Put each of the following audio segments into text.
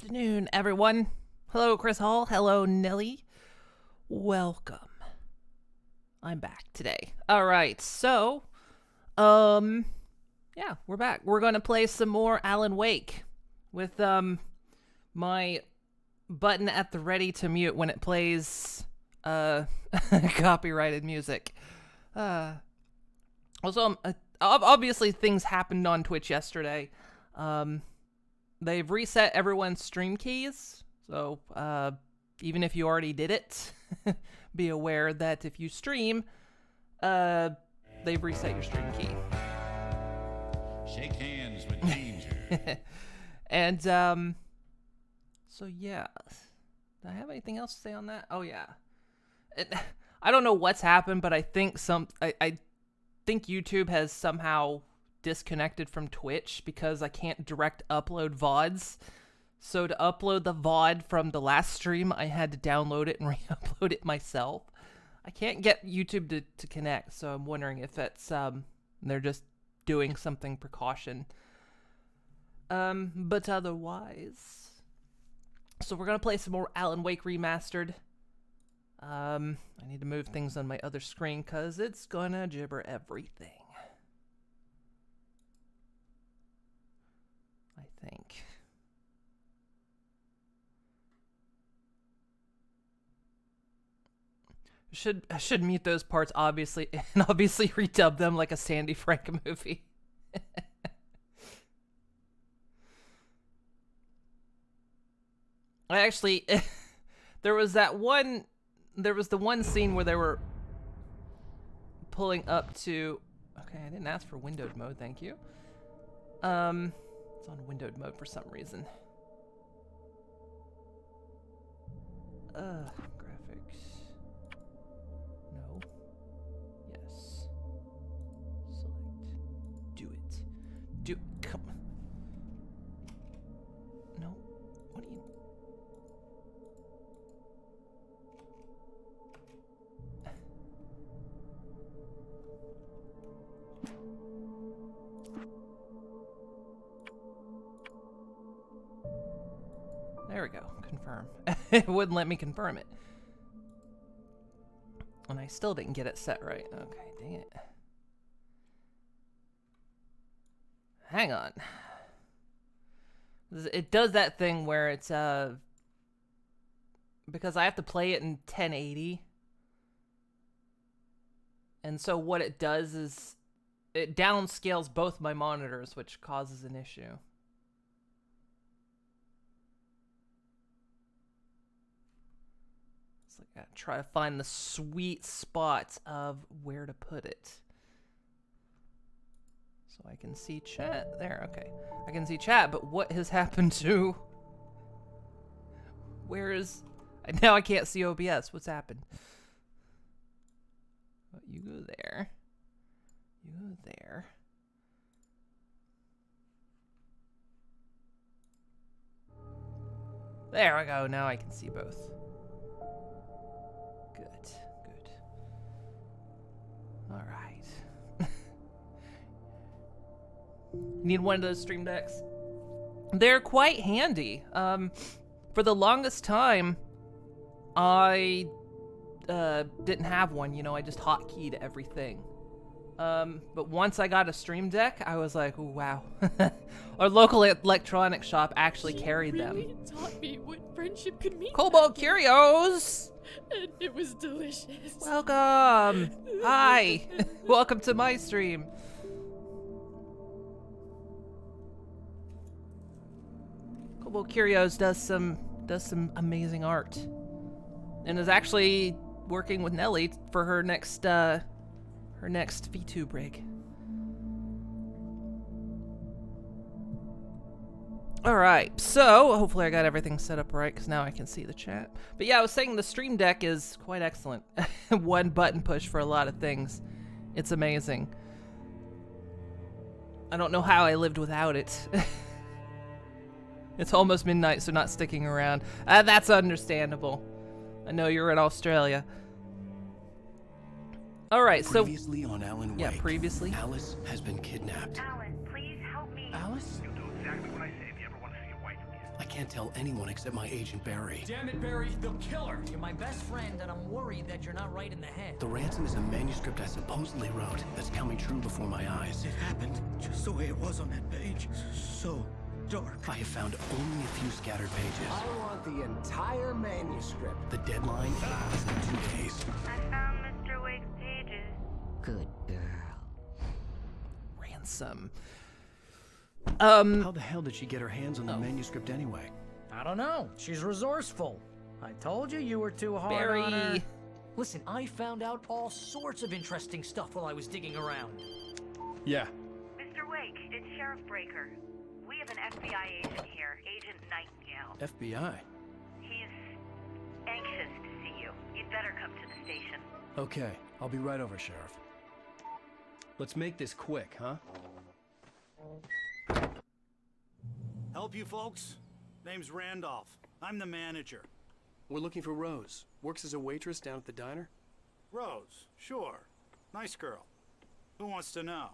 afternoon, everyone. Hello, Chris Hall. Hello, Nelly. Welcome. I'm back today. All right, so, yeah, we're back. We're going to play some more Alan Wake with, my button at the ready to mute when it plays, copyrighted music. Also, obviously things happened on Twitch yesterday. They've reset everyone's stream keys, so even if you already did it, be aware that if you stream, they've reset your stream key. Shake hands with danger. And so yeah, do I have anything else to say on that? Oh yeah, I don't know what's happened, but I think I think YouTube has somehow disconnected from Twitch because I can't direct upload VODs. So to upload the VOD from the last stream, I had to download it and re-upload it myself. I can't get YouTube to connect, so I'm wondering if it's they're just doing something precaution. But otherwise, so we're gonna play some more Alan Wake Remastered. I need to move things on my other screen because it's gonna gibber everything. I think. I should mute those parts, obviously, and obviously redub them like a Sandy Frank movie. I actually, there was the one scene where they were pulling up to, okay, I didn't ask for windowed mode, thank you. It's on windowed mode for some reason. Graphics. No. Yes. Select. Do it. Come on. No. What are you? There we go. Confirm. It wouldn't let me confirm it. And I still didn't get it set right. Okay, dang it. Hang on. It does that thing where it's, because I have to play it in 1080. And so what it does is it downscales both my monitors, which causes an issue. So I gotta try to find the sweet spot of where to put it. So I can see chat. There, okay. I can see chat, but what has happened to... Where is... Now I can't see OBS. What's happened? Well, you go there. You go there. There we go. Now I can see both. Good. All right. Need one of those stream decks. They're quite handy. For the longest time, I didn't have one. You know, I just hotkeyed everything. But once I got a stream deck, I was like, ooh, wow. Our local electronics shop actually carried them. Really taught me what friendship could mean. Cobalt Curios! And it was delicious. Welcome! Hi! Welcome to my stream. Cobalt Curios does some amazing art. And is actually working with Nelly for her next VTube rig. Alright, so hopefully I got everything set up right, because now I can see the chat. But yeah, I was saying the stream deck is quite excellent. One button push for a lot of things. It's amazing. I don't know how I lived without it. It's almost midnight, so not sticking around. That's understandable. I know you're in Australia. All right, so previously on Alan Wake. Yeah, previously. Alice has been kidnapped. Alan, please help me. Alice? You'll do exactly what I say if you ever want to see your wife again. I can't can't tell anyone except my agent Barry. Damn it, Barry, they'll kill her. You're my best friend, and I'm worried that you're not right in the head. The ransom is a manuscript I supposedly wrote that's coming true before my eyes. It happened just the way it was on that page. So dark. I have found only a few scattered pages. I want the entire manuscript. The deadline is in 2 days. I found Mr. Wake's pages. Good girl. Ransom. How the hell did she get her hands on the manuscript anyway? I don't know. She's resourceful. I told you were too hard on her. Barry. Listen, I found out all sorts of interesting stuff while I was digging around. Yeah. Mr. Wake, it's Sheriff Breaker. We have an FBI agent here, Agent Nightingale. FBI? He's anxious to see you. You'd better come to the station. Okay, I'll be right over, Sheriff. Let's make this quick, huh? Help you folks? Name's Randolph. I'm the manager. We're looking for Rose. Works as a waitress down at the diner. Rose, sure. Nice girl. Who wants to know?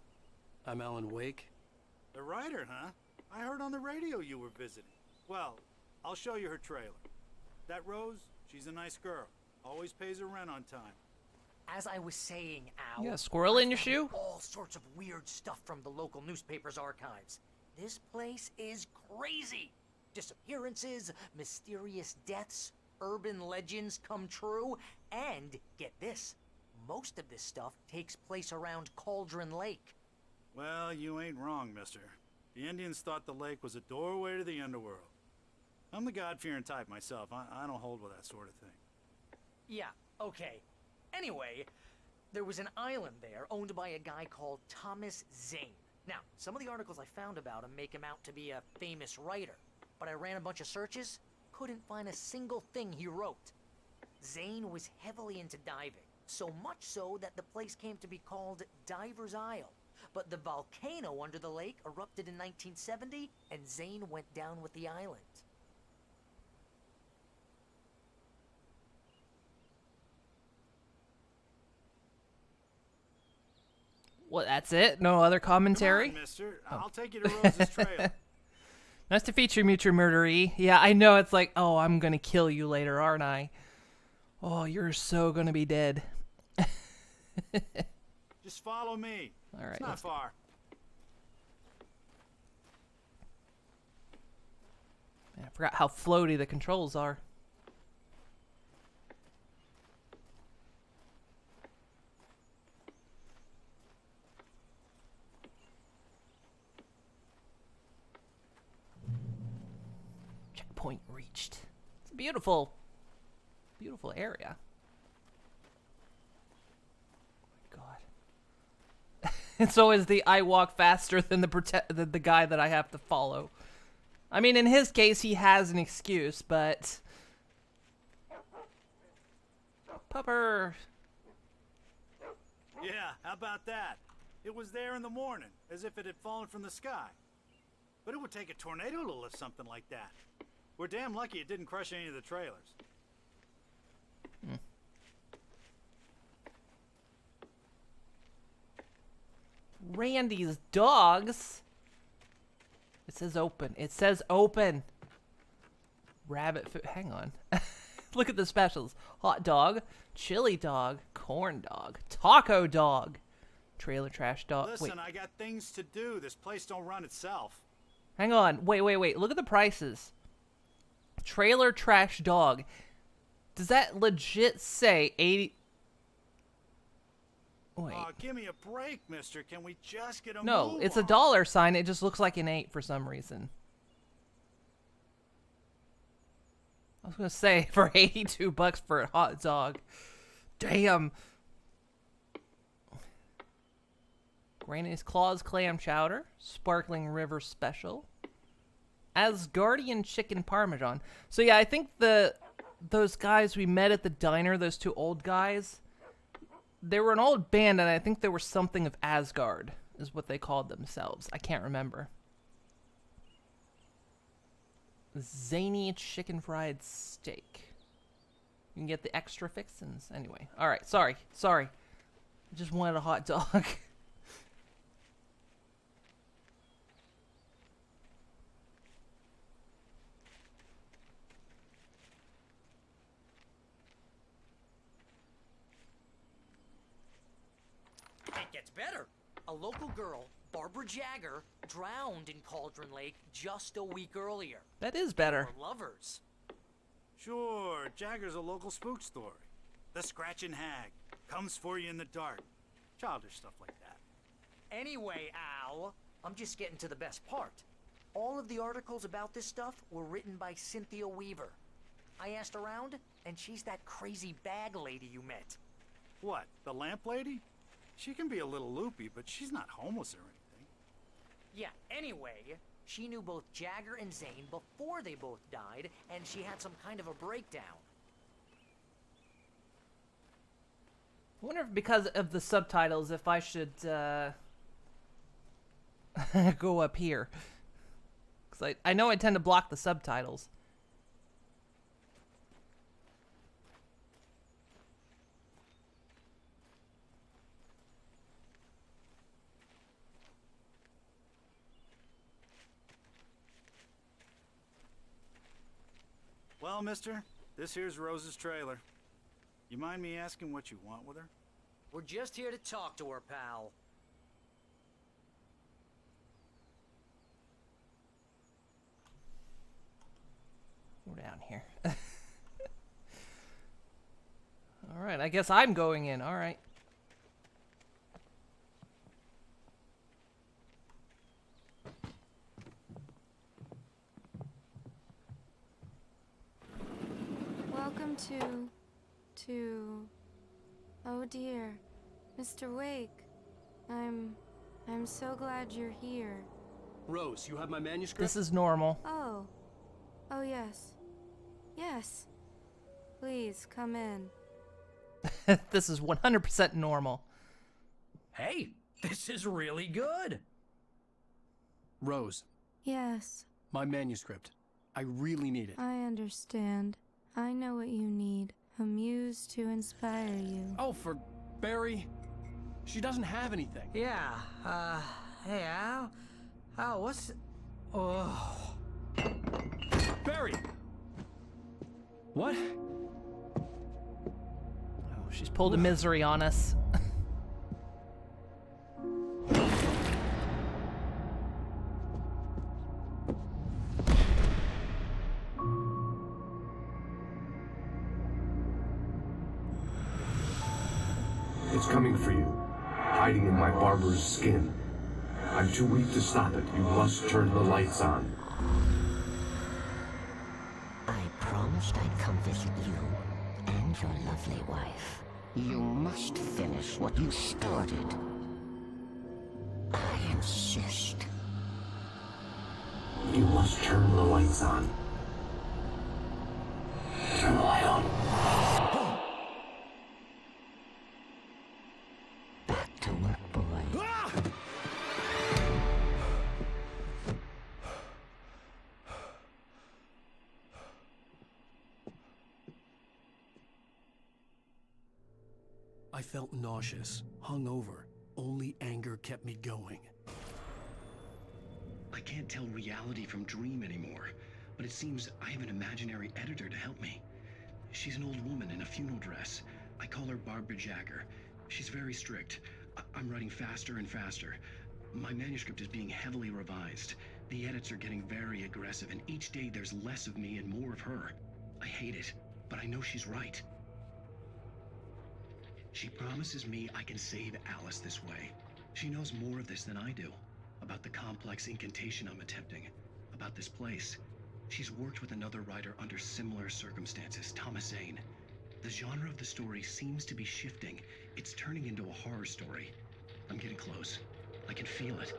I'm Alan Wake. The writer, huh? I heard on the radio you were visiting. Well, I'll show you her trailer. That Rose, she's a nice girl. Always pays her rent on time. As I was saying, Al, You got a squirrel in your I shoe? found all sorts of weird stuff from the local newspaper's archives. This place is crazy. Disappearances, mysterious deaths, urban legends come true, and get this, most of this stuff takes place around Cauldron Lake. Well, you ain't wrong, mister. The Indians thought the lake was a doorway to the underworld. I'm the God-fearing type myself. I don't hold with that sort of thing. Yeah, okay. Anyway, there was an island there owned by a guy called Thomas Zane. Now, some of the articles I found about him make him out to be a famous writer, but I ran a bunch of searches, couldn't find a single thing he wrote. Zane was heavily into diving, so much so that the place came to be called Diver's Isle. But the volcano under the lake erupted in 1970, and Zane went down with the island. What, that's it? No other commentary? Come on, mister. I'll take you to Rose's trail. Nice to feature Mutual Murdery. Yeah, I know it's like, oh, I'm gonna kill you later, aren't I? Oh, you're so gonna be dead. Just follow me. All right, It's not far. Man, I forgot how floaty the controls are. Checkpoint reached. It's a beautiful, beautiful area. Oh my God. It's always the I walk faster than the guy that I have to follow. I mean, in his case, he has an excuse, but... Pupper! Yeah, how about that? It was there in the morning, as if it had fallen from the sky. But it would take a tornado to lift something like that. We're damn lucky it didn't crush any of the trailers. Randy's dogs? It says open. It says open. Rabbit food. Hang on. Look at the specials. Hot dog, chili dog, corn dog, taco dog, trailer trash dog. Listen, Wait, I got things to do. This place don't run itself. hang on. Wait. Look at the prices. Trailer trash dog. Does that legit say 80? Wait. Aw, give me a break, mister. Can we just get a No, move it's a on? dollar sign. It just looks like an 8 for some reason. I was gonna say for $82 for a hot dog. Damn. Granny's Claws clam chowder, sparkling river special, Asgardian chicken parmesan. So yeah, I think those guys we met at the diner, those two old guys, they were an old band, and I think there was something of Asgard, is what they called themselves. I can't remember. Zany chicken fried steak. You can get the extra fixins. Anyway, all right. Sorry. I just wanted a hot dog. gets better. A local girl, Barbara Jagger, drowned in Cauldron Lake just a week earlier. That is better. They were lovers. Sure, Jagger's a local spook story. The Scratching Hag comes for you in the dark. Childish stuff like that. Anyway, Al, I'm just getting to the best part. All of the articles about this stuff were written by Cynthia Weaver. I asked around, and she's that crazy bag lady you met. What, the lamp lady? She can be a little loopy, but she's not homeless or anything. Yeah, anyway, she knew both Jagger and Zane before they both died, and she had some kind of a breakdown. I wonder if because of the subtitles, if I should go up here. Because I know I tend to block the subtitles. Well, mister, this here's Rose's trailer. You mind me asking what you want with her? We're just here to talk to her, pal. We're down here. Alright, I guess I'm going in. Alright. Welcome to... Oh dear, Mr. Wake. I'm so glad you're here. Rose, you have my manuscript? This is normal. Oh yes. Yes. Please, come in. This is 100% normal. Hey, this is really good. Rose, Yes, my manuscript. I really need it. I understand. I know what you need. A muse to inspire you. Oh, for Barry. She doesn't have anything. Yeah, hey Al? Al, what's... Oh... Barry! What? Oh, she's pulled a misery on us. It's coming for you, hiding in my barber's skin. I'm too weak to stop it. You must turn the lights on. I promised I'd come visit you and your lovely wife. You must finish what you started. I insist. You must turn the lights on. Turn the light on. Back to work, boy. I felt nauseous, hungover. Only anger kept me going. I can't tell reality from dream anymore, but it seems I have an imaginary editor to help me. She's an old woman in a funeral dress. I call her Barbara Jagger. She's very strict. I'm writing faster and faster. My manuscript is being heavily revised. The edits are getting very aggressive, and each day there's less of me and more of her. I hate it, but I know she's right. She promises me I can save Alice this way. She knows more of this than I do. About the complex incantation I'm attempting. About this place. She's worked with another writer under similar circumstances, Thomas Zane. The genre of the story seems to be shifting. It's turning into a horror story. I'm getting close. I can feel it.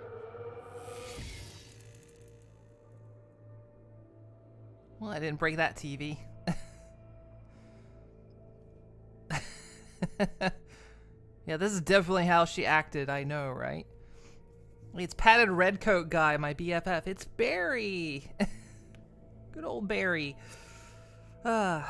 Well, I didn't break that TV. Yeah, this is definitely how she acted, I know, right? It's padded redcoat guy, my BFF. It's Barry. Good old Barry. Yeah,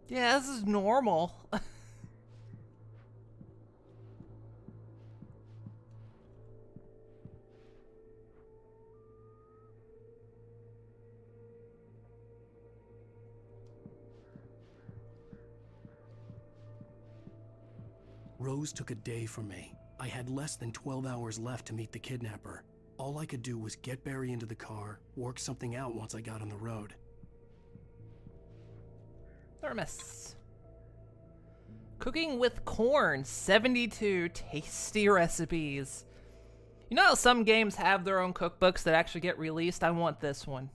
this is normal. Rose took a day from me. I had less than 12 hours left to meet the kidnapper. All I could do was get Barry into the car, work something out once I got on the road. Thermos. Cooking with corn, 72 tasty recipes. You know how some games have their own cookbooks that actually get released? I want this one.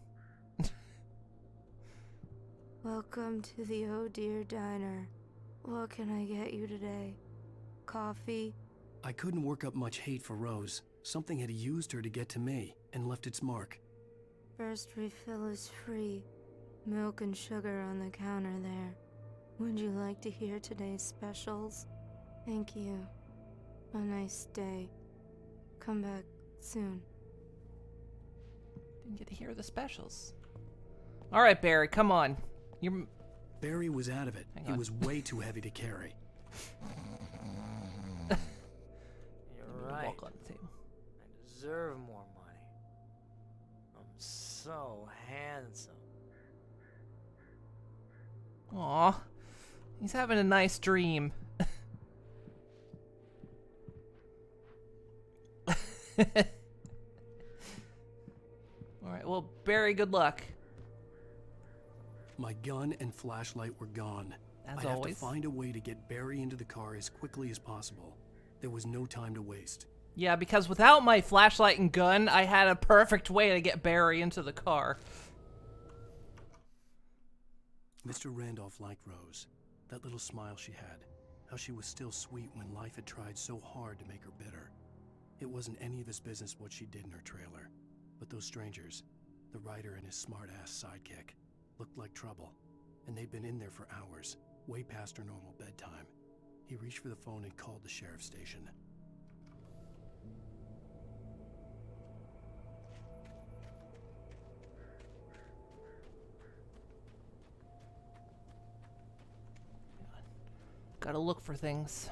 Welcome to the Oh Dear Diner. What can I get you today? Coffee? I couldn't work up much hate for Rose. Something had used her to get to me and left its mark. First refill is free. Milk and sugar on the counter there. Would you like to hear today's specials? Thank you. A nice day. Come back soon. Didn't get to hear the specials. All right, Barry, come on. Barry was out of it. He was way too heavy to carry. You're right. Walk on the table. I deserve more money. I'm so handsome. Aw, he's having a nice dream. Alright, well, Barry, good luck. My gun and flashlight were gone. As I have always. to find a way to get Barry into the car as quickly as possible. There was no time to waste. Yeah, because without my flashlight and gun, I had a perfect way to get Barry into the car. Mr. Randolph liked Rose. That little smile she had. How she was still sweet when life had tried so hard to make her bitter. It wasn't any of his business what she did in her trailer. But those strangers, the writer and his smart-ass sidekick, looked like trouble. And they'd been in there for hours, way past her normal bedtime. He reached for the phone and called the sheriff's station. Gotta look for things.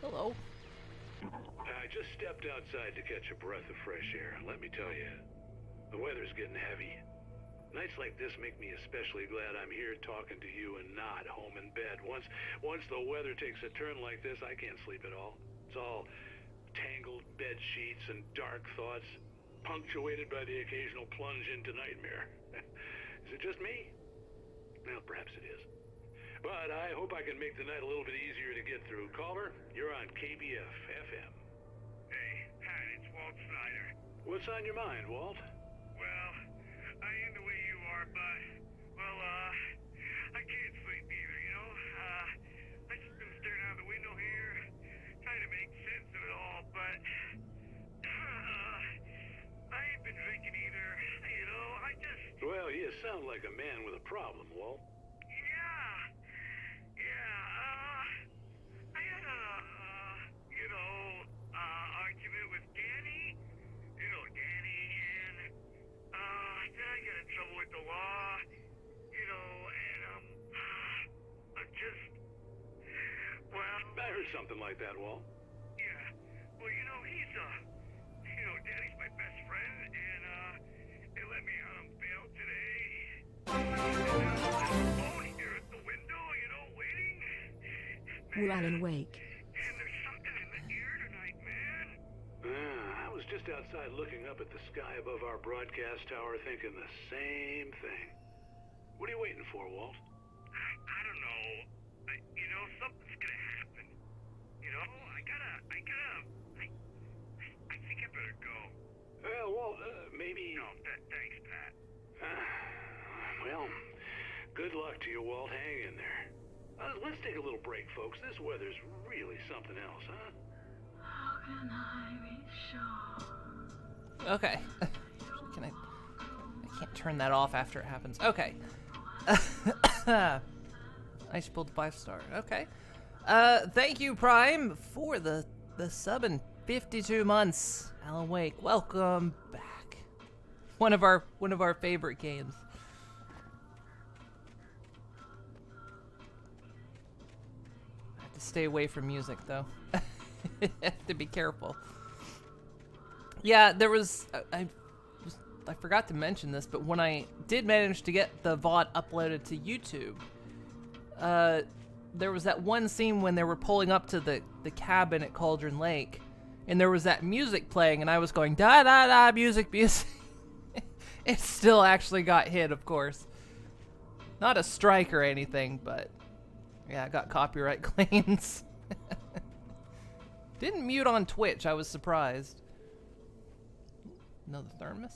Hello. I just stepped outside to catch a breath of fresh air. Let me tell you, the weather's getting heavy. Nights like this make me especially glad I'm here talking to you and not home in bed. Once the weather takes a turn like this, I can't sleep at all. It's all tangled bed sheets and dark thoughts, punctuated by the occasional plunge into nightmare. Is it just me? Well, perhaps it is. But I hope I can make the night a little bit easier to get through. Caller, you're on KBF FM. Hey, Pat, it's Walt Snyder. What's on your mind, Walt? Well, I am the way you are, but, well, I can't sleep either, you know? I just been staring out the window here, trying to make sense of it all, but, I ain't been drinking either, you know? I just... Well, you sound like a man with a problem, Walt. I had a, argument with Danny. You know Danny, and, then I got in trouble with the law, you know, and, I'm just, well... I heard something like that, Walt. Yeah, well, you know, he's, Danny's my best friend, and, they let me out on bail today. Alone here at the window, you know, waiting. We're Alan Wake. And there's something in the air tonight, man. I was just outside looking up at the sky above our broadcast tower thinking the same thing. What are you waiting for, Walt? I don't know. You know, something's gonna happen. You know, I think I better go. Well, Walt, maybe... No, thanks, Pat. Well, good luck to you, Walt. Hang in there. Let's take a little break, folks. This weather's really something else, huh? How can I be sure? Okay. I can't turn that off after it happens. Okay. Ice pulled 5-star. Okay. Thank you, Prime, for the sub and 52 months. Alan Wake, welcome back. One of our favorite games. I have to stay away from music though. Have to be careful. Yeah, there was I forgot to mention this, but when I did manage to get the VOD uploaded to YouTube, there was that one scene when they were pulling up to the cabin at Cauldron Lake, and there was that music playing, and I was going, da da da, music, music. It still actually got hit, of course. Not a strike or anything, but yeah, I got copyright claims. Didn't mute on Twitch, I was surprised. Another thermos.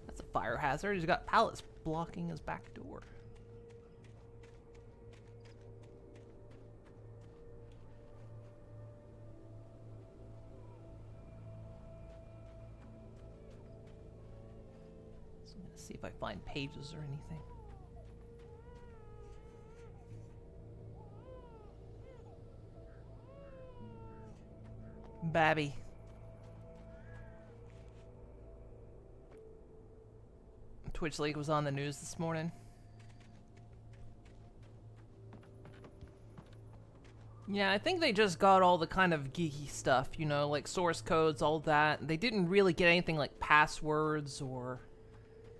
That's a fire hazard. He's got pallets blocking his back door. So I'm gonna see if I find pages or anything. Babby. Twitch League was on the news this morning. Yeah, I think they just got all the kind of geeky stuff, you know, like source codes, all that. They didn't really get anything like passwords or,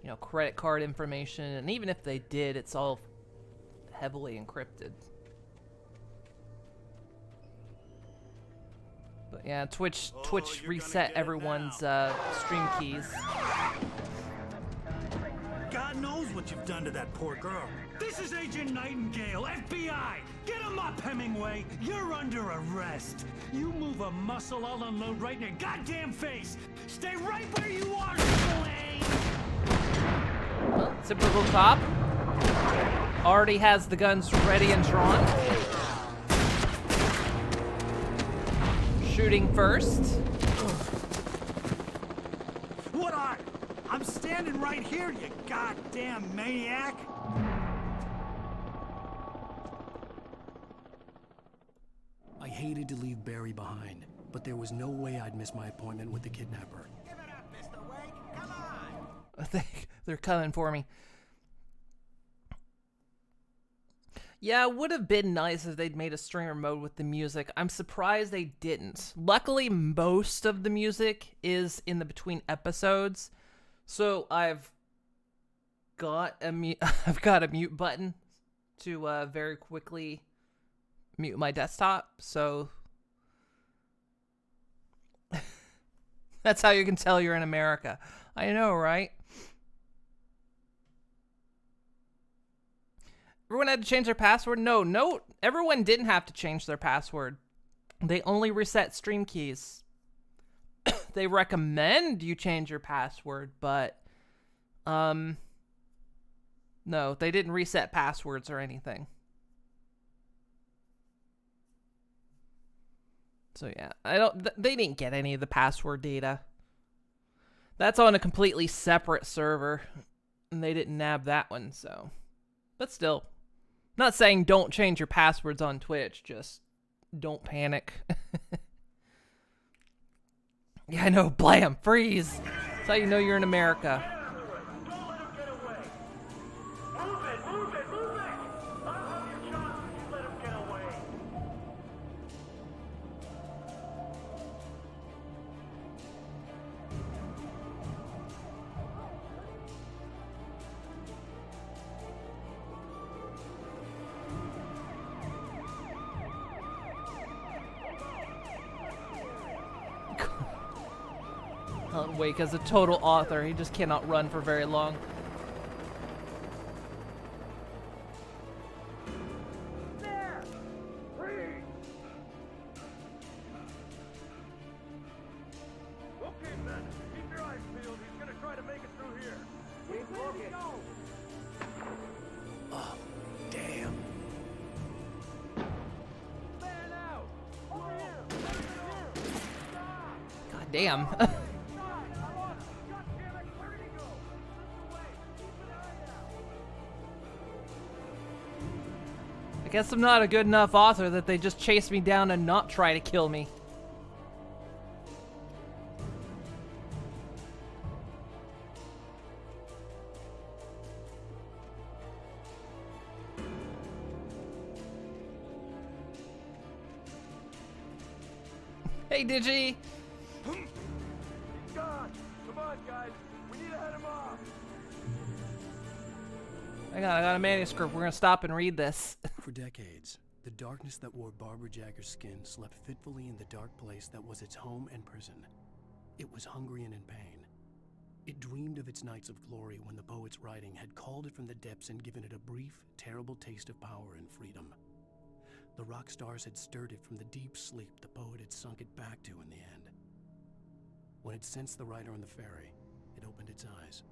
you know, credit card information. And even if they did, it's all heavily encrypted. But yeah, Twitch reset everyone's stream keys. God knows what you've done to that poor girl. This is Agent Nightingale, FBI! Get him up, Hemingway! You're under arrest! You move a muscle, I'll unload right in your goddamn face! Stay right where you are, Slane! Well, typical cop. Already has the guns ready and drawn. Shooting first. What are? I'm standing right here, you goddamn maniac! I hated to leave Barry behind, but there was no way I'd miss my appointment with the kidnapper. Give it up, Mr. Wake. Come on. They're coming for me. Yeah, it would have been nice if they'd made a streamer mode with the music. I'm surprised they didn't. Luckily, most of the music is in the between episodes, so I've got a mute button to very quickly mute my desktop. So that's how you can tell you're in America. I know, right? Everyone had to change their password? No, everyone didn't have to change their password. They only reset stream keys. They recommend you change your password, but no, they didn't reset passwords or anything. So yeah, they didn't get any of the password data. That's on a completely separate server, and they didn't nab that one, so. But still, not saying don't change your passwords on Twitch, just don't panic. Yeah, I know, blam, freeze. That's how you know you're in America. Alan Wake as a total author, he just cannot run for very long. There! Freeze! Okay, men, keep your eyes peeled. He's gonna try to make it through here. Keep looking. Oh, damn. Man out! Over here! God damn. I guess I'm not a good enough author that they just chase me down and not try to kill me. Hey, Digi! God, come on, guys. We need to head him off. Hang on, I got a manuscript. We're gonna stop and read this. For decades, the darkness that wore Barbara Jagger's skin slept fitfully in the dark place that was its home and prison. It was hungry and in pain. It dreamed of its nights of glory when the poet's writing had called it from the depths and given it a brief, terrible taste of power and freedom. The rock stars had stirred it from the deep sleep the poet had sunk it back to in the end. When it sensed the writer on the ferry, it opened its eyes.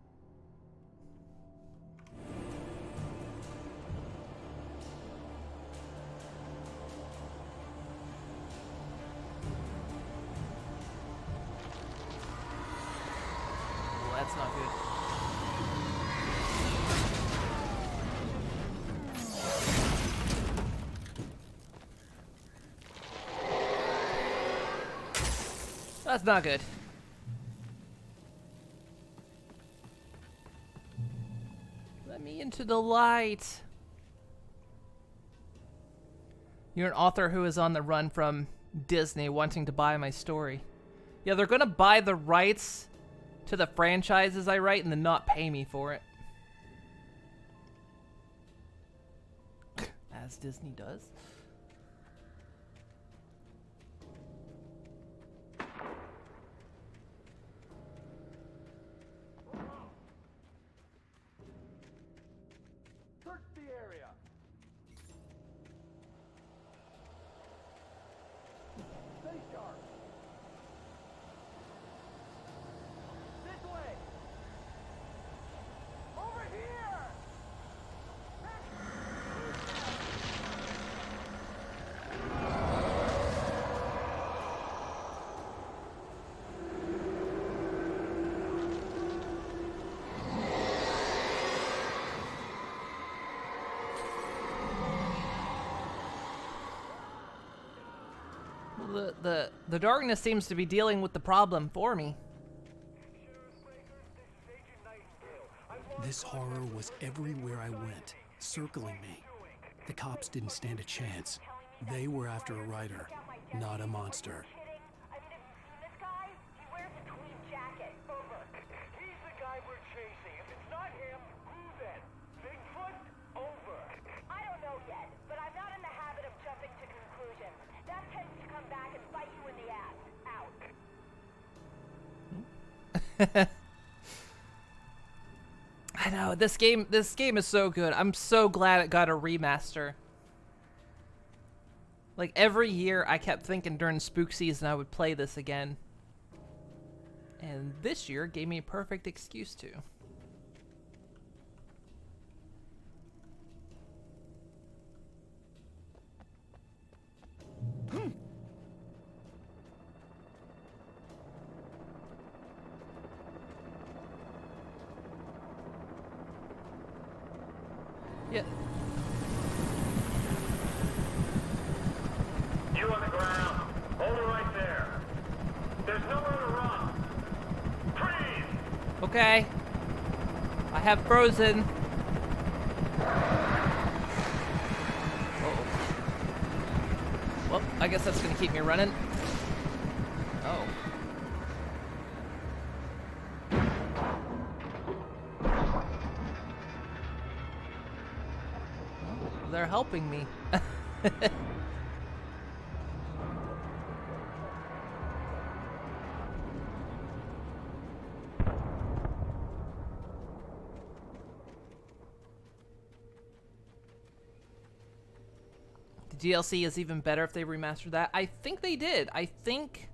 Well, that's not good. That's not good. Let me into the light. You're an author who is on the run from Disney wanting to buy my story. Yeah, they're gonna buy the rights to the franchises I write and then not pay me for it. As Disney does. Search the area. Stay sharp. This way. Over here. The darkness seems to be dealing with the problem for me. This horror was everywhere I went, circling me. The cops didn't stand a chance. They were after a writer, not a monster. This guy, he wears a tweed jacket. Over. He's the guy we're chasing. If it's not him, who then? Bigfoot? Over. I don't know yet, but I'm not in the habit of jumping to conclusions. That tends to come back and bite you in the ass. Out. I know, this game is so good. I'm so glad it got a remaster. Like, every year I kept thinking during spook season I would play this again. And this year gave me a perfect excuse to. Yeah. You on the ground. Hold it right there. There's nowhere to run. Freeze! Okay. I have frozen. Uh-oh. Well, I guess that's gonna keep me running. Oh. They're helping me. The DLC is even better if they remaster that. I think they did. I think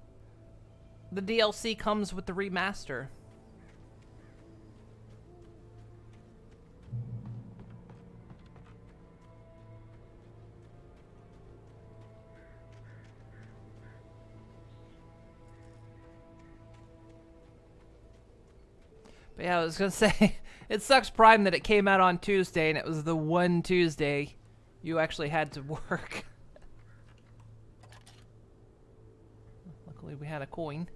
the DLC comes with the remaster. But yeah, I was gonna say, it sucks Prime that it came out on Tuesday and it was the one Tuesday You actually had to work. Luckily, we had a coin.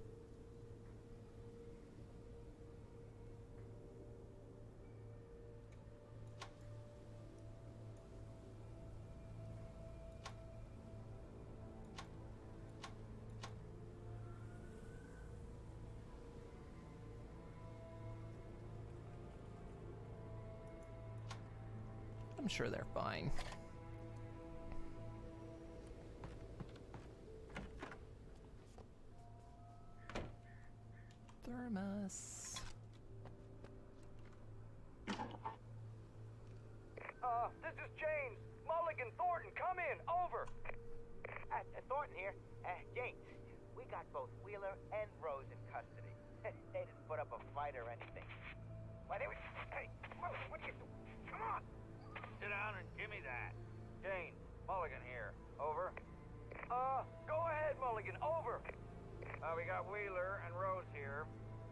I'm sure they're fine. Thermos. This is James. Mulligan, Thornton, come in. Over. Thornton here. James, we got both Wheeler and Rose in custody. They didn't put up a fight or anything. Why, they were... Hey, what are you doing? Come on. Sit down and give me that. James, Mulligan here. Over. Go ahead, Mulligan. Over. We got Wheeler and Rose here.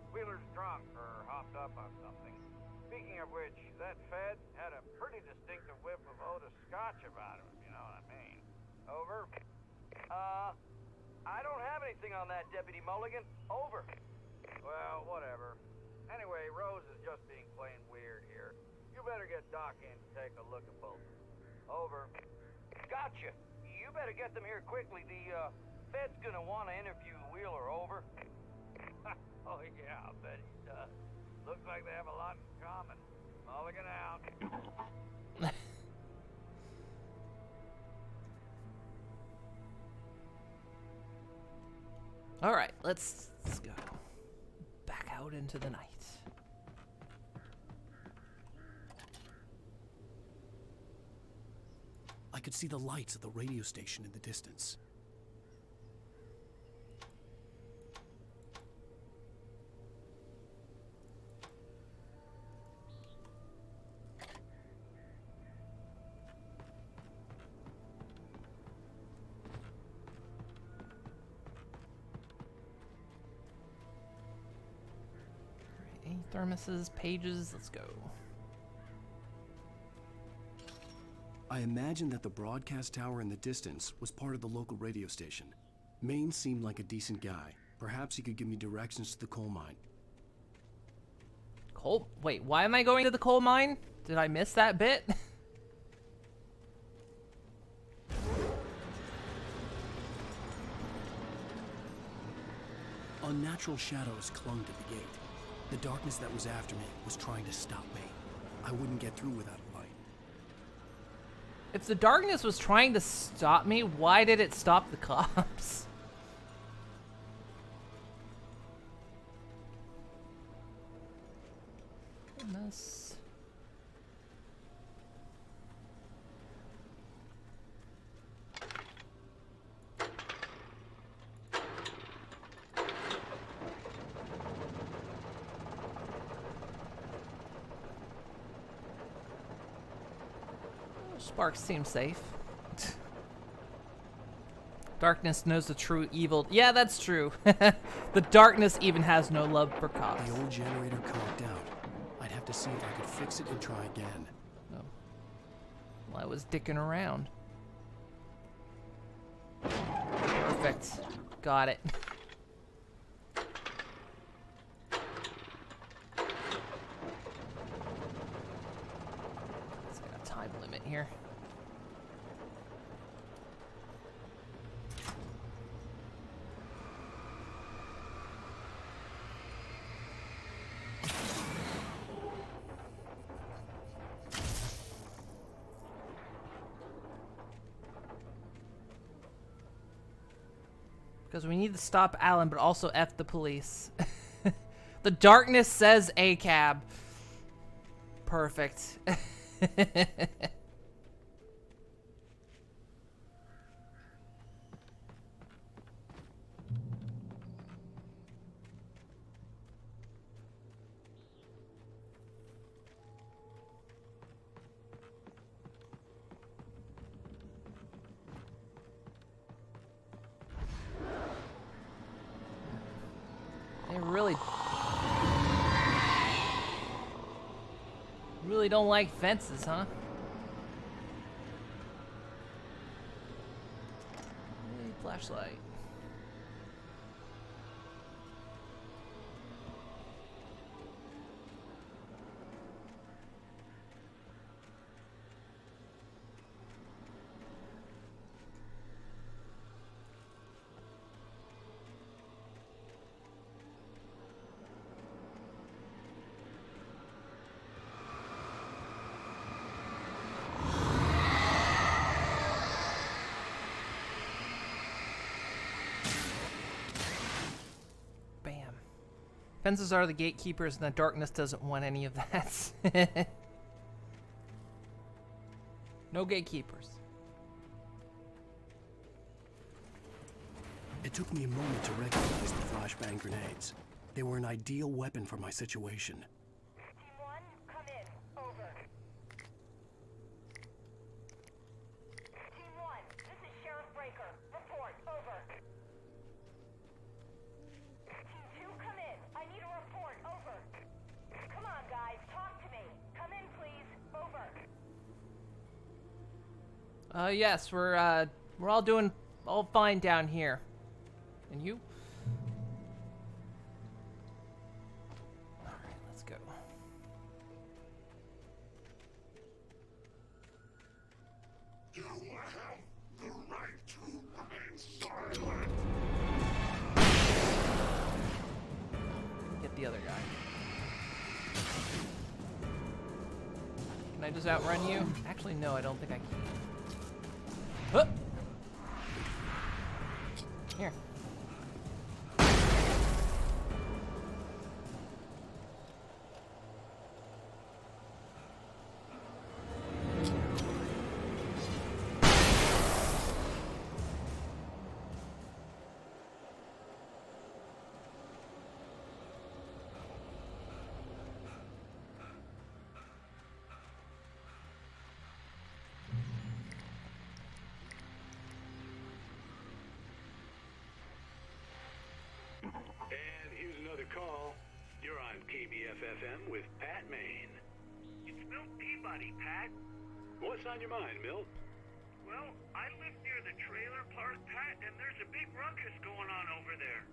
Wheeler's drunk or hopped up on something. Speaking of which, that Fed had a pretty distinctive whiff of Otis Scotch about him, if you know what I mean. Over. I don't have anything on that, Deputy Mulligan. Over. Well, whatever. Anyway, Rose is just being plain weird here. You better get Doc in to take a look at both. Over. Gotcha. You better get them here quickly. The Fed's gonna want to interview Wheeler. Over. Oh yeah, I'll bet he does. Looks like they have a lot in common. Mulligan out. All right, let's go back out into the night. I could see the lights of the radio station in the distance. Thermoses, pages, let's go. I imagined that the broadcast tower in the distance was part of the local radio station. Maine seemed like a decent guy. Perhaps he could give me directions to the coal mine. Coal? Wait, why am I going to the coal mine? Did I miss that bit? Unnatural shadows clung to the gate. The darkness that was after me was trying to stop me. I wouldn't get through without a light. If the darkness was trying to stop me, why did it stop the cops? Goodness. Sparks seems safe. Darkness knows the true evil. Yeah, that's true. The darkness even has no love for cops. The old generator conked out. I'd have to see if I could fix it and try again. Oh. Well, I was dicking around. Perfect. Got it. It's got a time limit here. Because we need to stop Alan, but also F the police. The darkness says a cab. Perfect. They really don't like fences, huh? flashlight. Fences are the gatekeepers, and the darkness doesn't want any of that. No gatekeepers. It took me a moment to recognize the flashbang grenades. They were an ideal weapon for my situation. Team 1, come in. Over. Team 1, this is Sheriff Breaker. Report. Over. Team 2, come in. I need a report. Over. Come on, guys. Talk to me. Come in, please. Over. Yes, we're all doing all fine down here. And you? Alright, let's go. You have the right to remain silent. Get the other guy. Can I just outrun you? Actually, no, I don't think I can. Huh! Here. And here's another call. You're on KBFFM with Pat Maine. It's Milt Peabody, Pat. What's on your mind, Milt? Well, I live near the trailer park, Pat, and there's a big ruckus going on over there.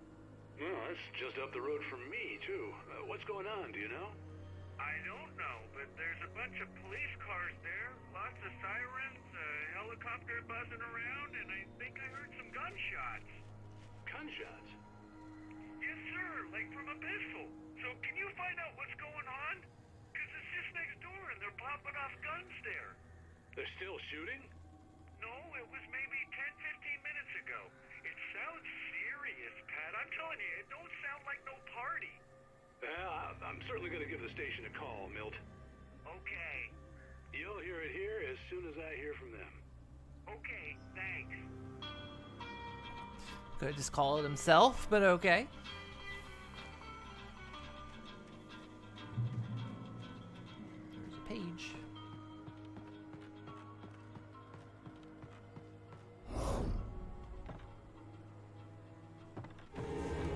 Well, that's just up the road from me, too. What's going on, do you know? I don't know, but there's a bunch of police cars there, lots of sirens, a helicopter buzzing around, and I think I heard some gunshots. Gunshots? Yes, sir, like from a pistol. So can you find out what's going on? Because it's just next door and they're popping off guns there. They're still shooting? No, it was maybe 10-15 minutes ago. It sounds serious, Pat. I'm telling you, it don't sound like no party. Well, I'm certainly going to give the station a call, Milt. Okay. You'll hear it here as soon as I hear from them. Okay, thanks. Could just call it himself, but okay. There's a page.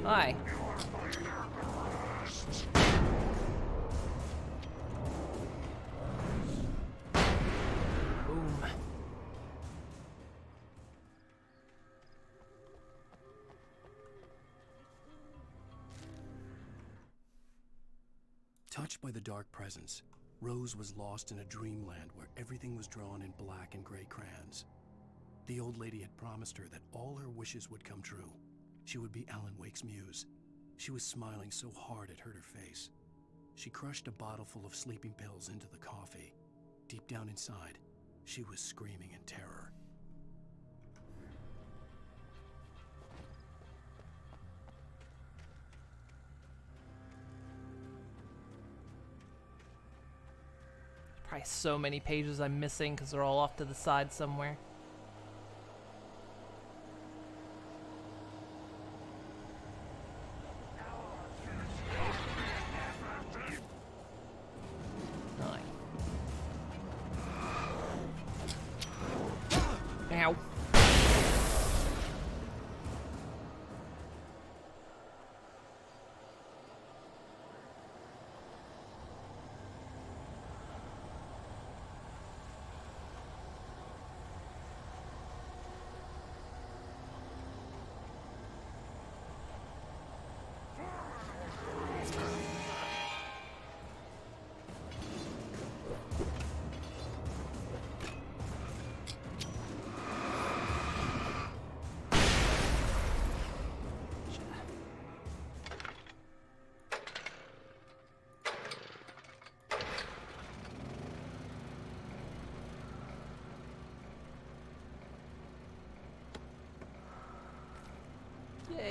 Hi. Boom. Touched by the dark presence, Rose was lost in a dreamland where everything was drawn in black and gray crayons. The old lady had promised her that all her wishes would come true. She would be Alan Wake's muse. She was smiling so hard it hurt her face. She crushed a bottle full of sleeping pills into the coffee. Deep down inside, she was screaming in terror. Probably so many pages I'm missing because they're all off to the side somewhere. Ow.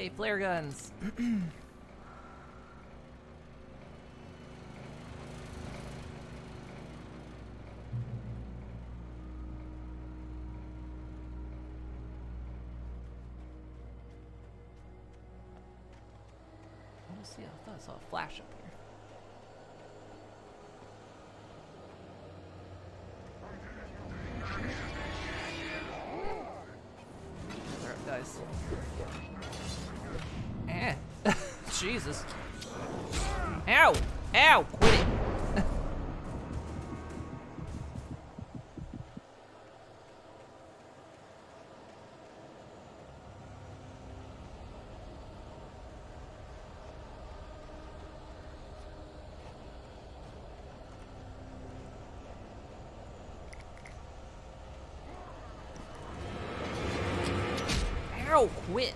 Yay, flare guns. See, I thought I saw a flash up here. Alright, guys. Jesus. Ow! Ow! Quit it! Ow, quit.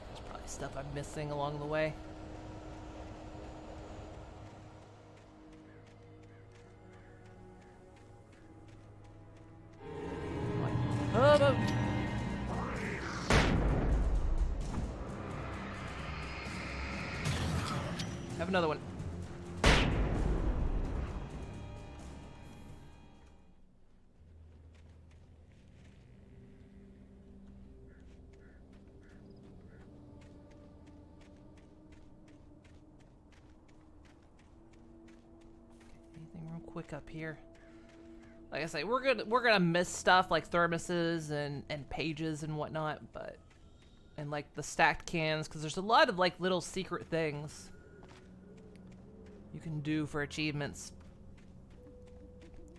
There's probably stuff I'm missing along the way. Have another one. Anything real quick up here? Like I say, we're gonna miss stuff like thermoses and pages and whatnot, but and like the stacked cans, because there's a lot of like little secret things you can do for achievements.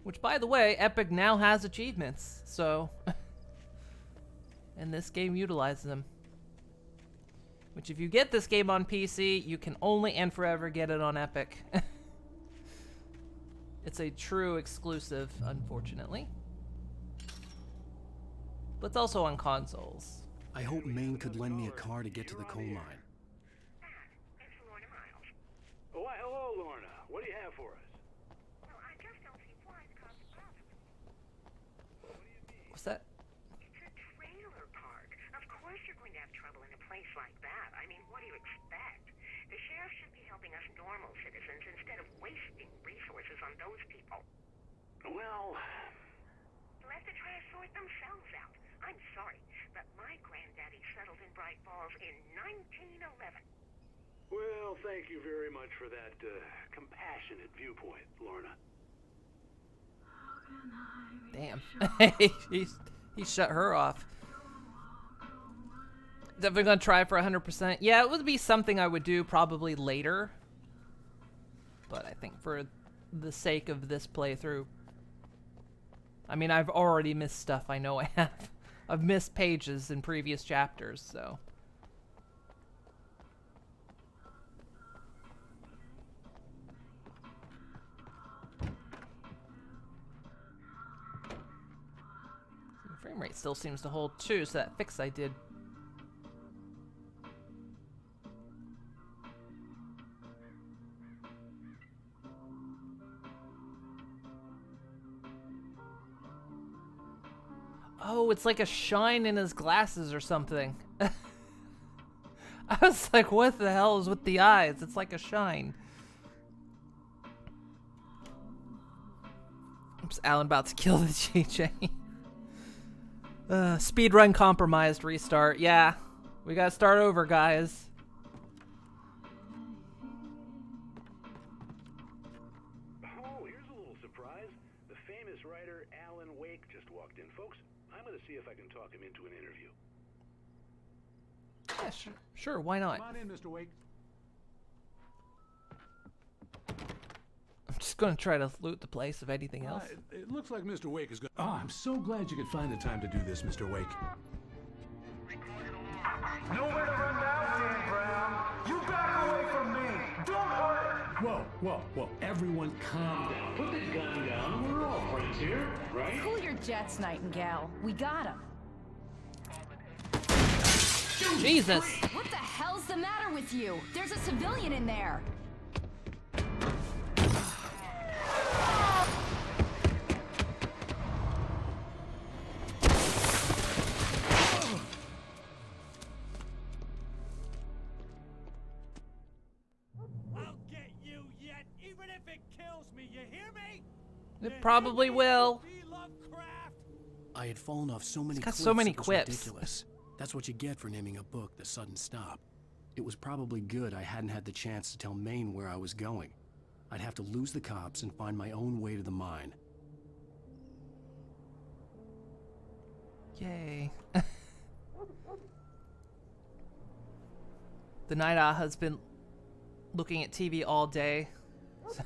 Which, by the way, Epic now has achievements, so and this game utilizes them. Which, if you get this game on PC, you can only and forever get it on Epic. It's a true exclusive, unfortunately. But it's also on consoles. I hope Maine could lend me a car to get to the coal mine. Oh, why, hello, Lorna. What do you have for us? Well, I just don't see why it's caused a problem. What's that? It's a trailer park. Of course you're going to have trouble in a place like that. I mean, what do you expect? The sheriff should be helping us normal citizens instead of wasting resources on those people. Well, They'll have to try to sort themselves out. I'm sorry, but my granddaddy settled in Bright Falls in 1911. well, thank you very much for that compassionate viewpoint, Lorna. Damn. he shut her off. Definitely gonna try for 100%. Yeah, it would be something I would do probably later. But I think for the sake of this playthrough, I mean, I've already missed stuff. I know I have. I've missed pages in previous chapters, so. The frame rate still seems to hold too, so that fix I did. Oh, it's like a shine in his glasses or something. I was like, what the hell is with the eyes? It's like a shine. Oops, Alan about to kill the GJ. Speedrun compromised, restart. Yeah, we gotta start over, guys. Oh, here's a little surprise. The famous writer Alan Wake just walked in, folks. I'm gonna see if I can talk him into an interview. Yeah, sure, why not? Come on in, Mr. Wake. I'm just gonna try to loot the place, if anything else. It looks like Mr. Wake is good. Oh, I'm so glad you could find the time to do this, Mr. Wake. Nowhere to run now, Dan Brown. You back away from me. Don't hurt. Whoa, Whoa. Everyone calm down. Put the gun down. We're all friends here, right? Cool your jets, Nightingale. We got him. Jesus! What the hell's the matter with you? There's a civilian in there. I'll get you yet, even if it kills me. You hear me? It probably will. I had fallen off so many got cliffs. so many it was quips. ridiculous. That's what you get for naming a book The Sudden Stop. It was probably good I hadn't had the chance to tell Maine where I was going. I'd have to lose the cops and find my own way to the mine. Yay. The night owl has been looking at TV all day.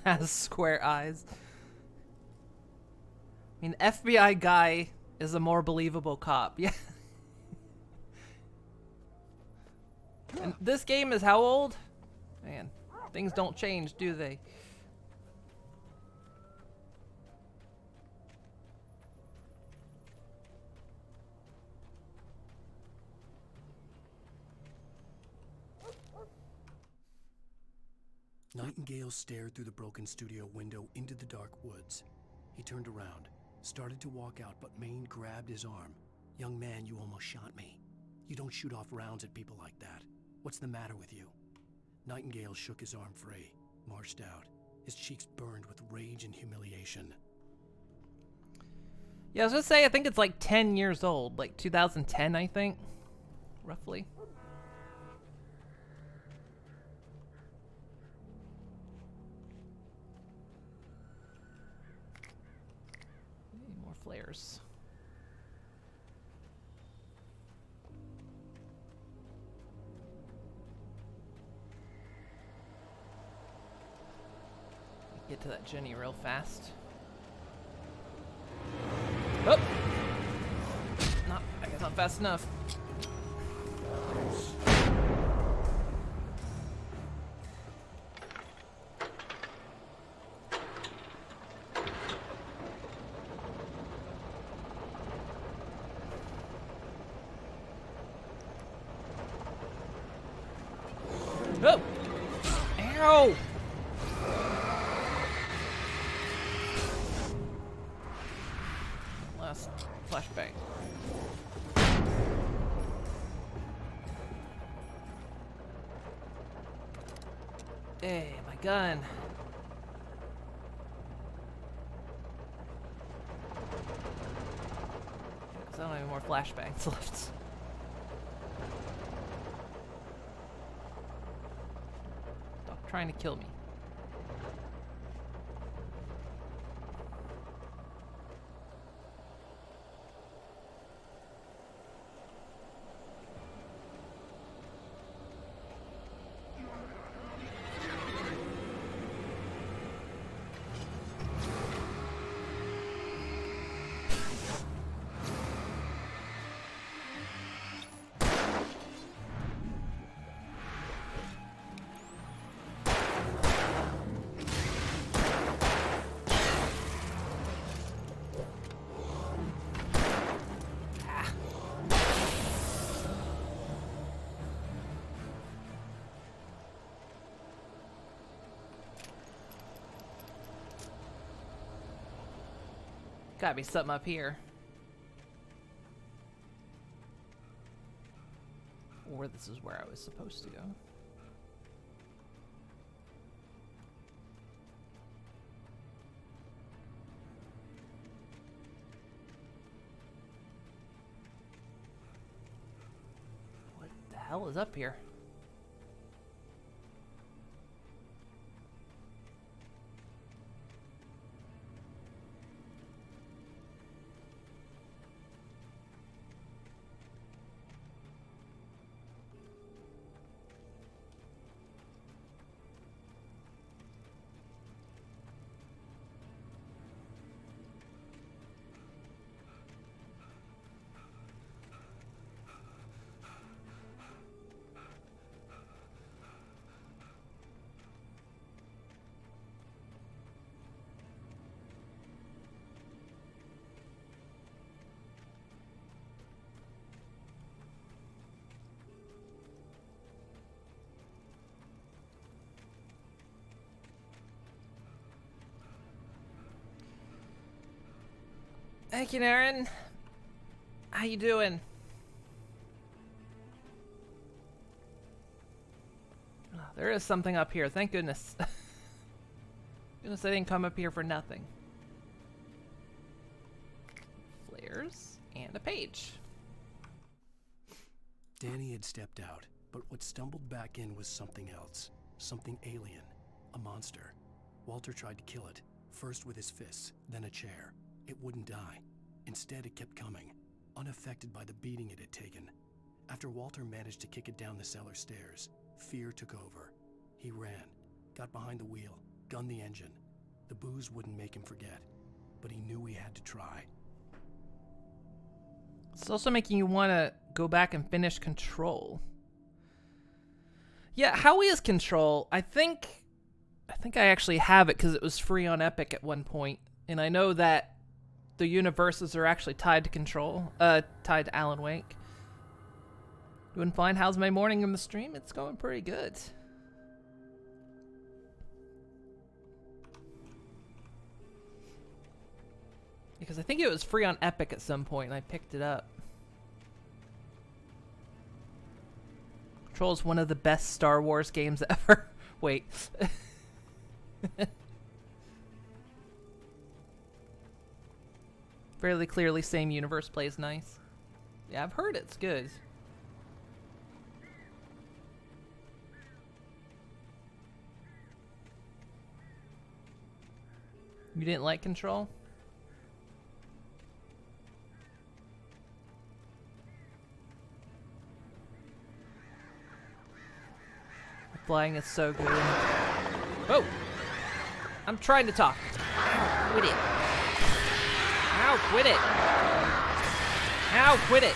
Has square eyes. I mean, FBI guy is a more believable cop. Yeah. And this game is how old? Man, things don't change, do they? Nightingale stared through the broken studio window into the dark woods. He turned around, started to walk out, but Maine grabbed his arm. "Young man, you almost shot me. You don't shoot off rounds at people like that. What's the matter with you?" Nightingale shook his arm free, marched out. His cheeks burned with rage and humiliation. Yeah, I was gonna say, I think it's like 10 years old. Like 2010, I think. Roughly. More flares. Get to that Jenny real fast. Oh! I guess not fast enough. Oh! Ow! Last flashbang. Hey, my gun. Because I don't have any more flashbangs left. Stop trying to kill me. Gotta be something up here. Or this is where I was supposed to go. What the hell is up here? Thank you, Aaron. How you doing? Oh, there is something up here. Thank goodness. Goodness, I didn't come up here for nothing. Flares and a page. Danny had stepped out, but what stumbled back in was something else. Something alien. A monster. Walter tried to kill it, first with his fists, then a chair. It wouldn't die. Instead, it kept coming, unaffected by the beating it had taken. After Walter managed to kick it down the cellar stairs, fear took over. He ran, got behind the wheel, gunned the engine. The booze wouldn't make him forget, but he knew he had to try. It's also making you want to go back and finish Control. Yeah, how is Control? I think I actually have it because it was free on Epic at one point, and I know that the universes are actually tied to Control, tied to Alan Wake. Doing fine. How's my morning in the stream? It's going pretty good. Because I think it was free on Epic at some point, and I picked it up. Control is one of the best Star Wars games ever. Wait. Fairly clearly, same universe, plays nice. Yeah, I've heard it's good. You didn't like Control? Flying is so good. Whoa! I'm trying to talk. Quit it. Ow, quit it. Ow, quit it.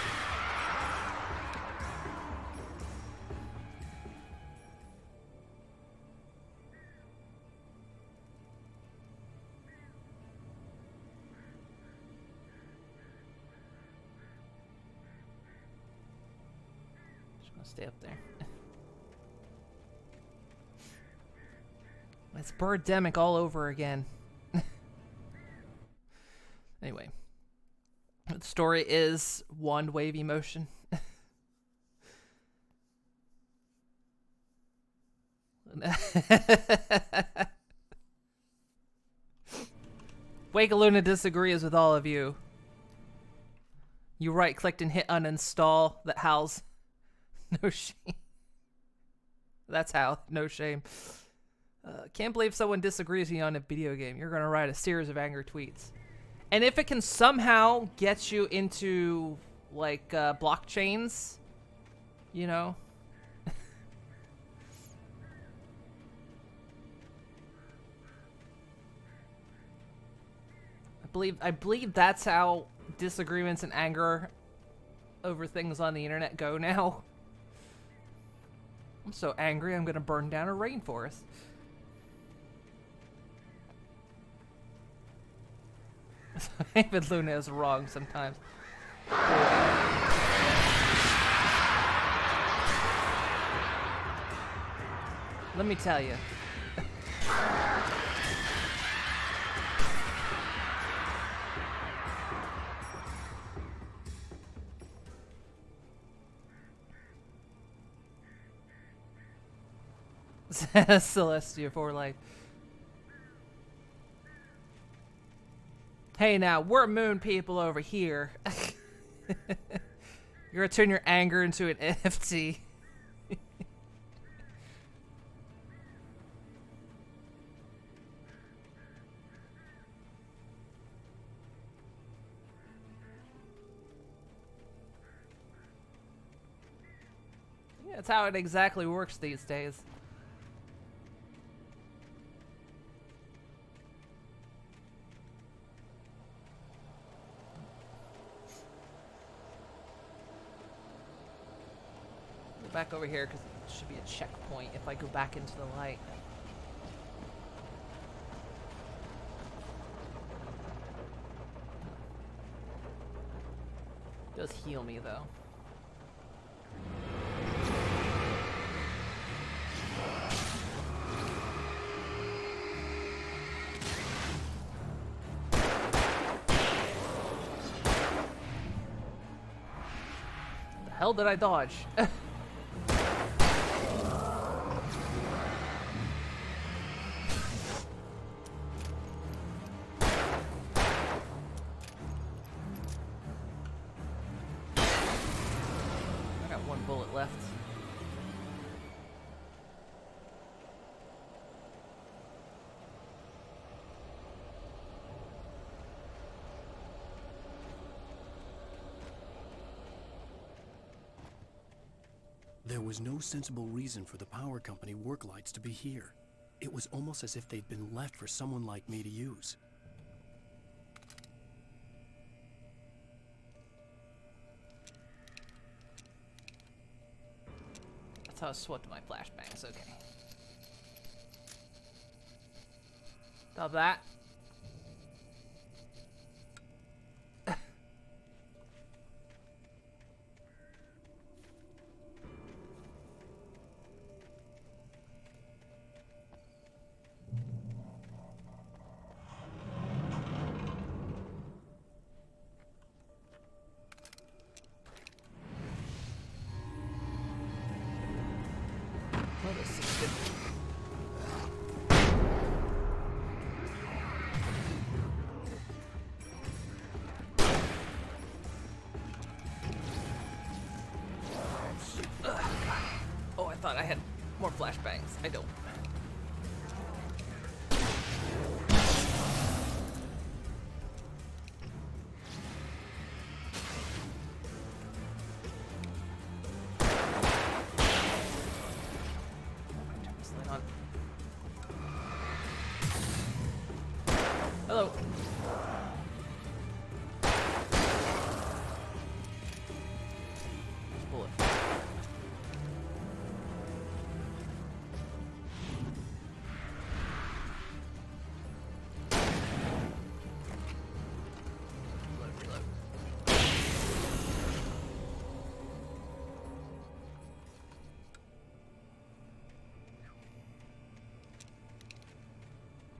Just gonna stay up there. It's Birdemic all over again. Anyway. The story is wand wavy motion. Wagaluna disagrees with all of you. You right-clicked and hit uninstall. That howls. No shame. That's how. No shame. Can't believe someone disagrees with you on a video game. You're gonna write a series of angry tweets. And if it can somehow get you into, like, blockchains, you know? I believe that's how disagreements and anger over things on the internet go now. I'm so angry, I'm gonna burn down a rainforest. Even Luna is wrong sometimes. Let me tell you. Celestia for life. Hey now, we're moon people over here. You're gonna turn your anger into an NFT. Yeah, that's how it exactly works these days. Back over here because it should be a checkpoint if I go back into the light. It does heal me though. hell did I dodge? I got one bullet left. There was no sensible reason for the power company work lights to be here. It was almost as if they'd been left for someone like me to use. That's how I swapped my flashbangs, okay. Stop that. Oh, I thought I had more flashbangs. I don't. Hello. Bullet. Reload.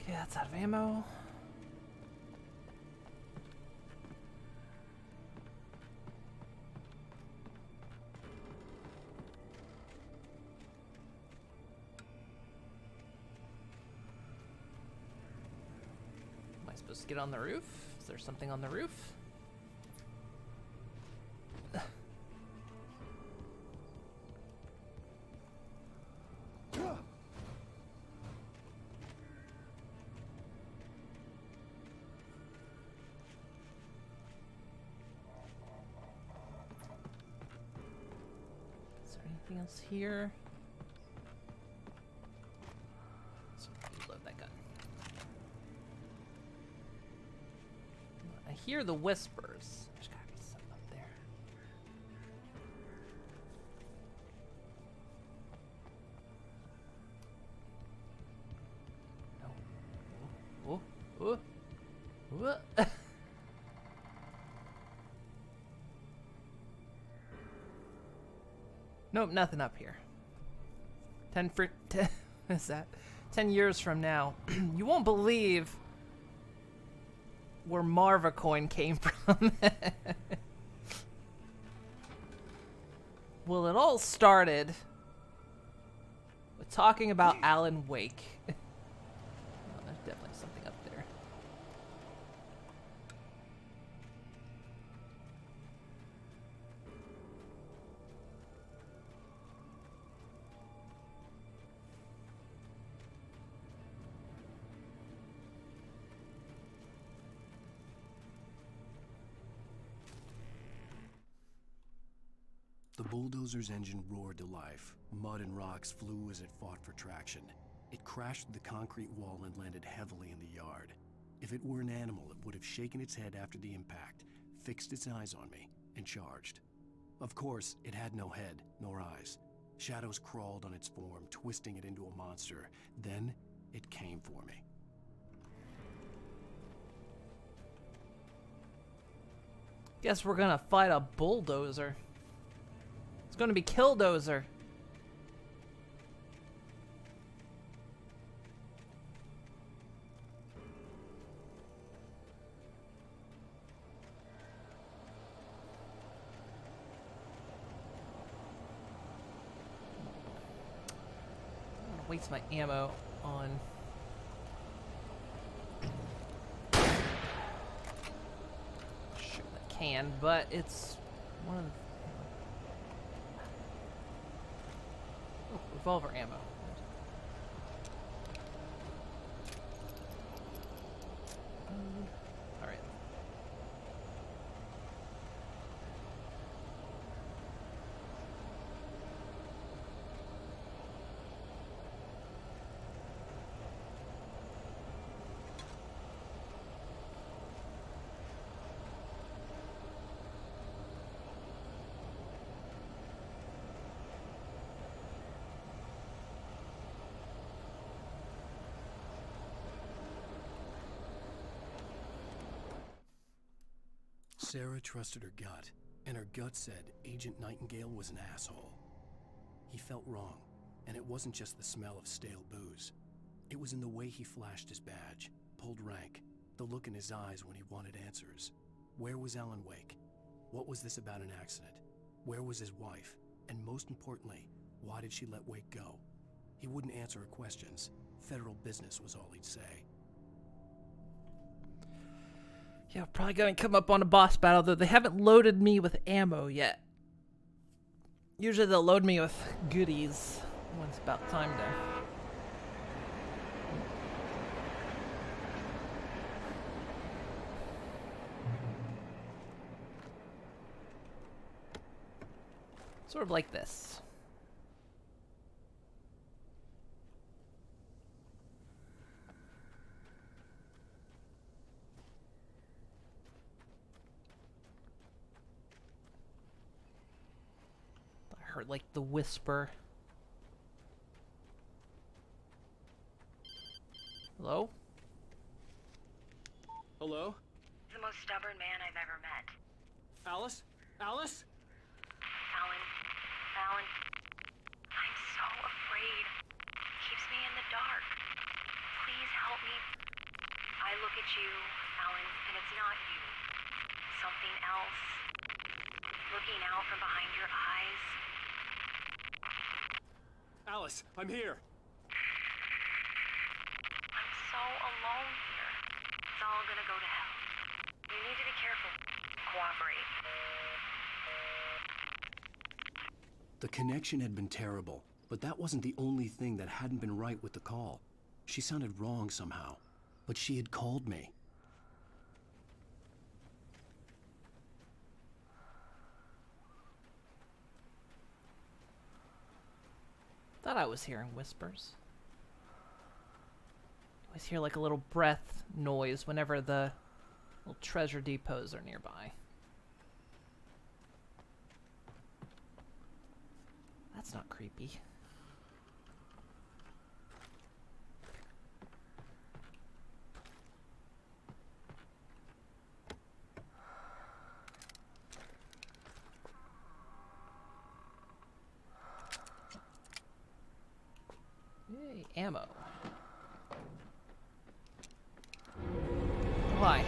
Okay, that's out of ammo. Supposed to get on the roof? Is there something on the roof? Is there anything else here? Let's reload that gun. I hear the whispers. There's gotta be something up there. No. Oh. What? Nope, nothing up here. 10 what is that? 10 years from now, you won't believe where Marva coin came from. Well, it all started with talking about Alan Wake. Oh, there's definitely something up there. The bulldozer's engine roared to life. Mud and rocks flew as it fought for traction. It crashed through the concrete wall and landed heavily in the yard. If it were an animal, it would have shaken its head after the impact, fixed its eyes on me, and charged. Of course, it had no head, nor eyes. Shadows crawled on its form, twisting it into a monster. Then, it came for me. Guess we're gonna fight a bulldozer. It's gonna be Killdozer. waste my ammo on. Shoot, I can, but it's one of the. Oh, revolver ammo. All right. Sarah trusted her gut, and her gut said Agent Nightingale was an asshole. He felt wrong, and it wasn't just the smell of stale booze. It was in the way he flashed his badge, pulled rank, the look in his eyes when he wanted answers. Where was Alan Wake? What was this about an accident? Where was his wife? And most importantly, why did she let Wake go? He wouldn't answer her questions. Federal business was all he'd say. Yeah, probably gonna come up on a boss battle, though they haven't loaded me with ammo yet. Usually they'll load me with goodies when it's about time to... Sort of like this. I heard like the whisper. Hello? Hello? The most stubborn man I've ever met. Alice? Alice? Alan, I'm so afraid. It keeps me in the dark. Please help me. I look at you, Alan, and it's not you. Something else. Looking out from behind your eyes. Alice, I'm here. I'm so alone here. It's all gonna go to hell. You need to be careful. Cooperate. The connection had been terrible, but that wasn't the only thing that hadn't been right with the call. She sounded wrong somehow, but she had called me. Thought I was hearing whispers. I always hear like a little breath noise whenever the little treasure depots are nearby. That's not creepy. Yay, ammo. Why?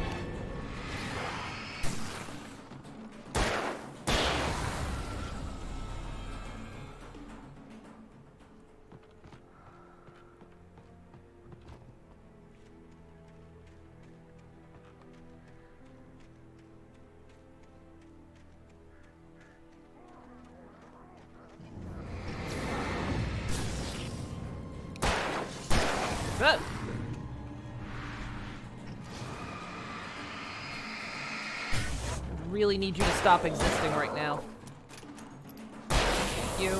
Good. Really need you to stop existing right now. Thank you.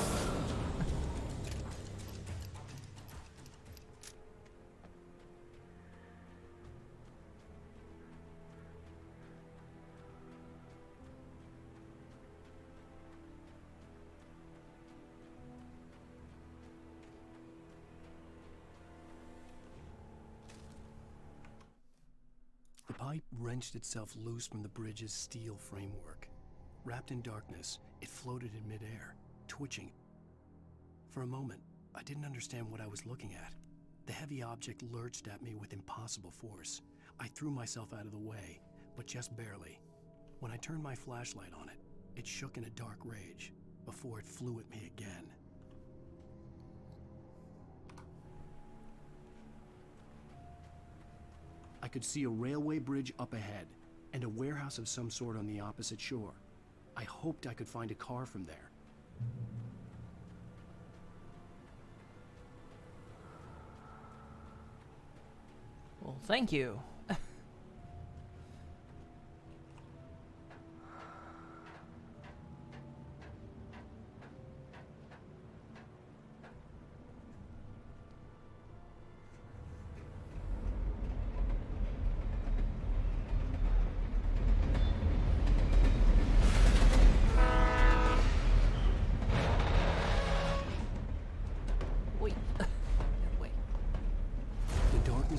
The pipe wrenched itself loose from the bridge's steel framework. Wrapped in darkness, it floated in midair, twitching. For a moment, I didn't understand what I was looking at. The heavy object lurched at me with impossible force. I threw myself out of the way, but just barely. When I turned my flashlight on it, it shook in a dark rage before it flew at me again. could see a railway bridge up ahead, and a warehouse of some sort on the opposite shore. I hoped I could find a car from there. Well, thank you.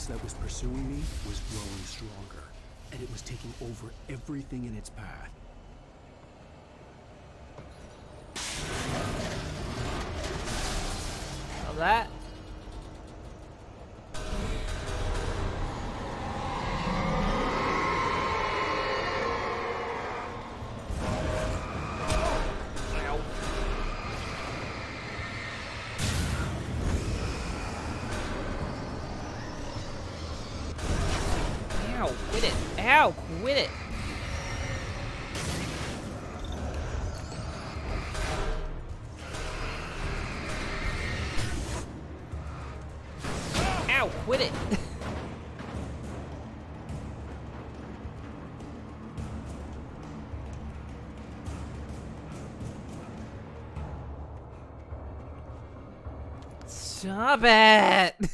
That was pursuing me was growing stronger, and it was taking over everything in its path. Now that. Ow, quit it. Ow, quit it. Stop it.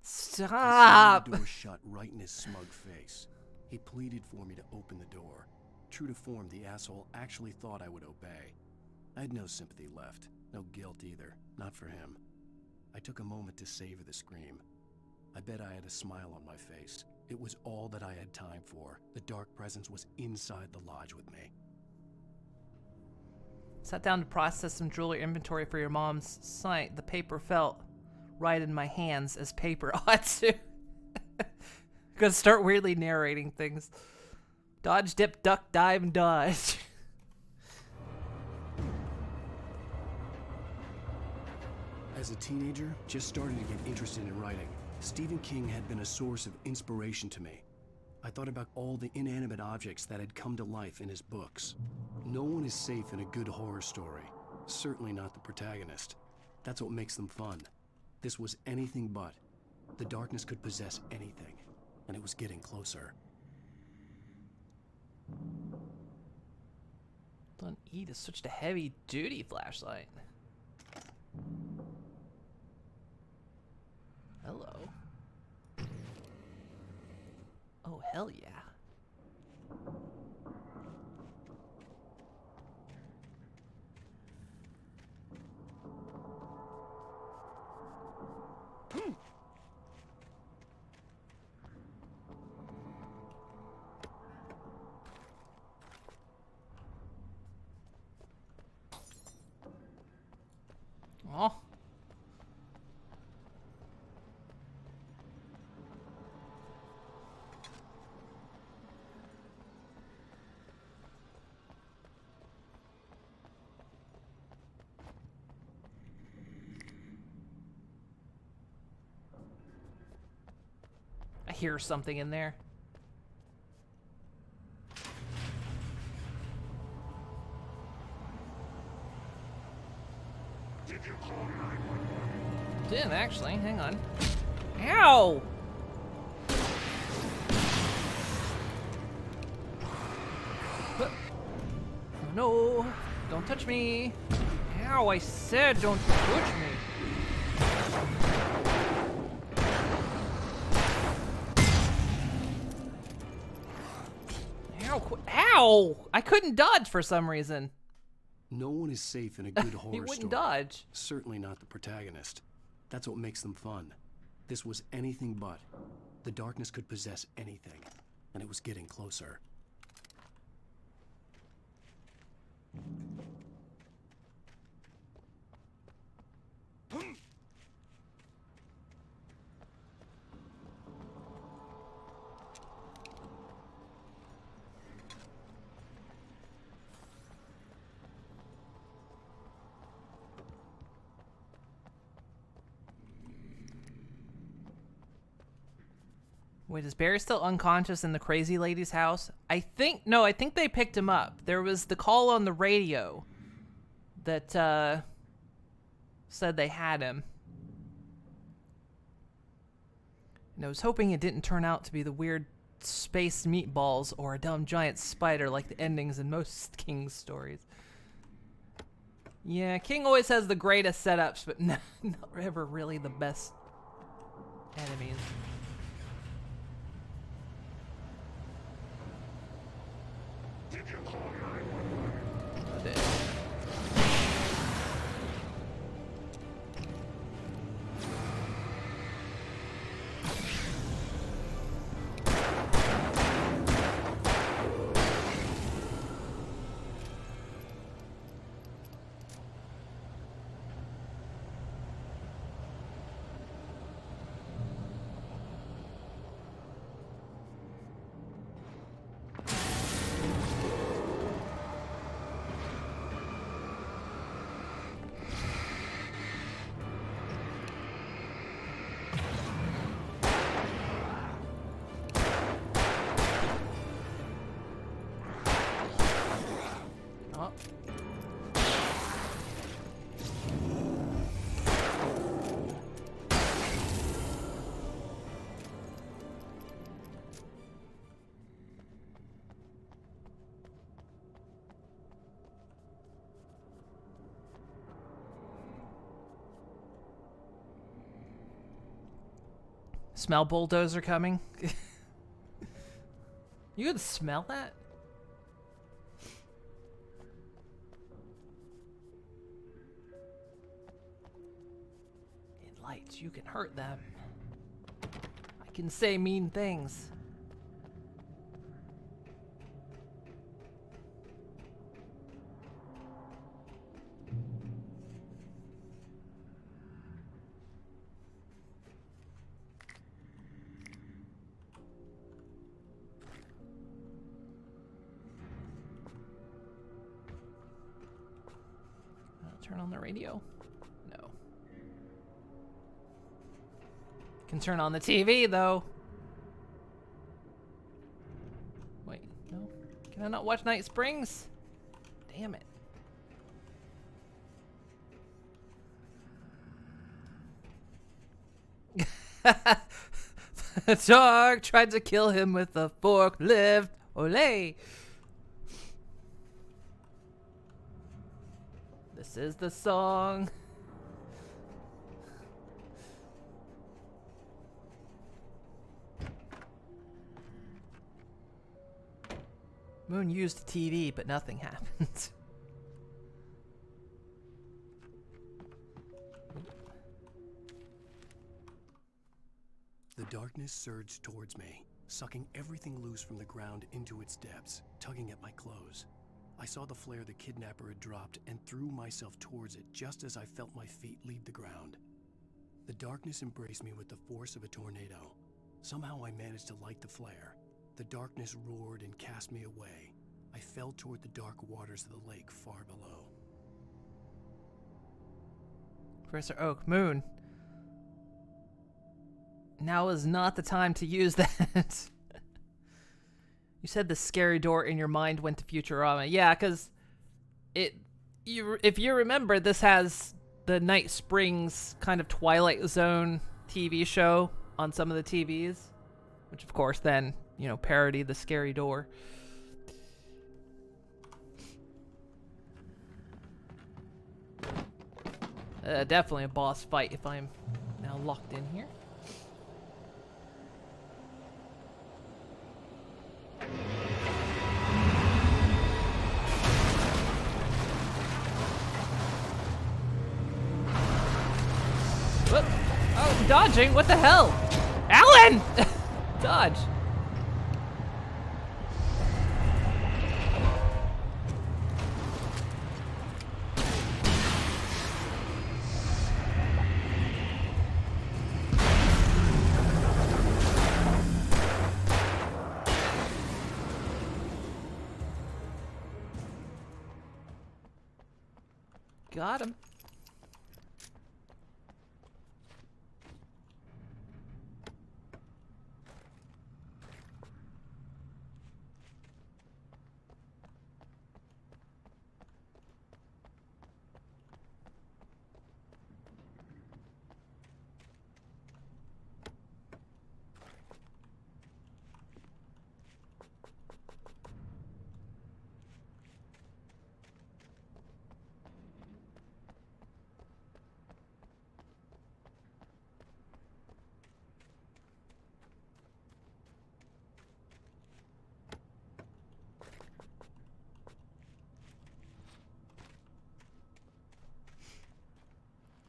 Stop! The door shut right in his smug face. He pleaded for me to open the door. True to form, the asshole actually thought I would obey. I had no sympathy left, no guilt either, not for him. I took a moment to savor the scream. I bet I had a smile on my face. It was all that I had time for. The dark presence was inside the lodge with me. Sat down to process some jewelry inventory for your mom's site. The paper felt right in my hands as paper ought to. Gonna start weirdly narrating things. Dodge, dip, duck, dive, and dodge. As a teenager, just starting to get interested in writing, Stephen King had been a source of inspiration to me. I thought about all the inanimate objects that had come to life in his books. No one is safe in a good horror story. Certainly not the protagonist. That's what makes them fun. This was anything but. The darkness could possess anything, and it was getting closer. Don't E to switch to heavy duty flashlight. Hello. Oh, hell yeah. Oh. I hear something in there. Didn't actually. Hang on. Ow! Oh no! Don't touch me! Ow! I said don't touch me! Ow! Ow! I couldn't dodge for some reason. No one is safe in a good horror He wouldn't story. dodge. Certainly not the protagonist. That's what makes them fun. This was anything but. The darkness could possess anything, and it was getting closer. Wait, is Barry still unconscious in the crazy lady's house? I think they picked him up. There was the call on the radio that said they had him. And I was hoping it didn't turn out to be the weird space meatballs or a dumb giant spider like the endings in most King stories. Yeah, King always has the greatest setups, but not ever really the best enemies. Smell bulldozer coming? You could smell that? In lights, you can hurt them. I can say mean things. Turn on the radio? No. Can turn on the TV, though. Wait, no? Can I not watch Night Springs? Damn it. The dog tried to kill him with a forklift. Olay! This is the song. Moon used TV, but nothing happened. The darkness surged towards me, sucking everything loose from the ground into its depths, tugging at my clothes. I saw the flare the kidnapper had dropped and threw myself towards it just as I felt my feet leave the ground. The darkness embraced me with the force of a tornado. Somehow I managed to light the flare. The darkness roared and cast me away. I fell toward the dark waters of the lake far below. Professor Oak, Moon. Now is not the time to use that. You said the scary door in your mind went to Futurama. Yeah, because if you remember, this has the Night Springs kind of Twilight Zone TV show on some of the TVs, which of course then, parody the scary door. Definitely a boss fight if I'm now locked in here. Whoop. Oh, dodging? What the hell? Alan! Dodge. Got him.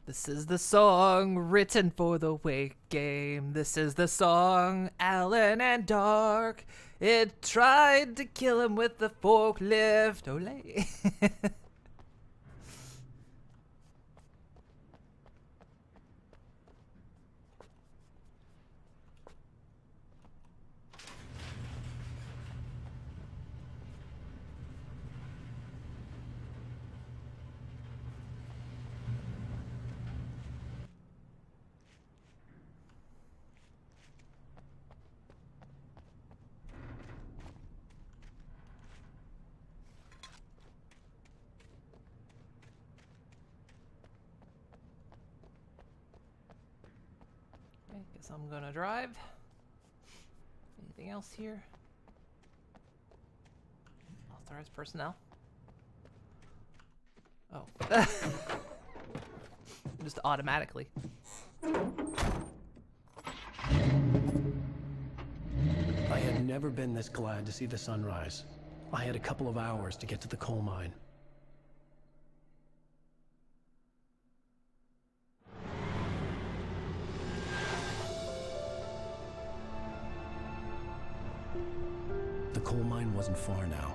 This is the song written for the Wake game. This is the song, Alan and Dark. It tried to kill him with the forklift. Olay. Okay, guess I'm gonna drive. Anything else here? Authorized personnel. Oh. Just automatically. I had never been this glad to see the sunrise. I had a couple of hours to get to the coal mine. The coal mine wasn't far now.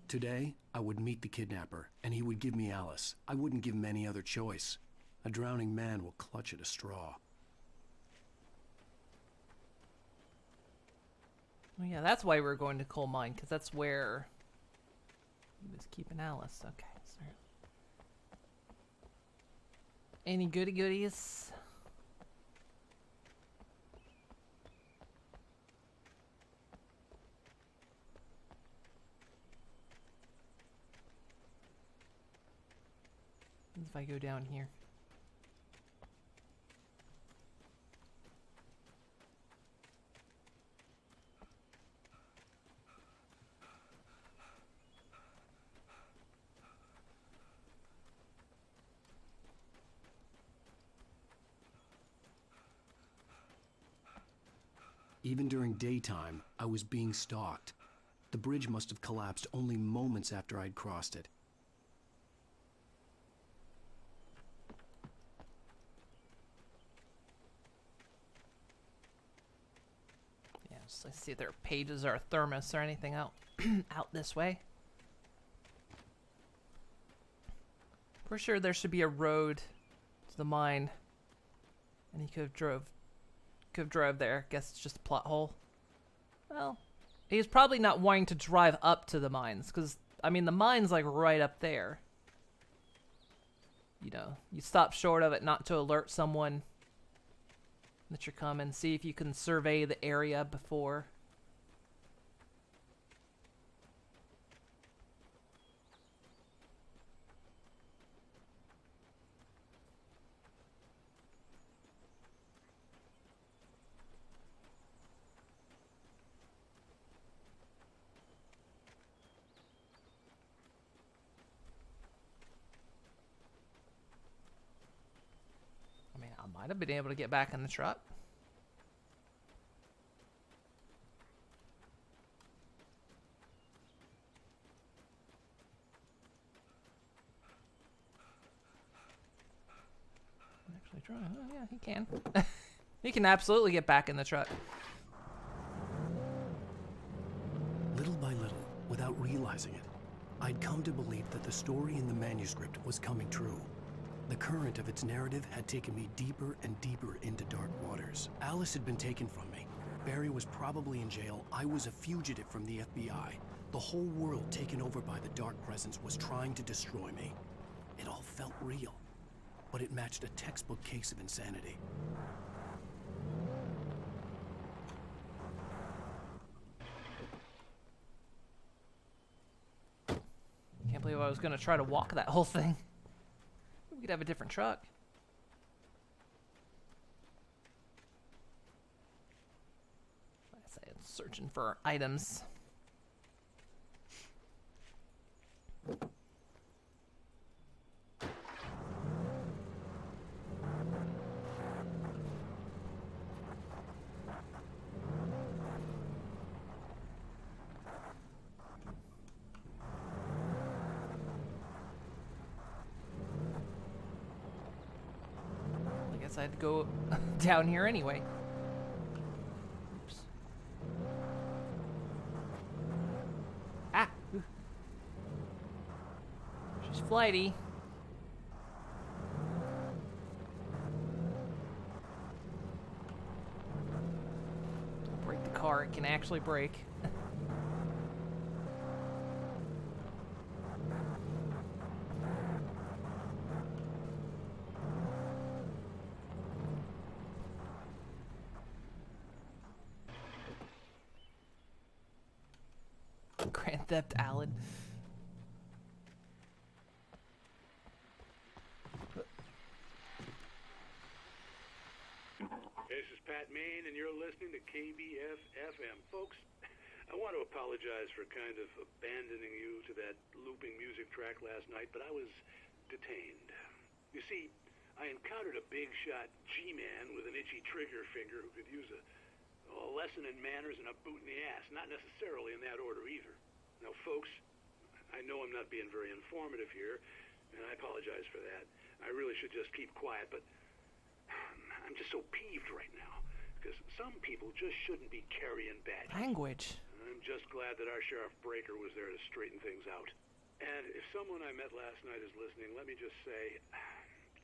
Today, I would meet the kidnapper, and he would give me Alice. I wouldn't give him any other choice. A drowning man will clutch at a straw. Oh yeah, that's why we're going to coal mine, because that's where he was keeping Alice. Okay, sorry. Any goody goodies? If I go down here. Even during daytime, I was being stalked. The bridge must have collapsed only moments after I'd crossed it. Yeah, just let's see if there are pages or a thermos or anything out out this way. For sure there should be a road to the mine. And he could have drove there. Guess it's just a plot hole. Well, he's probably not wanting to drive up to the mines, because, I mean, the mine's like right up there. You know, you stop short of it not to alert someone that you're coming. See if you can survey the area before. I might have been able to get back in the truck. Actually try. Oh yeah, he can. He can absolutely get back in the truck. Little by little, without realizing it, I'd come to believe that the story in the manuscript was coming true. The current of its narrative had taken me deeper and deeper into dark waters. Alice had been taken from me. Barry was probably in jail. I was a fugitive from the FBI. The whole world taken over by the Dark Presence was trying to destroy me. It all felt real, but it matched a textbook case of insanity. Can't believe I was going to try to walk that whole thing. We could have a different truck. I say it's searching for items. guess I had to go down here anyway. Oops. Ah! Ooh. She's flighty. Don't break the car, it can actually break. Grand Theft Alan. This is Pat Main, and you're listening to KBF FM. Folks, I want to apologize for kind of abandoning you to that looping music track last night, but I was detained. You see, I encountered a big shot G-man with an itchy trigger finger who could use a lesson in manners and a boot in the ass. Not necessarily in that order either. Now, folks, I know I'm not being very informative here, and I apologize for that. I really should just keep quiet, but I'm just so peeved right now, because some people just shouldn't be carrying badges. Language. I'm just glad that our Sheriff Breaker was there to straighten things out. And if someone I met last night is listening, let me just say,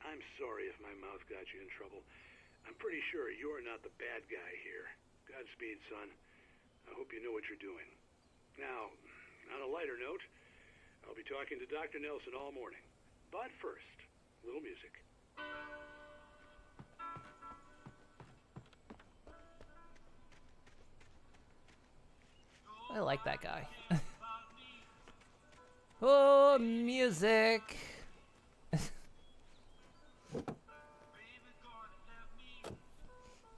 I'm sorry if my mouth got you in trouble. I'm pretty sure you're not the bad guy here. Godspeed, son. I hope you know what you're doing. Now, on a lighter note, I'll be talking to Dr. Nelson all morning. But first, a little music. I like that guy. Oh, music.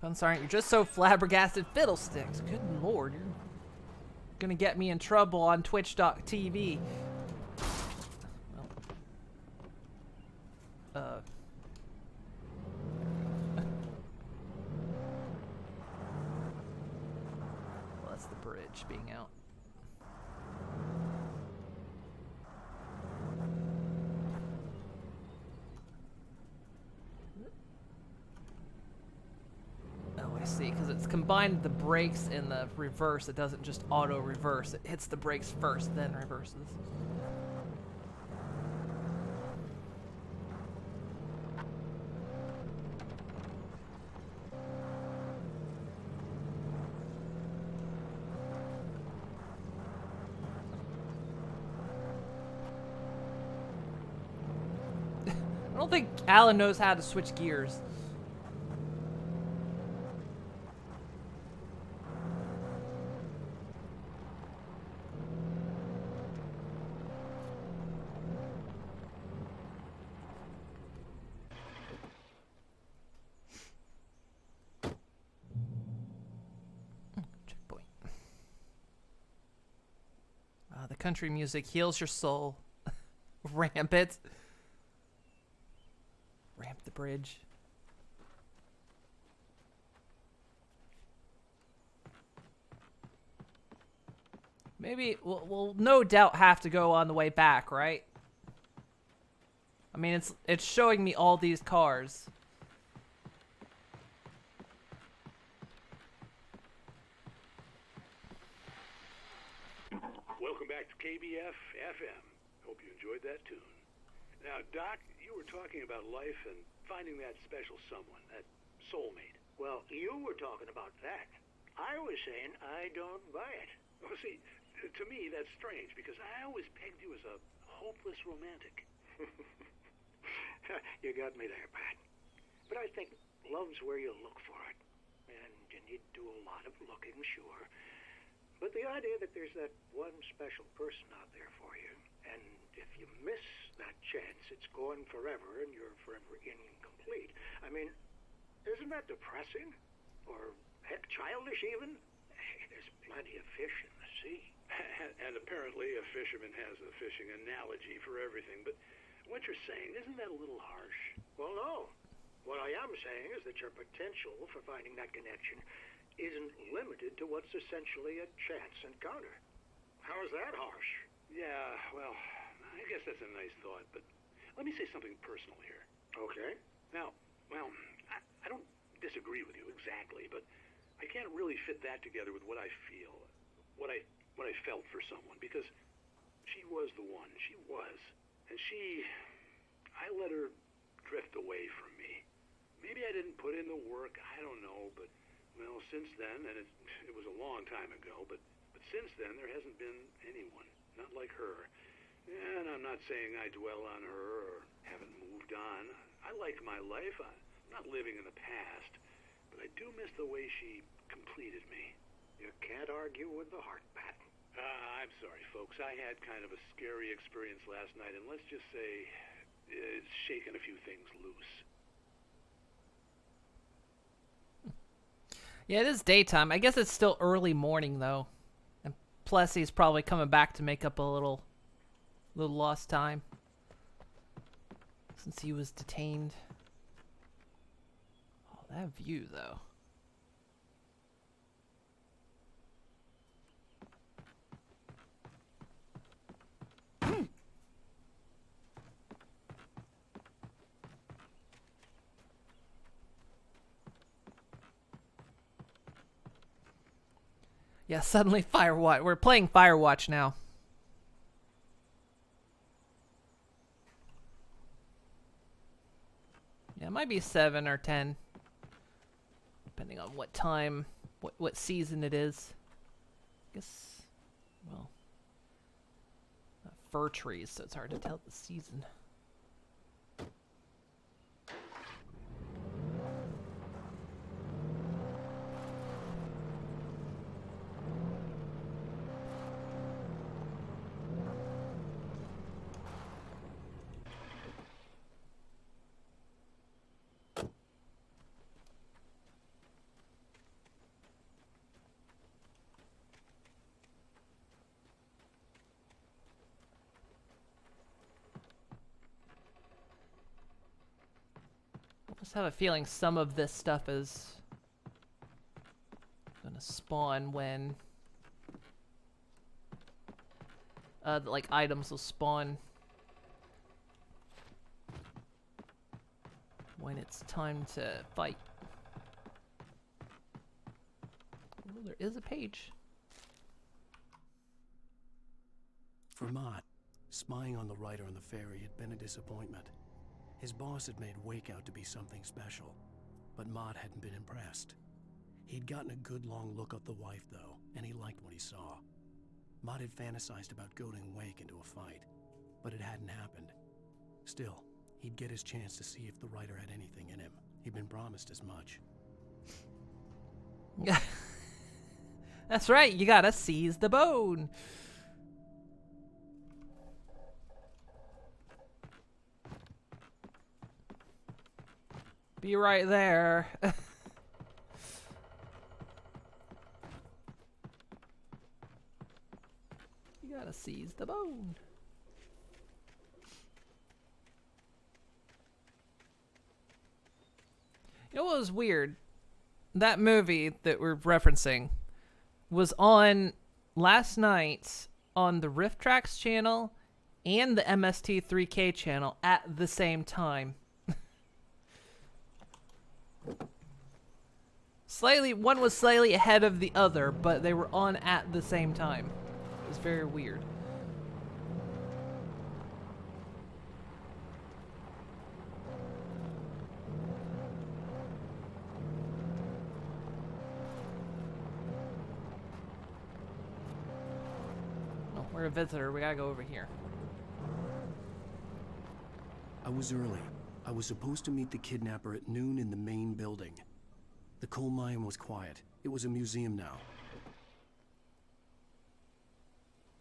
I'm sorry, you're just so flabbergasted fiddlesticks. Good lord, you're gonna get me in trouble on twitch.tv. Well, well, that's the bridge being out. I see, because it's combined the brakes and the reverse. It doesn't just auto reverse. It hits the brakes first, then reverses. I don't think Alan knows how to switch gears. The country music heals your soul. Ramp it. Ramp the bridge. Maybe we'll no doubt have to go on the way back, right? I mean, it's showing me all these cars. Welcome back to KBF FM. Hope you enjoyed that tune. Now, Doc, you were talking about life and finding that special someone, that soulmate. Well, you were talking about that. I was saying I don't buy it. Well, see, to me, that's strange, because I always pegged you as a hopeless romantic. You got me there, Pat. But I think love's where you look for it. And you need to do a lot of looking, sure. But the idea that there's that one special person out there for you, and if you miss that chance, it's gone forever, and you're forever incomplete. I mean, isn't that depressing? Or, heck, childish even? Hey, there's plenty of fish in the sea. And apparently a fisherman has a fishing analogy for everything, but what you're saying, isn't that a little harsh? Well, no. What I am saying is that your potential for finding that connection isn't limited to what's essentially a chance encounter. How is that harsh? Yeah, well, I guess that's a nice thought, but let me say something personal here. Okay. Now, well, I don't disagree with you exactly, but I can't really fit that together with what I feel, what I felt for someone, because she was the one. She was. And I let her drift away from me. Maybe I didn't put in the work, I don't know, but, well, since then, and it was a long time ago, but since then there hasn't been anyone, not like her. And I'm not saying I dwell on her or haven't moved on. I like my life. I'm not living in the past, but I do miss the way she completed me. You can't argue with the heart, Pat. I'm sorry, folks. I had kind of a scary experience last night, and let's just say it's shaken a few things loose. Yeah, it is daytime. I guess it's still early morning, though. And plus, he's probably coming back to make up a little lost time. Since he was detained. Oh, that view, though. Yeah, suddenly Firewatch. We're playing Firewatch now. Yeah, it might be 7 or 10. Depending on what time, what season it is. I guess, well, not fir trees, so it's hard to tell the season. I just have a feeling some of this stuff is gonna spawn when like items will spawn when it's time to fight. Oh, there is a page. For Mott, spying on the writer on the ferry had been a disappointment. His boss had made Wake out to be something special, but Mott hadn't been impressed. He'd gotten a good long look at the wife, though, and he liked what he saw. Mott had fantasized about goading Wake into a fight, but it hadn't happened. Still, he'd get his chance to see if the writer had anything in him. He'd been promised as much. That's right, you gotta seize the bone. Be right there. You gotta seize the bone. You know what was weird? That movie that we're referencing was on last night on the Rift Tracks channel and the MST3K channel at the same time. One was slightly ahead of the other, but they were on at the same time. It was very weird. Oh, we're a visitor. We gotta go over here. I was early. I was supposed to meet the kidnapper at noon in the main building. The coal mine was quiet. It was a museum now.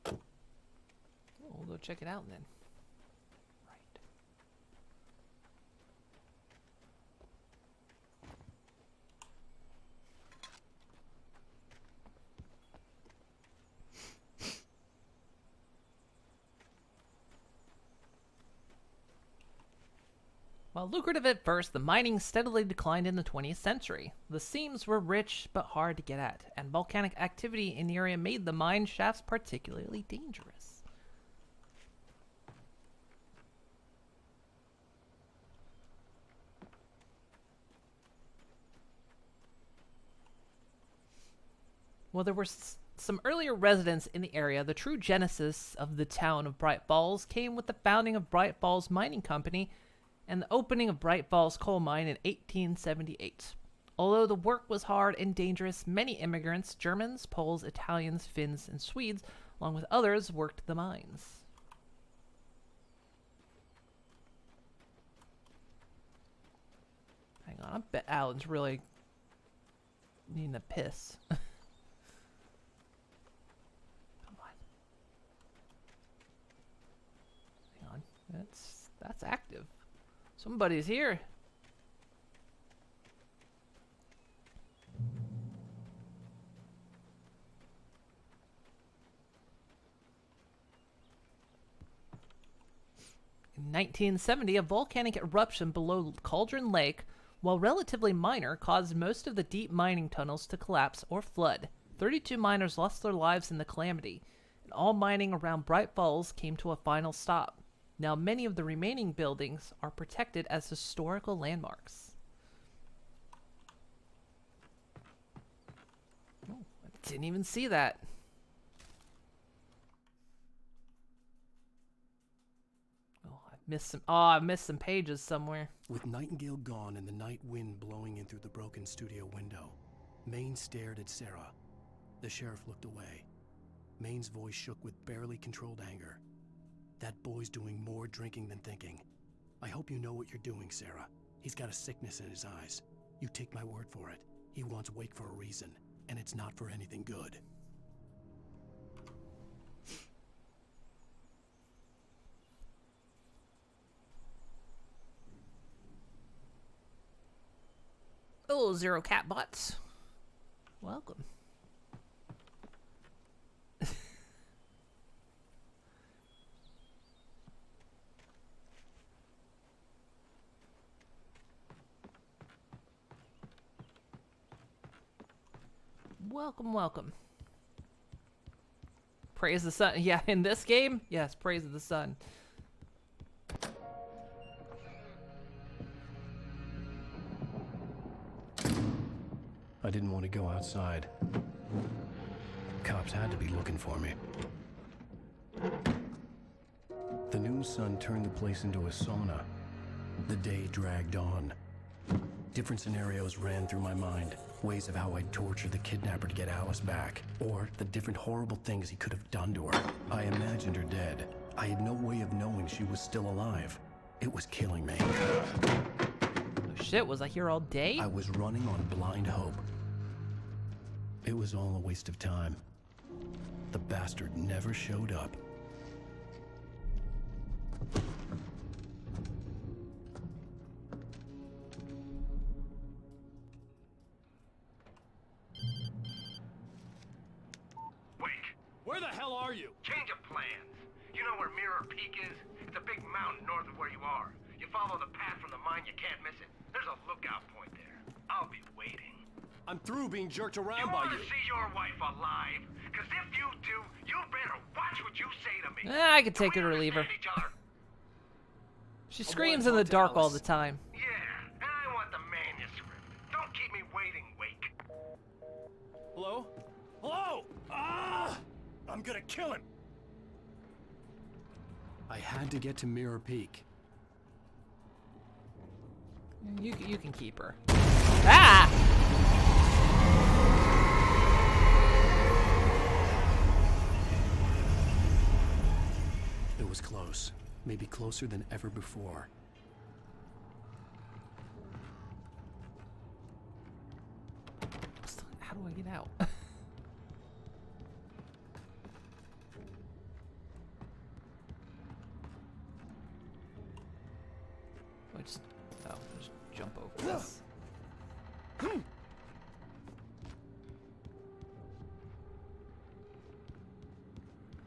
We'll go check it out then. While lucrative at first, the mining steadily declined in the 20th century. The seams were rich but hard to get at, and volcanic activity in the area made the mine shafts particularly dangerous. While there were some earlier residents in the area, the true genesis of the town of Bright Falls came with the founding of Bright Falls Mining Company and the opening of Bright Falls Coal Mine in 1878. Although the work was hard and dangerous, many immigrants, Germans, Poles, Italians, Finns, and Swedes, along with others, worked the mines. Hang on, I bet Alan's really needing a piss. Come on. Hang on. That's active. Somebody's here. In 1970, a volcanic eruption below Cauldron Lake, while relatively minor, caused most of the deep mining tunnels to collapse or flood. 32 miners lost their lives in the calamity, and all mining around Bright Falls came to a final stop. Now many of the remaining buildings are protected as historical landmarks. Oh, I didn't even see that. I missed some pages somewhere. With Nightingale gone and the night wind blowing in through the broken studio window, Maine stared at Sarah. The sheriff looked away. Maine's voice shook with barely controlled anger. That boy's doing more drinking than thinking. I hope you know what you're doing, Sarah. He's got a sickness in his eyes. You take my word for it. He wants Wake for a reason, and it's not for anything good. Oh, Zero Catbots. Welcome. Welcome, welcome. Praise the sun. Yeah, in this game, yes, praise the sun. I didn't want to go outside. Cops had to be looking for me. The noon sun turned the place into a sauna. The day dragged on. Different scenarios ran through my mind. Ways of how I'd torture the kidnapper to get Alice back. Or the different horrible things he could have done to her. I imagined her dead. I had no way of knowing she was still alive. It was killing me. Oh shit, was I here all day? I was running on blind hope. It was all a waste of time. The bastard never showed up. Where the hell are you? Change of plans. You know where Mirror Peak is? It's a big mountain north of where you are. You follow the path from the mine, you can't miss it. There's a lookout point there. I'll be waiting. I'm through being jerked around You by want you. to see your wife alive? Because if you do, you better watch what you say to me. I could take it or leave her. She screams in the dark all the time. Yeah, and I want the manuscript. Don't keep me waiting, Wake. Hello? Hello? Ah! I'm gonna kill him. I had to get to Mirror Peak. You can keep her. Ah! It was close. Maybe closer than ever before. How do I get out? Just jump over this.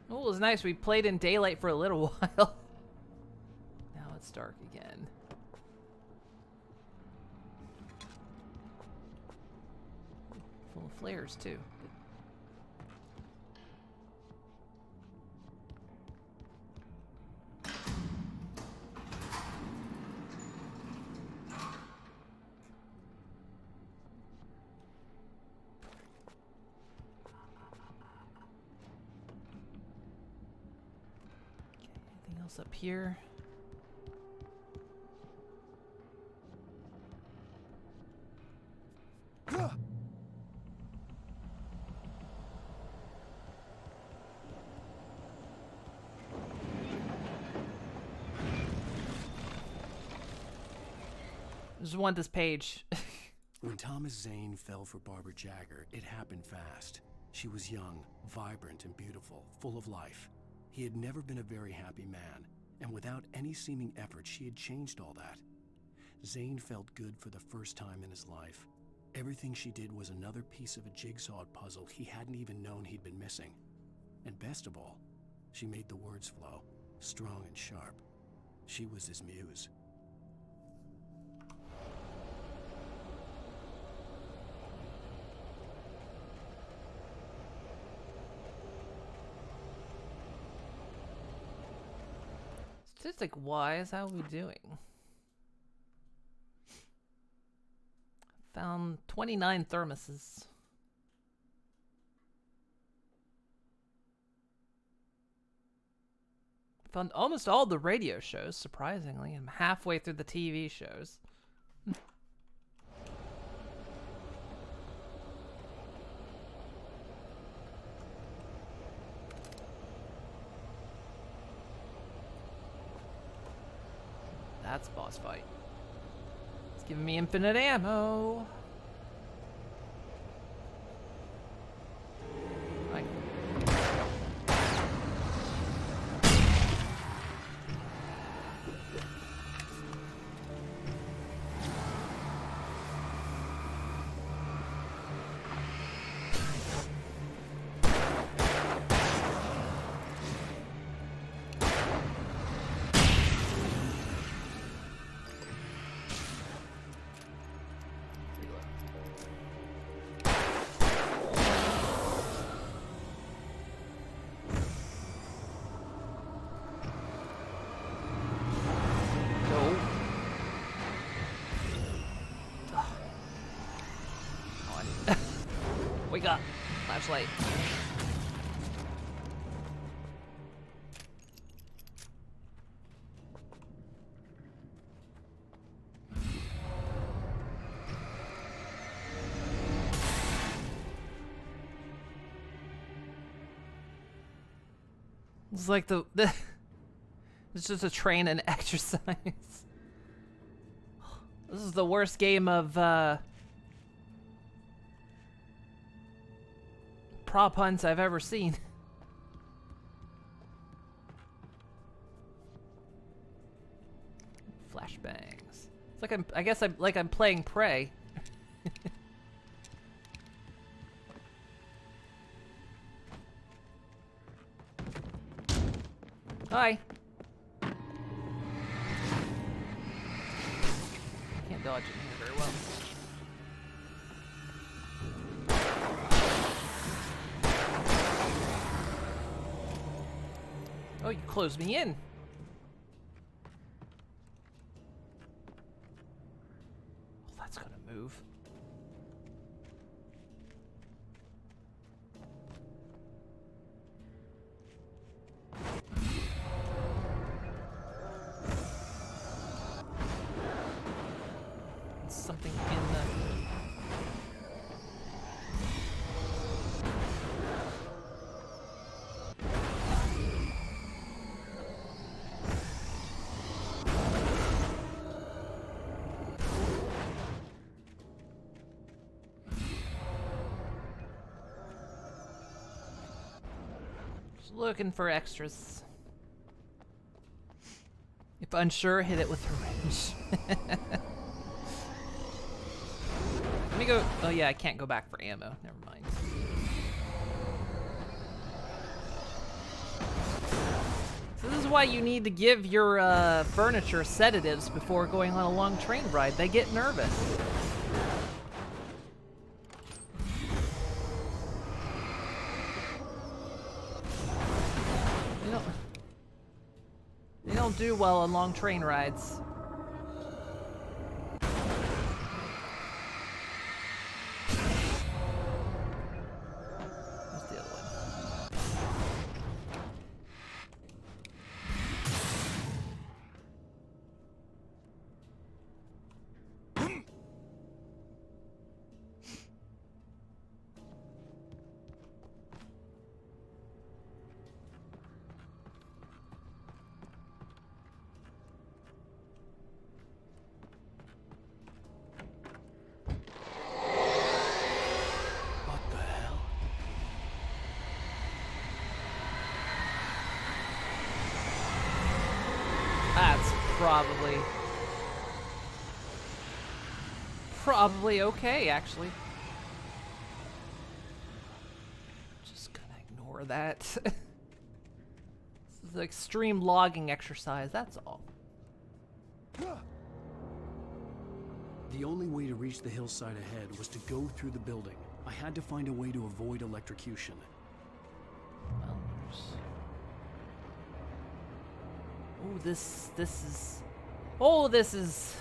Oh, it was nice. We played in daylight for a little while. Now it's dark again. Full of flares, too. else up here? Just want this page. When Thomas Zane fell for Barbara Jagger, it happened fast. She was young, vibrant, and beautiful, full of life. He had never been a very happy man, and without any seeming effort, she had changed all that. Zane felt good for the first time in his life. Everything she did was another piece of a jigsaw puzzle he hadn't even known he'd been missing. And best of all, she made the words flow, strong and sharp. She was his muse. Statistic-wise, how are we doing? Found 29 thermoses. Found almost all the radio shows, surprisingly. I'm halfway through the TV shows. That's boss fight. It's giving me infinite ammo. Right. Wake up. Flashlight. It's like the it's just a train and exercise. This is the worst game of prop hunts I've ever seen. Flashbangs. It's like I guess I'm playing Prey. Hi. Can't dodge in here very well. Oh, you closed me in. Oh, that's gonna move. It's something in the... Looking for extras. If unsure, hit it with a wrench. Let me go. Oh yeah, I can't go back for ammo. Never mind. So this is why you need to give your furniture sedatives before going on a long train ride. They get nervous. They don't do well on long train rides. Where's the other one? probably okay, actually. Just gonna ignore that. This is an extreme logging exercise, that's all. The only way to reach the hillside ahead was to go through the building. I had to find a way to avoid electrocution. Well, oh, this is... Oh, this is...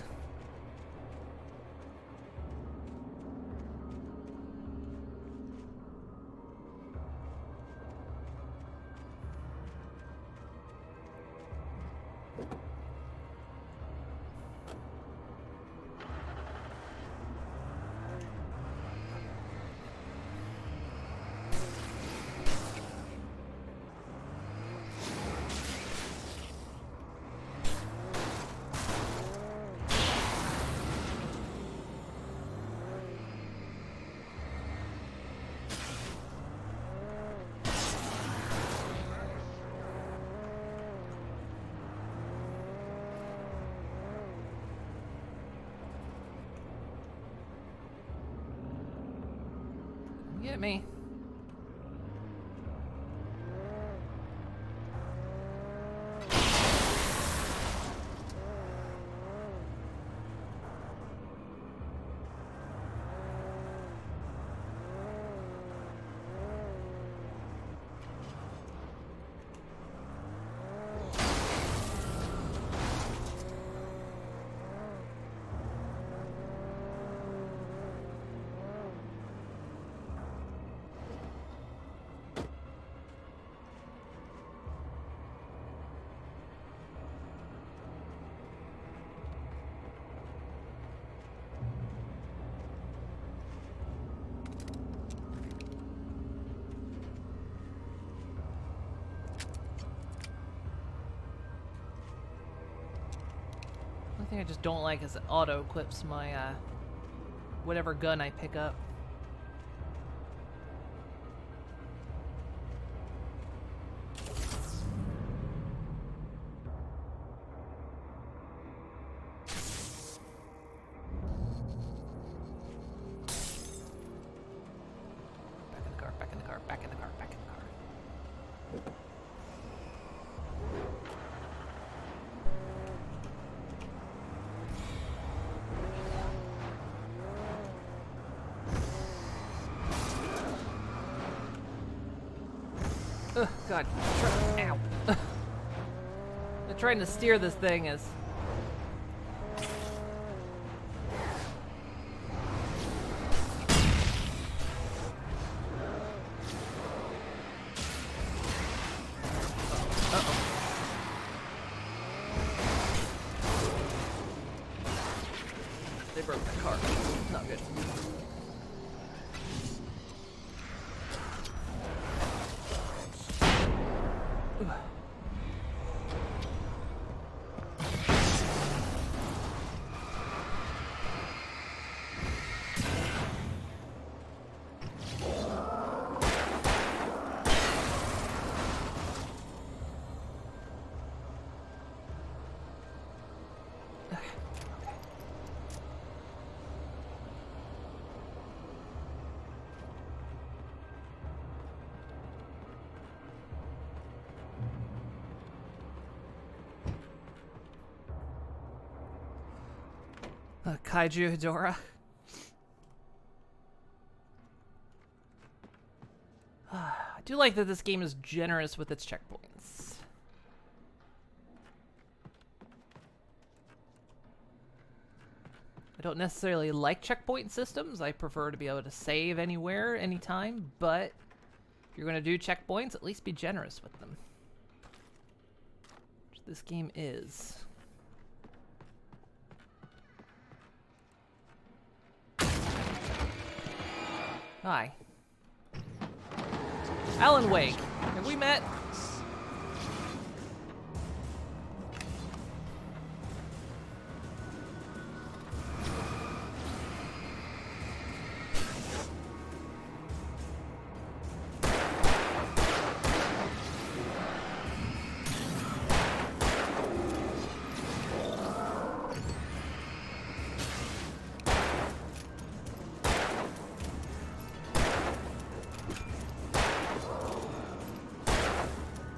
Get me. One thing I just don't like is it auto-equips my, whatever gun I pick up. Back in the car, back in the car, back in the car. Ugh, God. Ow. They're trying to steer this thing as... They broke my car. Not good. Kaiju Hedora. I do like that this game is generous with its checkpoints. I don't necessarily like checkpoint systems. I prefer to be able to save anywhere, anytime, but if you're going to do checkpoints, at least be generous with them. Which this game is. Hi. Alan Wake. Have we met?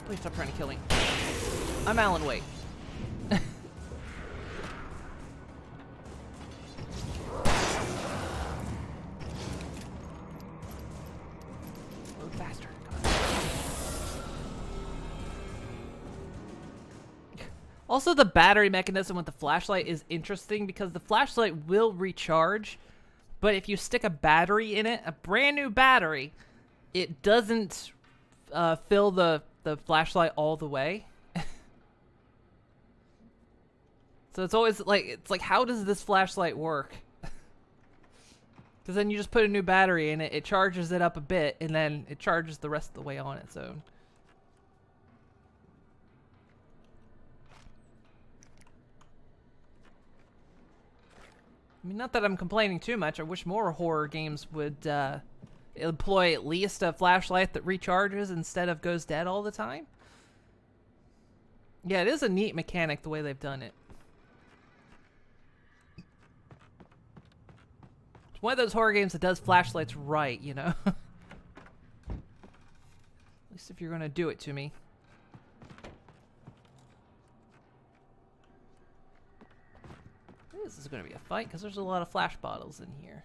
Please stop trying to kill me. I'm Alan Wake. Load faster. Also, the battery mechanism with the flashlight is interesting because the flashlight will recharge, but if you stick a battery in it, a brand new battery, it doesn't fill the flashlight all the way. So it's always like, how does this flashlight work? Because then you just put a new battery in it, it charges it up a bit, and then it charges the rest of the way on its own. I mean, not that I'm complaining too much. I wish more horror games would employ at least a flashlight that recharges instead of goes dead all the time. Yeah, it is a neat mechanic the way they've done it. It's one of those horror games that does flashlights right, you know? At least if you're gonna do it to me. This is gonna be a fight because there's a lot of flash bottles in here.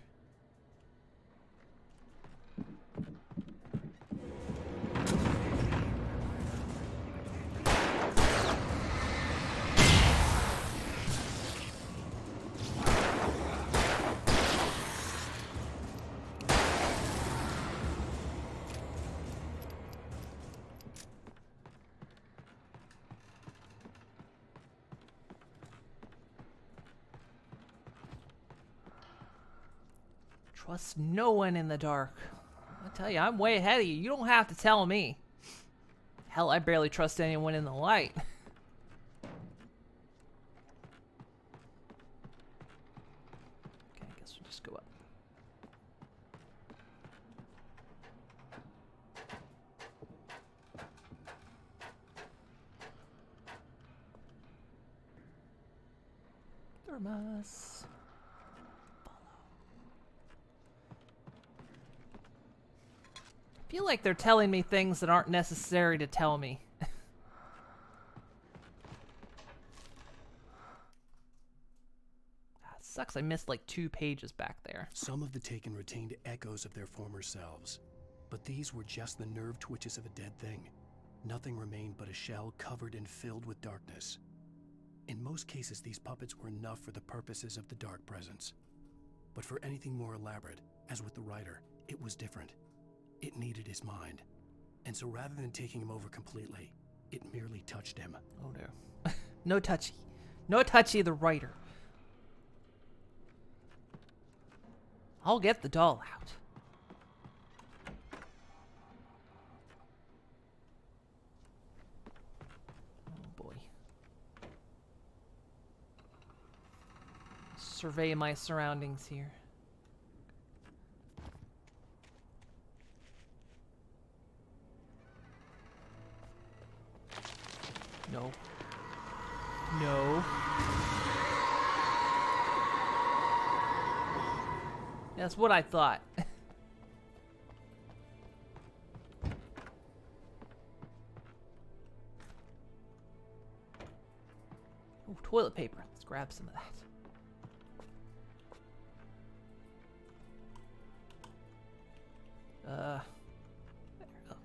Trust no one in the dark. I tell you, I'm way ahead of you. You don't have to tell me. Hell, I barely trust anyone in the light. Okay, I guess we'll just go up. Thermos. I feel like they're telling me things that aren't necessary to tell me. Sucks I missed like 2 pages back there. Some of the Taken retained echoes of their former selves, but these were just the nerve twitches of a dead thing. Nothing remained but a shell covered and filled with darkness. In most cases, these puppets were enough for the purposes of the dark presence. But for anything more elaborate, as with the writer, it was different. It needed his mind. And so rather than taking him over completely, it merely touched him. Oh no. No touchy. No touchy, the writer. I'll get the doll out. Oh boy. Survey my surroundings here. No. No. That's what I thought. Oh, toilet paper. Let's grab some of that. There we go.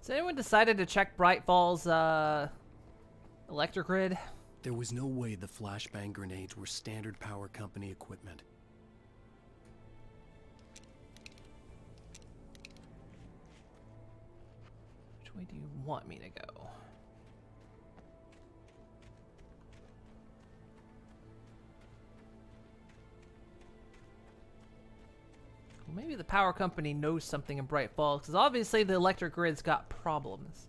Has anyone decided to check Brightfall's electric grid? There was no way the flashbang grenades were standard power company equipment. Which way do you want me to go? Well, maybe the power company knows something in Bright Falls, because obviously the electric grid's got problems.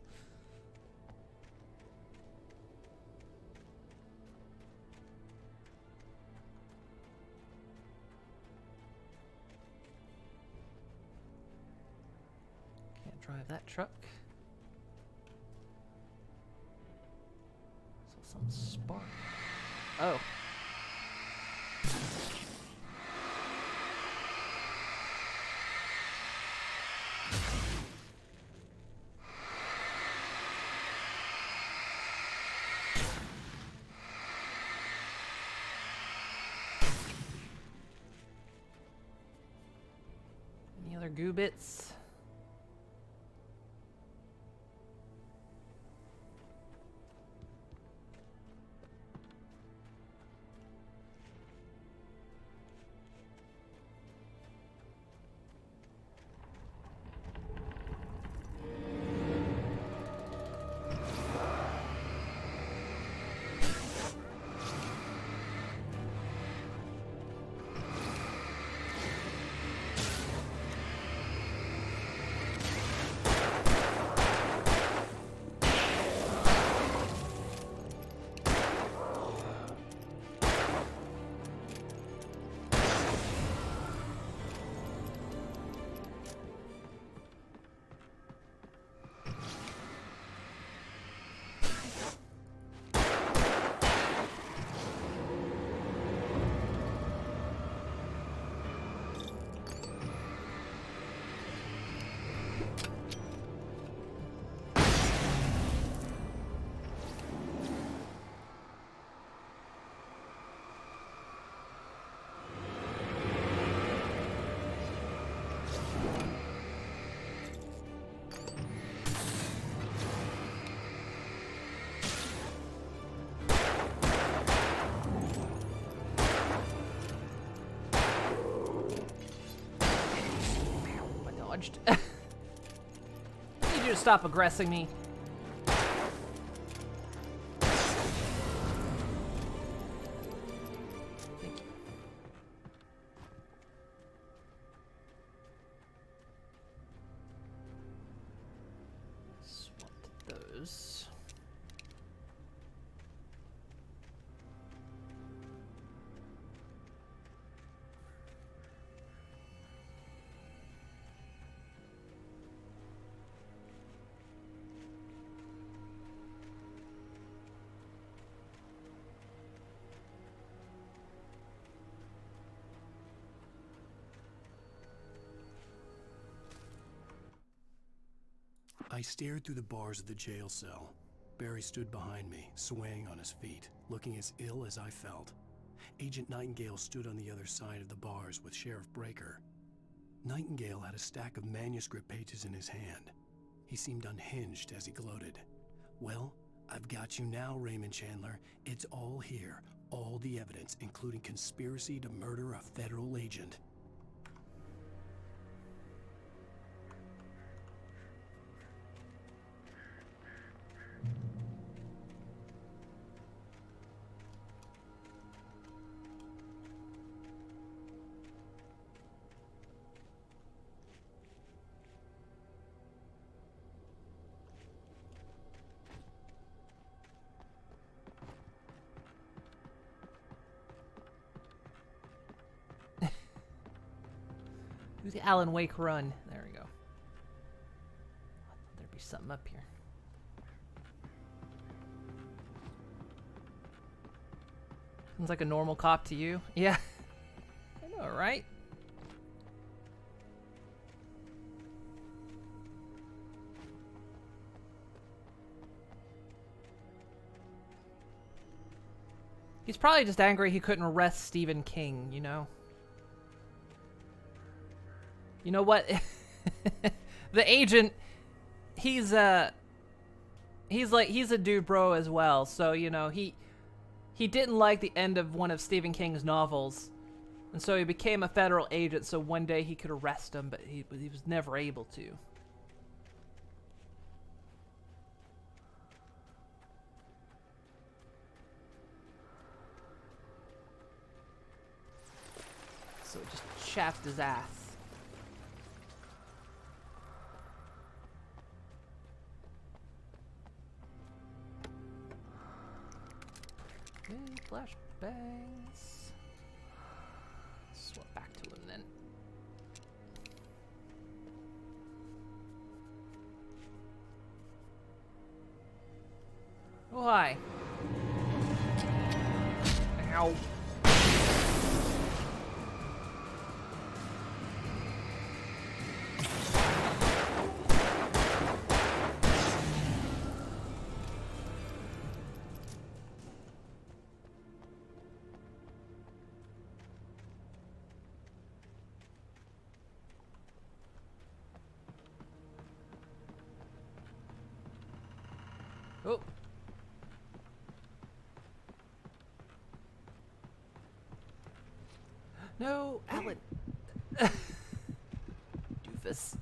Can't drive that truck. Some spark. Oh. Any other goo bits? Dodged. I need you to stop aggressing me. Thank you. Swapped those. I stared through the bars of the jail cell. Barry stood behind me, swaying on his feet, looking as ill as I felt. Agent Nightingale stood on the other side of the bars with Sheriff Breaker. Nightingale had a stack of manuscript pages in his hand. He seemed unhinged as he gloated. Well, I've got you now, Raymond Chandler. It's all here. All the evidence, including conspiracy to murder a federal agent. Do the Alan Wake run. There we go. I thought there'd be something up here. Sounds like a normal cop to you. Yeah. I know, right? He's probably just angry he couldn't arrest Stephen King, you know? You know what? The agent, he's a dude bro as well. So, you know, he didn't like the end of one of Stephen King's novels. And so he became a federal agent so one day he could arrest him, but he was never able to. So it just chapped his ass. Okay, flashbangs. Swap back to him then. Oh, hi. Ow. Oh. No, Alan. Doofus.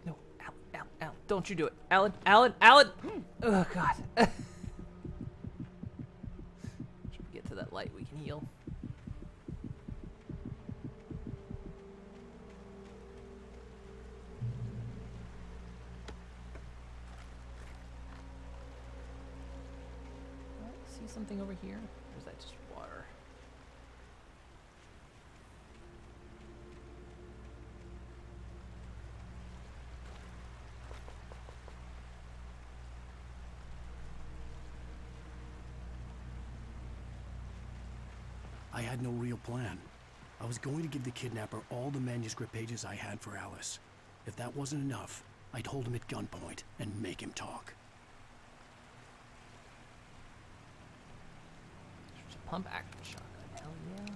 No, Alan, don't you do it. Alan. Oh, God. Should we get to that light, we can heal. See something over here? Or is that just water? I had no real plan. I was going to give the kidnapper all the manuscript pages I had for Alice. If that wasn't enough, I'd hold him at gunpoint and make him talk. There's a pump action shotgun. Hell yeah.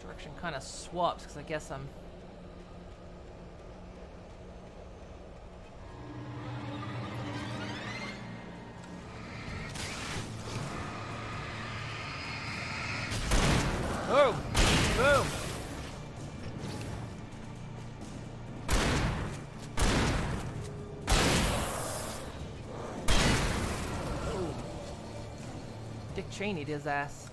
Direction kind of swaps because I guess I'm. Boom! Boom! Oh. Dick Cheney'd his ass.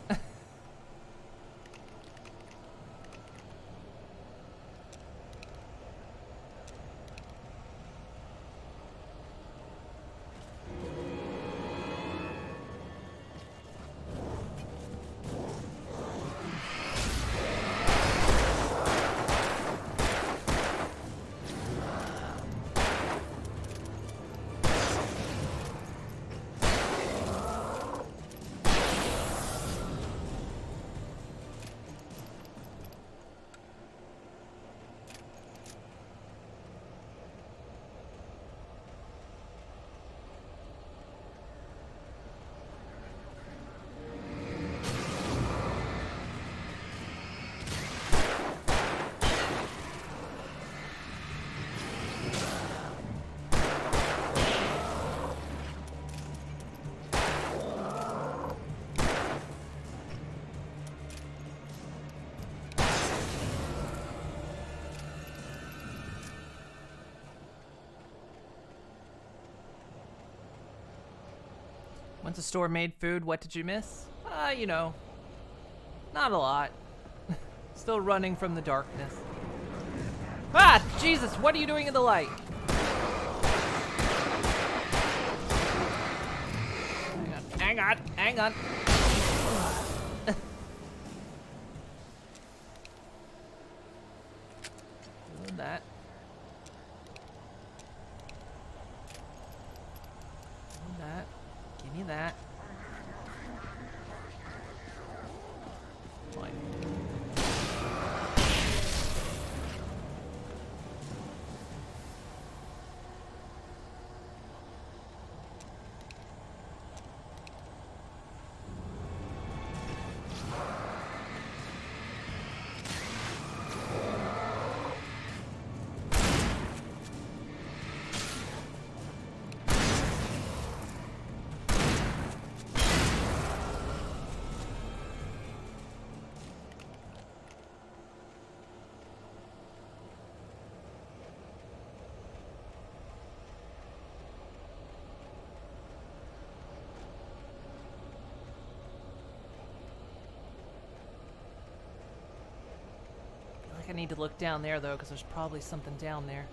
Went to store, made food. What did you miss? You know, not a lot. Still running from the darkness. Ah, Jesus, what are you doing in the light? Hang on, hang on. Doing that. Doing that. Give me that. Fine. need to look down there, though, because there's probably something down there.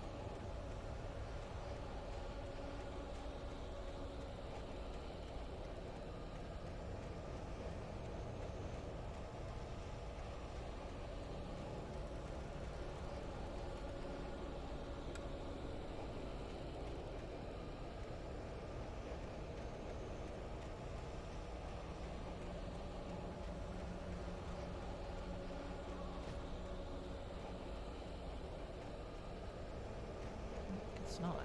It's not.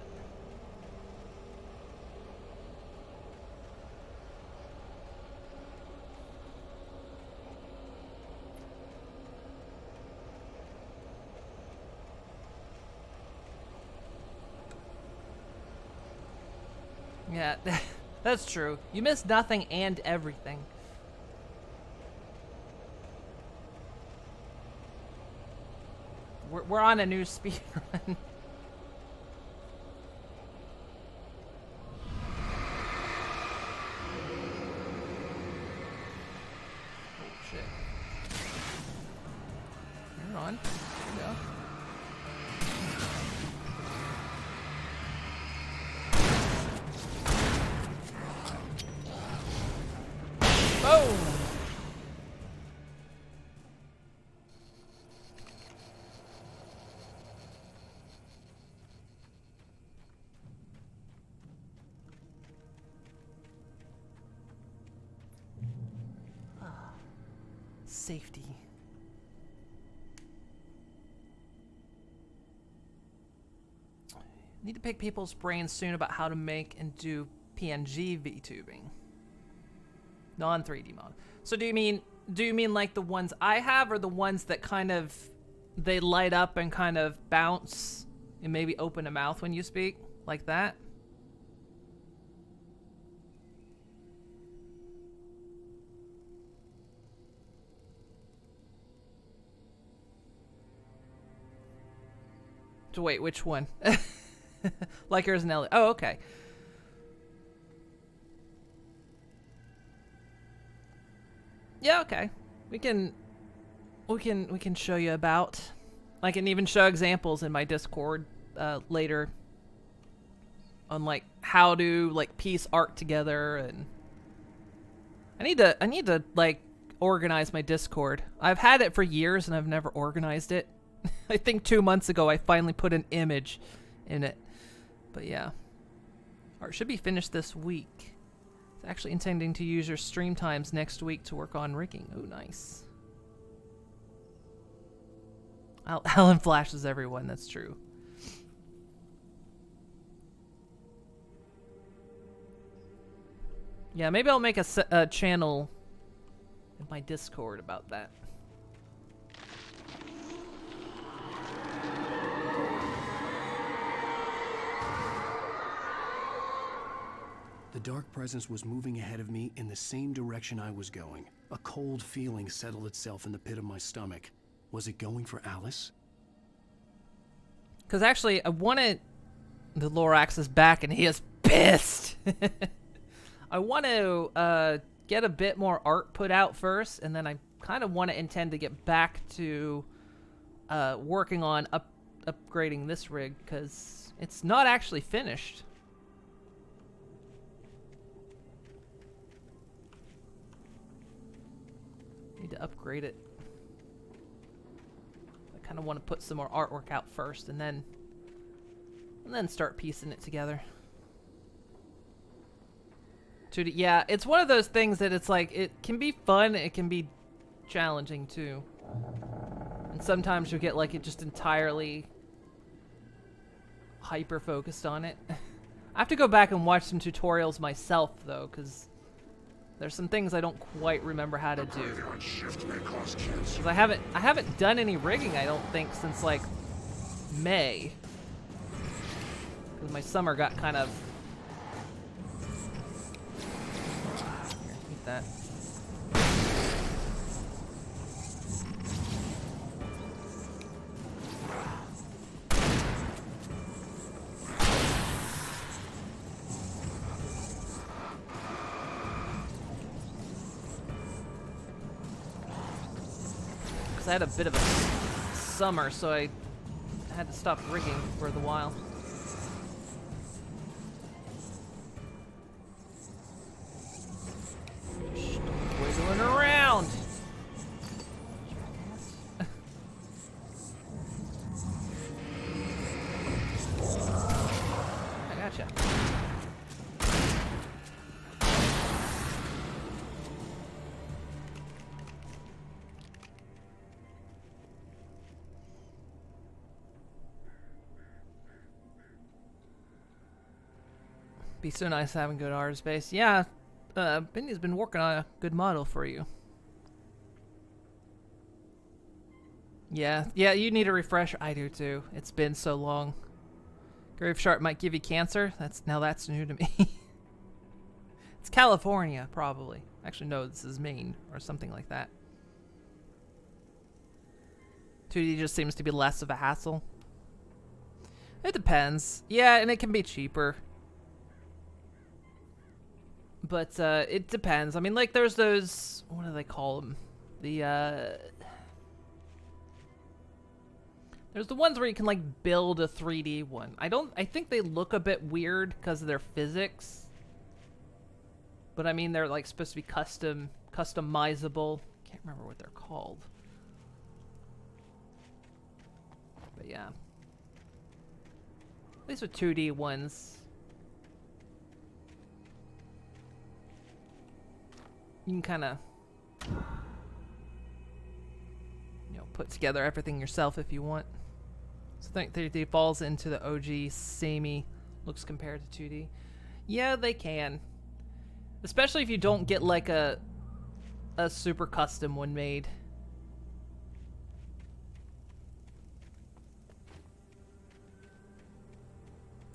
Yeah, that's true. You miss nothing and everything. We're on a new speed run. Safety. Need to pick people's brains soon about how to make and do PNG VTubing. Non 3D mod. So do you mean like the ones I have, or the ones that kind of they light up and kind of bounce and maybe open a mouth when you speak? Like that? So wait, which one? Like yours and Ellie. Oh, okay. Yeah, okay. We can show you about. I can even show examples in my Discord later on like how to like piece art together, and I need to like organize my Discord. I've had it for years and I've never organized it. I think 2 months ago I finally put an image in it. But yeah. Art should be finished this week. It's actually intending to use your stream times next week to work on rigging. Oh, nice. Helen flashes everyone, that's true. Yeah, maybe I'll make a channel in my Discord about that. The dark presence was moving ahead of me in the same direction I was going. A cold feeling settled itself in the pit of my stomach. Was it going for Alice? Because actually, I wanted the Lorax's back, and he is pissed. I want to get a bit more art put out first, and then I kind of want to intend to get back to working on upgrading this rig, because it's not actually finished. Need to upgrade it. I kind of want to put some more artwork out first, and then start piecing it together. 2D, yeah, it's one of those things that it's like it can be fun, it can be challenging too, and sometimes you get like it just entirely hyper focused on it. I have to go back and watch some tutorials myself though, because there's some things I don't quite remember how to do. Because I haven't done any rigging, I don't think, since like May. Because my summer got kind of... Here, eat that. I had a bit of a summer, so I had to stop rigging for the while. Just wiggling around. I gotcha. Be so nice having good art space. Yeah, Benny's been working on a good model for you. Yeah, you need a refresher. I do too. It's been so long. Grave shark might give you cancer. That's new to me. It's California, probably. Actually, no, this is Maine or something like that. 2D just seems to be less of a hassle. It depends. Yeah, and it can be cheaper. But it depends. I mean, like, there's those, what do they call them? There's the ones where you can, like, build a 3D one. I think they look a bit weird because of their physics. But I mean, they're, like, supposed to be customizable. Can't remember what they're called. But yeah. At least with 2D ones, you can kind of, put together everything yourself if you want. So I think 3D falls into the OG samey looks compared to 2D. Yeah, they can. Especially if you don't get like a super custom one made.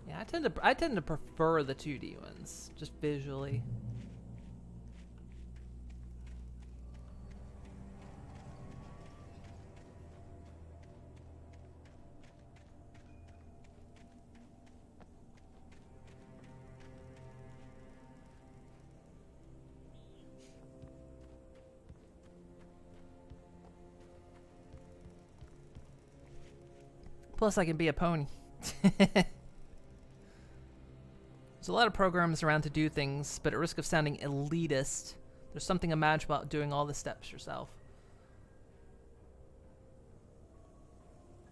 Yeah, I tend to prefer the 2D ones, just visually. Plus, I can be a pony. There's a lot of programs around to do things, but at risk of sounding elitist, there's something imaginable about doing all the steps yourself.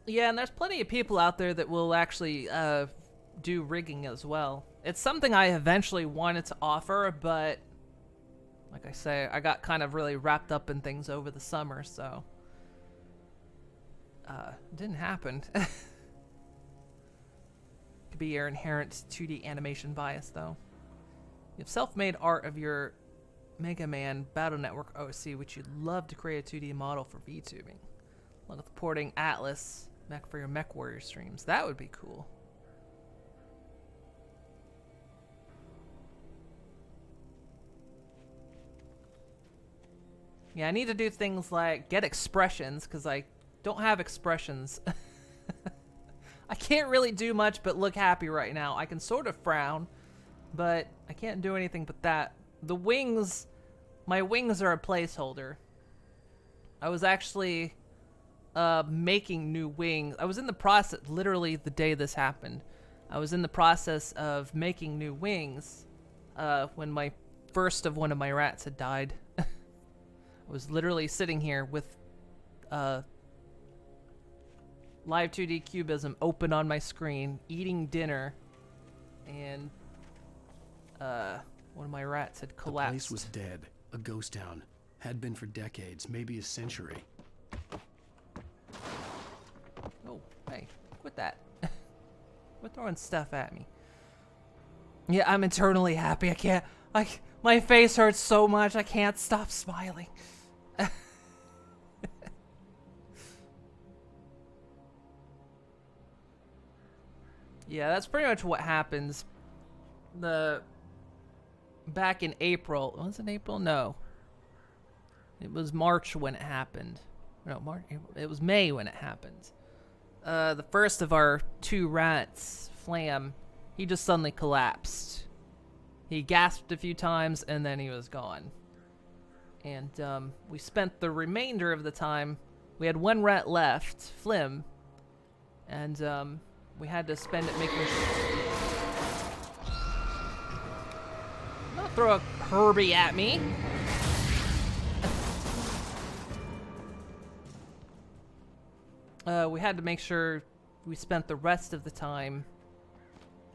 Yeah, and there's plenty of people out there that will actually do rigging as well. It's something I eventually wanted to offer, but like I say, I got kind of really wrapped up in things over the summer, so it didn't happen. Could be your inherent 2D animation bias, though. You have self-made art of your Mega Man Battle Network OC, which you'd love to create a 2D model for VTubing, along with porting Atlas mech for your Mech Warrior streams. That would be cool. Yeah, I need to do things like get expressions, because I don't have expressions. I can't really do much but look happy right now. I can sort of frown, but I can't do anything but that. The wings, my wings are a placeholder. I was actually making new wings. I was in the process, literally the day this happened, I was in the process of making new wings when my first of one of my rats had died. I was literally sitting here with Live 2D Cubism open on my screen, eating dinner, and one of my rats had collapsed. The place was dead, a ghost town. Had been for decades, maybe a century. Oh, hey, quit that. Quit throwing stuff at me. Yeah, I'm eternally happy. I can't, my face hurts so much, I can't stop smiling. Yeah, that's pretty much what happens. Back in April, was it April? No. It was March when it happened. No, March. It was May when it happened. The first of our two rats, Flam, he just suddenly collapsed. He gasped a few times and then he was gone. And we spent the remainder of the time We had one rat left, Flim, and we had to spend it making Don't throw a Herbie at me. We had to make sure we spent the rest of the time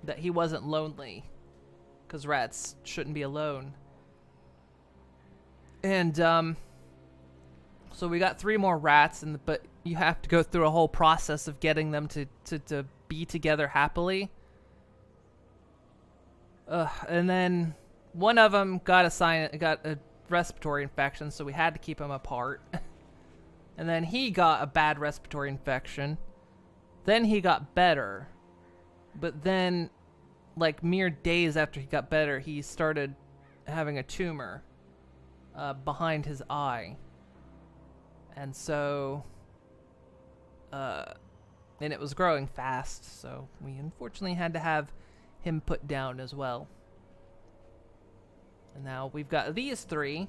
that he wasn't lonely, because rats shouldn't be alone. And so we got 3 more rats, but you have to go through a whole process of getting them to be together happily. And then one of them got a respiratory infection, so we had to keep him apart. And then he got a bad respiratory infection. Then he got better. But then, like mere days after he got better, he started having a tumor behind his eye. And so, and it was growing fast, so we unfortunately had to have him put down as well. And now we've got these 3,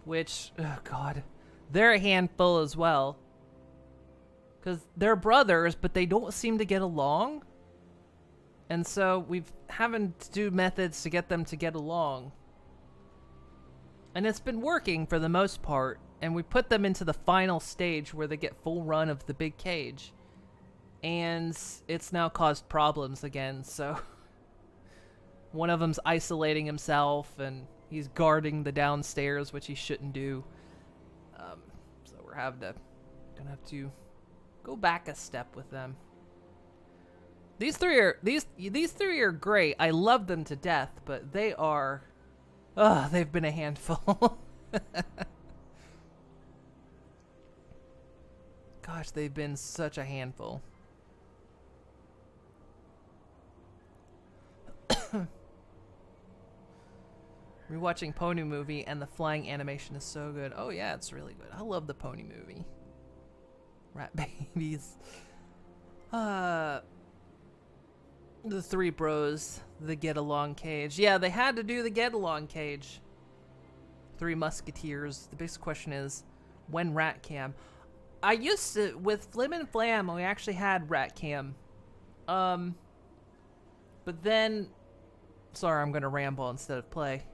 which, oh god, they're a handful as well. Because they're brothers, but they don't seem to get along. And so we've having to do methods to get them to get along. And it's been working for the most part. And we put them into the final stage where they get full run of the big cage. And it's now caused problems again, so... One of them's isolating himself, and he's guarding the downstairs, which he shouldn't do. So we're gonna have to go back a step with them. These three are great. I love them to death, but they are, they've been a handful. Gosh, they've been such a handful. Rewatching Pony movie, and the flying animation is so good. Oh yeah, it's really good. I love the Pony movie. Rat babies. The 3 bros, the get-along cage. Yeah, they had to do the get-along cage. 3 musketeers. The biggest question is, when rat cam? I used to, with Flim and Flam, we actually had rat cam. But then, sorry, I'm gonna ramble instead of play.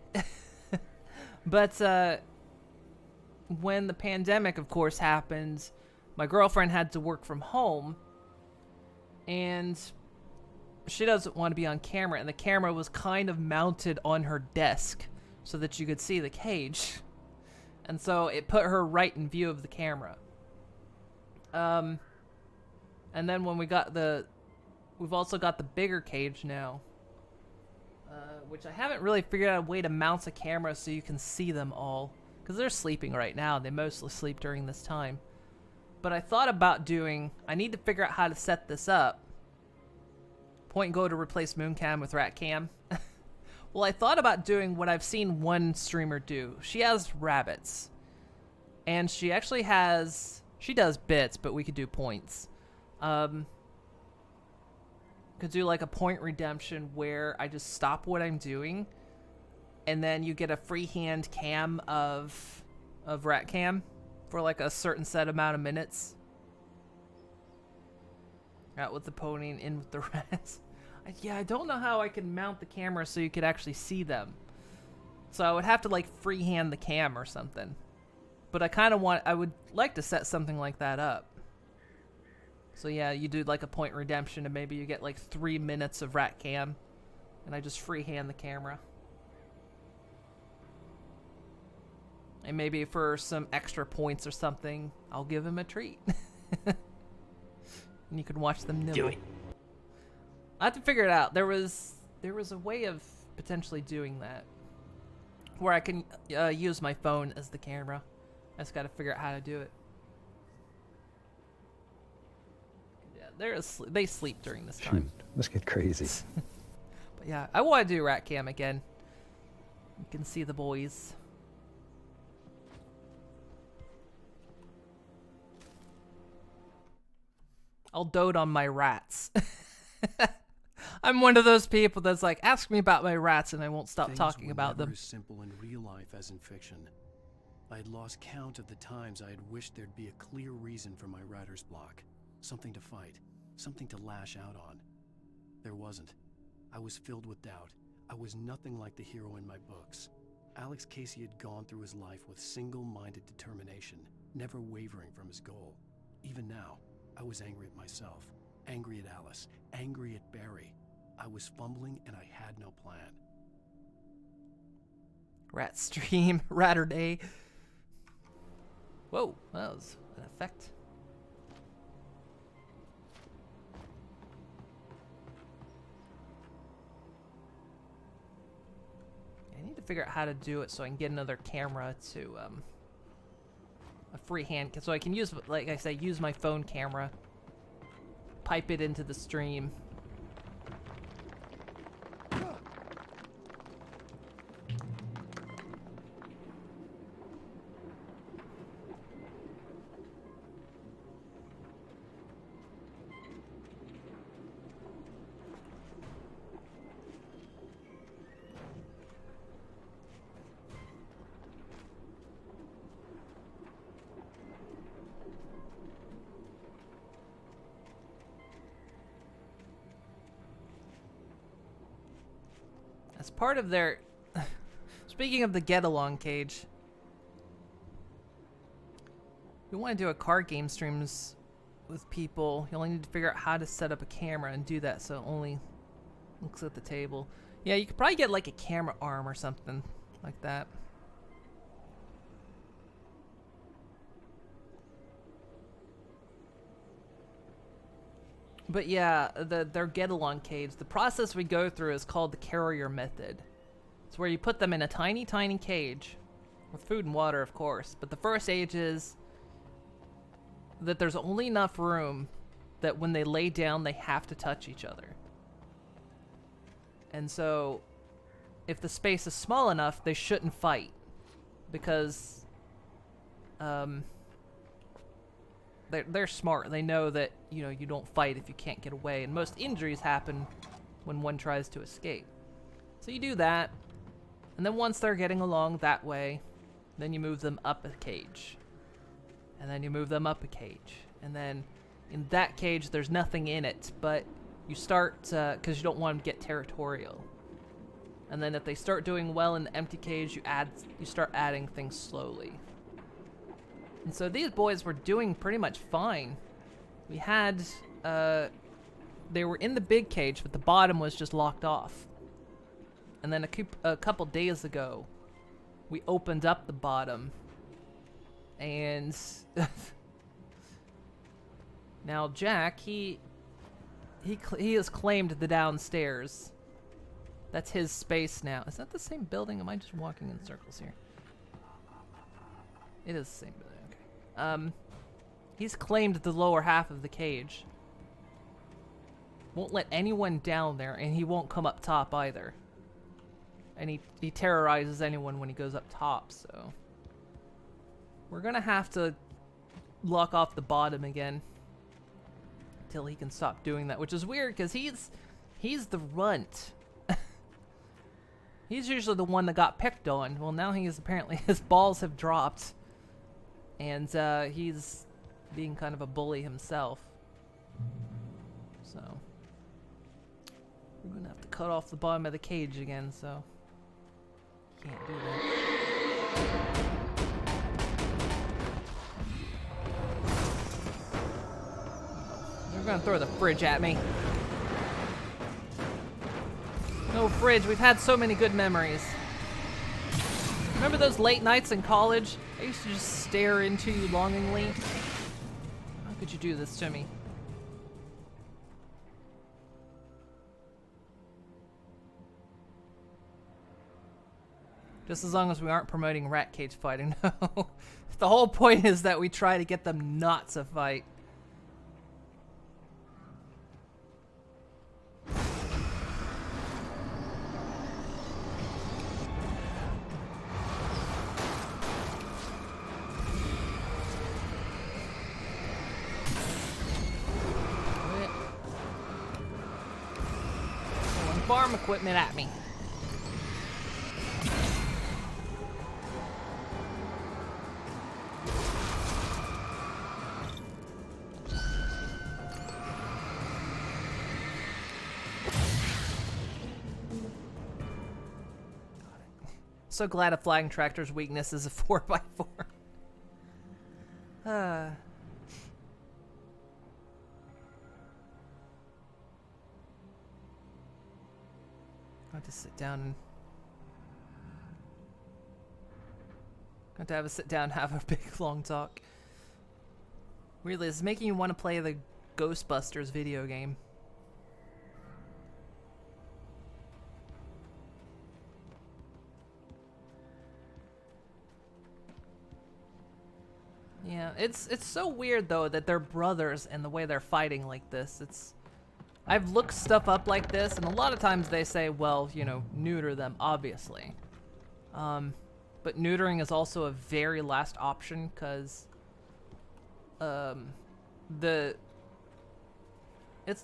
But when the pandemic, of course, happened, my girlfriend had to work from home, and she doesn't want to be on camera, and the camera was kind of mounted on her desk so that you could see the cage. And so it put her right in view of the camera. And then when we've also got the bigger cage now. Which I haven't really figured out a way to mount a camera so you can see them all. Because they're sleeping right now. They mostly sleep during this time. But I thought about I need to figure out how to set this up. Point and go to replace Mooncam with Ratcam. Well, I thought about doing what I've seen one streamer do. She has rabbits. And she actually she does bits, but we could do points. Could do like a point redemption where I just stop what I'm doing, and then you get a freehand cam of rat cam for like a certain set amount of minutes. Out with the pony and in with the rats. I don't know how I can mount the camera so you could actually see them. So I would have to like freehand the cam or something. But I would like to set something like that up. So yeah, you do like a point redemption and maybe you get like 3 minutes of rat cam, and I just freehand the camera. And maybe for some extra points or something, I'll give him a treat. And you can watch them nibble. Do it. I have to figure it out. There was a way of potentially doing that where I can use my phone as the camera. I just got to figure out how to do it. They sleep during this time. Let's get crazy. But yeah, I want to do rat cam again. You can see the boys. I'll dote on my rats. I'm one of those people that's like, ask me about my rats and I won't stop talking about them. As simple in real life as in fiction. I had lost count of the times I had wished there'd be a clear reason for my writer's block. Something to fight, something to lash out on. There wasn't. I was filled with doubt. I was nothing like the hero in my books. Alex Casey had gone through his life with single-minded determination, never wavering from his goal. Even now, I was angry at myself, angry at Alice, angry at Barry. I was fumbling and I had no plan. Rat stream, ratter day. Whoa, that was an effect. I need to figure out how to do it so I can get another camera to a free hand, so I can use, like I say, use my phone camera, pipe it into the stream. As part of their... Speaking of the get-along cage, you want to do a card game streams with people, you only need to figure out how to set up a camera and do that so it only looks at the table. Yeah, you could probably get like a camera arm or something like that. But yeah, their get-along cage, the process we go through is called the carrier method. It's where you put them in a tiny, tiny cage, with food and water, of course. But the first stage is that there's only enough room that when they lay down, they have to touch each other. And so, if the space is small enough, they shouldn't fight. Because, they're smart. They know that, you know, you don't fight if you can't get away. And most injuries happen when one tries to escape. So you do that. And then once they're getting along that way, then you move them up a cage. And then you move them up a cage. And then in that cage, there's nothing in it. But you start, because you don't want them to get territorial. And then if they start doing well in the empty cage, you start adding things slowly. And so these boys were doing pretty much fine. We had, they were in the big cage, but the bottom was just locked off. And then a couple days ago, we opened up the bottom. And now Jack, he has claimed the downstairs. That's his space now. Is that the same building? Am I just walking in circles here? It is the same building. He's claimed the lower half of the cage. Won't let anyone down there, and he won't come up top either. And he terrorizes anyone when he goes up top, so... We're gonna have to lock off the bottom again. Until he can stop doing that, which is weird, because he's the runt. He's usually the one that got picked on. Well, now he is apparently... His balls have dropped. And he's being kind of a bully himself. So we're gonna have to cut off the bottom of the cage again, so can't do that. They're gonna throw the fridge at me. No fridge, we've had so many good memories. Remember those late nights in college? I used to just stare into you longingly. How could you do this to me? Just as long as we aren't promoting rat cage fighting, no. The whole point is that we try to get them not to fight. Farm equipment at me. So glad a flying tractor's weakness is a 4x4. I have to sit down and got to have a sit down and have a big long talk. Really, it's making you want to play the Ghostbusters video game. Yeah, it's so weird though that they're brothers and the way they're fighting like this. I've looked stuff up like this, and a lot of times they say, well, you know, neuter them, obviously. But neutering is also a very last option, because it's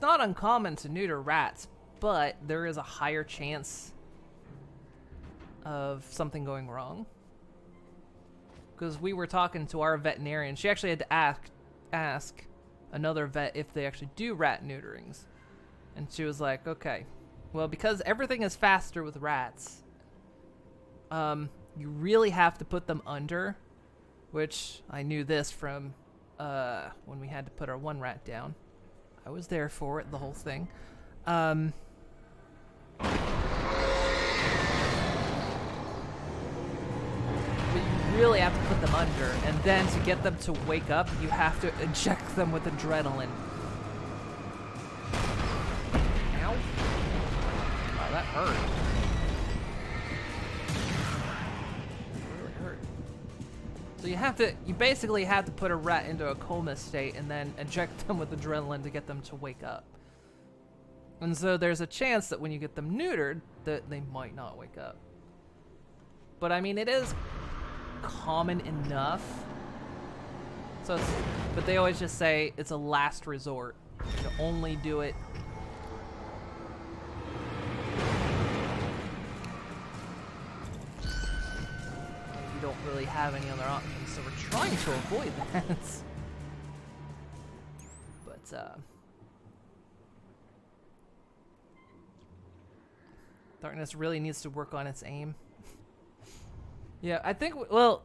not uncommon to neuter rats, but there is a higher chance of something going wrong. Because we were talking to our veterinarian. She actually had to ask another vet if they actually do rat neuterings. And she was like, okay, well, because everything is faster with rats, you really have to put them under, which I knew this from when we had to put our one rat down. I was there for it, the whole thing. Really have to put them under, and then to get them to wake up, you have to inject them with adrenaline. Ow. Wow, that hurt. It really hurt. So you basically have to put a rat into a coma state and then inject them with adrenaline to get them to wake up. And so there's a chance that when you get them neutered, that they might not wake up. But I mean, it is common enough. So but they always just say it's a last resort. You only do it if you don't really have any other options. So we're trying to avoid that. But Darkness really needs to work on its aim. Yeah, I think, well,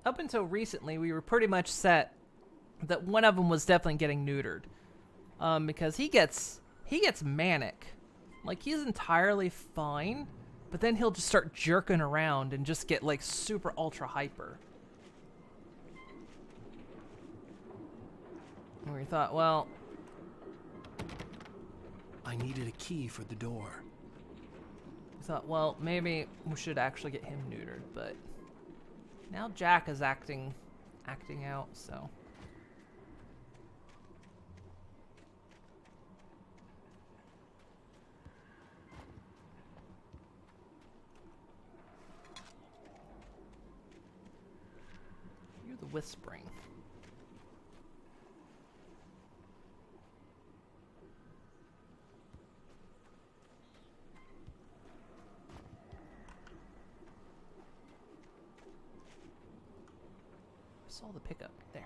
up until recently, we were pretty much set that one of them was definitely getting neutered. Because he gets manic. Like, he's entirely fine, but then he'll just start jerking around and just get, like, super ultra hyper. And we thought, well, I needed a key for the door. Thought, well, maybe we should actually get him neutered, but now Jack is acting out, so. You're the whispering. Saw the pickup there.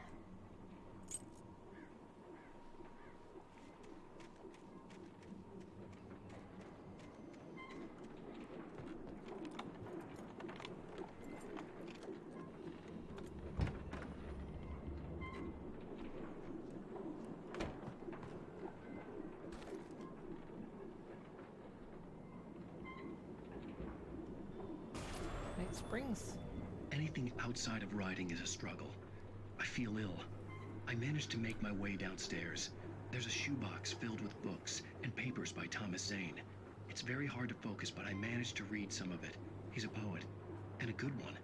Night Springs. Anything outside of riding is a struggle. I feel ill. I managed to make my way downstairs. There's a shoebox filled with books and papers by Thomas Zane. It's very hard to focus, but I managed to read some of it. He's a poet, and a good one.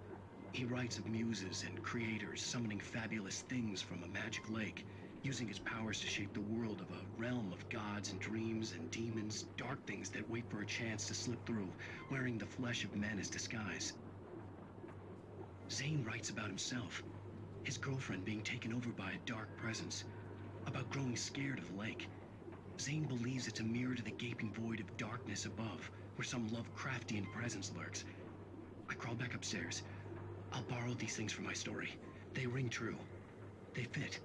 He writes of muses and creators summoning fabulous things from a magic lake, using his powers to shape the world of a realm of gods and dreams and demons, dark things that wait for a chance to slip through, wearing the flesh of men as disguise. Zane writes about himself, his girlfriend being taken over by a dark presence, about growing scared of the lake. Zane believes it's a mirror to the gaping void of darkness above, where some Lovecraftian presence lurks. I crawl back upstairs. I'll borrow these things for my story. They ring true. They fit.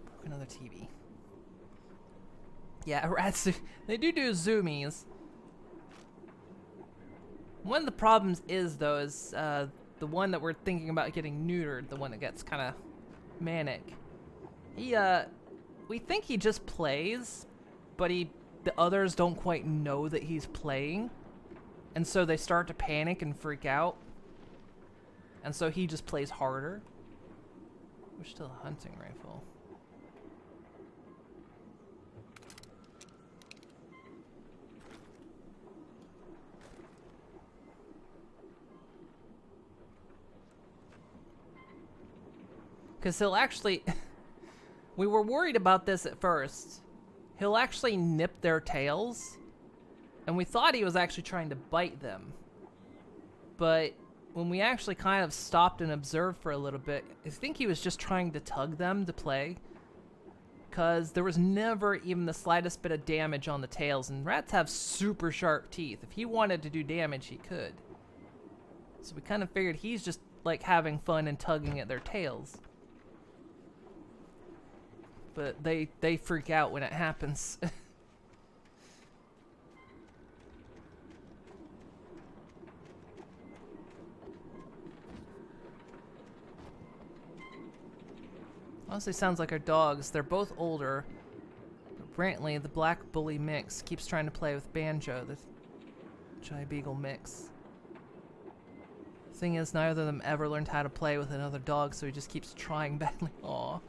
Broke another TV. Yeah, rats, they do zoomies. One of the problems is, though, is the one that we're thinking about getting neutered, the one that gets kind of manic. We think he just plays, but the others don't quite know that he's playing. And so they start to panic and freak out. And so he just plays harder. We're still a hunting rifle. Because he'll actually... we were worried about this at first. He'll actually nip their tails. And we thought he was actually trying to bite them. But when we actually kind of stopped and observed for a little bit, I think he was just trying to tug them to play. Because there was never even the slightest bit of damage on the tails. And rats have super sharp teeth. If he wanted to do damage, he could. So we kind of figured he's just like having fun and tugging at their tails. But they freak out when it happens. Honestly, sounds like our dogs. They're both older. But Brantley, the black bully mix, keeps trying to play with Banjo, the Chai Beagle mix. Thing is, neither of them ever learned how to play with another dog, so he just keeps trying badly. Aww.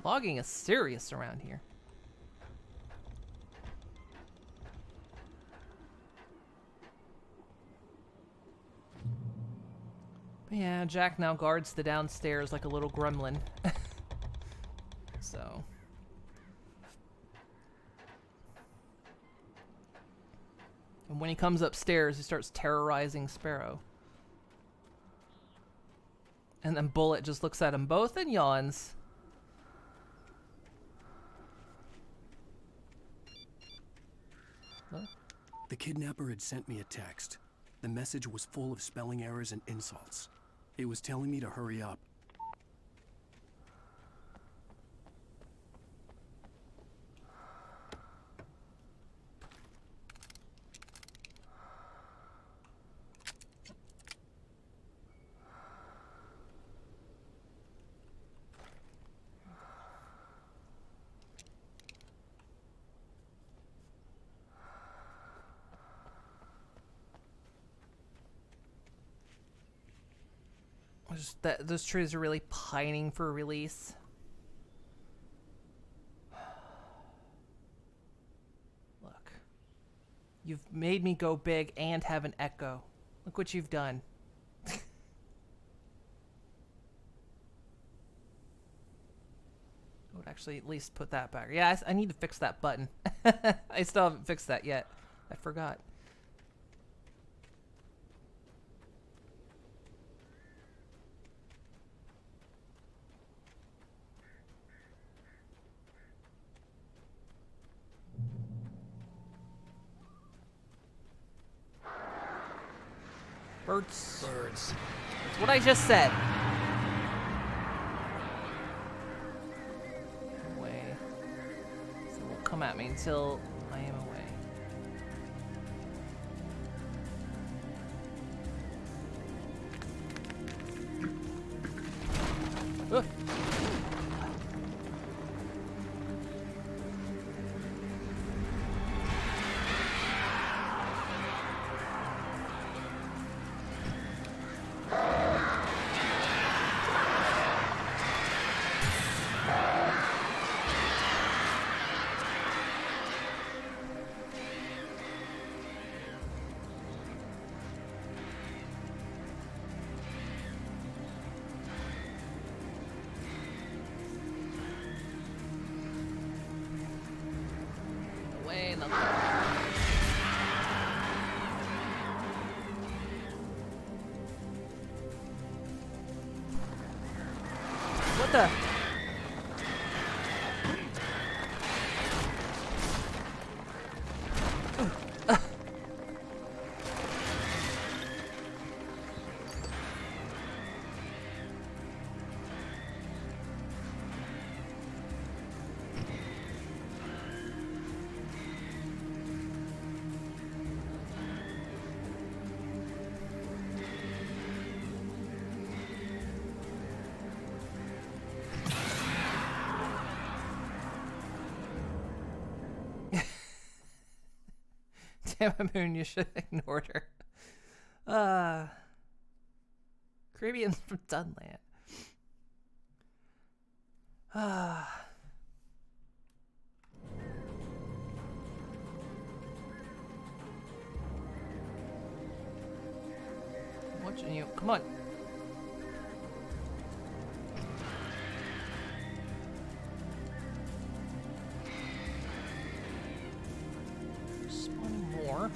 Logging is serious around here. But yeah, Jack now guards the downstairs like a little gremlin. So. And when he comes upstairs, he starts terrorizing Sparrow. And then Bullet just looks at them both and yawns. The kidnapper had sent me a text. The message was full of spelling errors and insults. It was telling me to hurry up. Those trees are really pining for release. Look. You've made me go big and have an echo. Look what you've done. I would actually at least put that back. Yeah, I need to fix that button. I still haven't fixed that yet. I forgot. Birds. Birds. That's what I just said. Away. So it won't come at me until I am away. Ugh. What the? Moon, you should have ignored her. Caribbeans from Dunland. Watching you. Come on. Spawning more.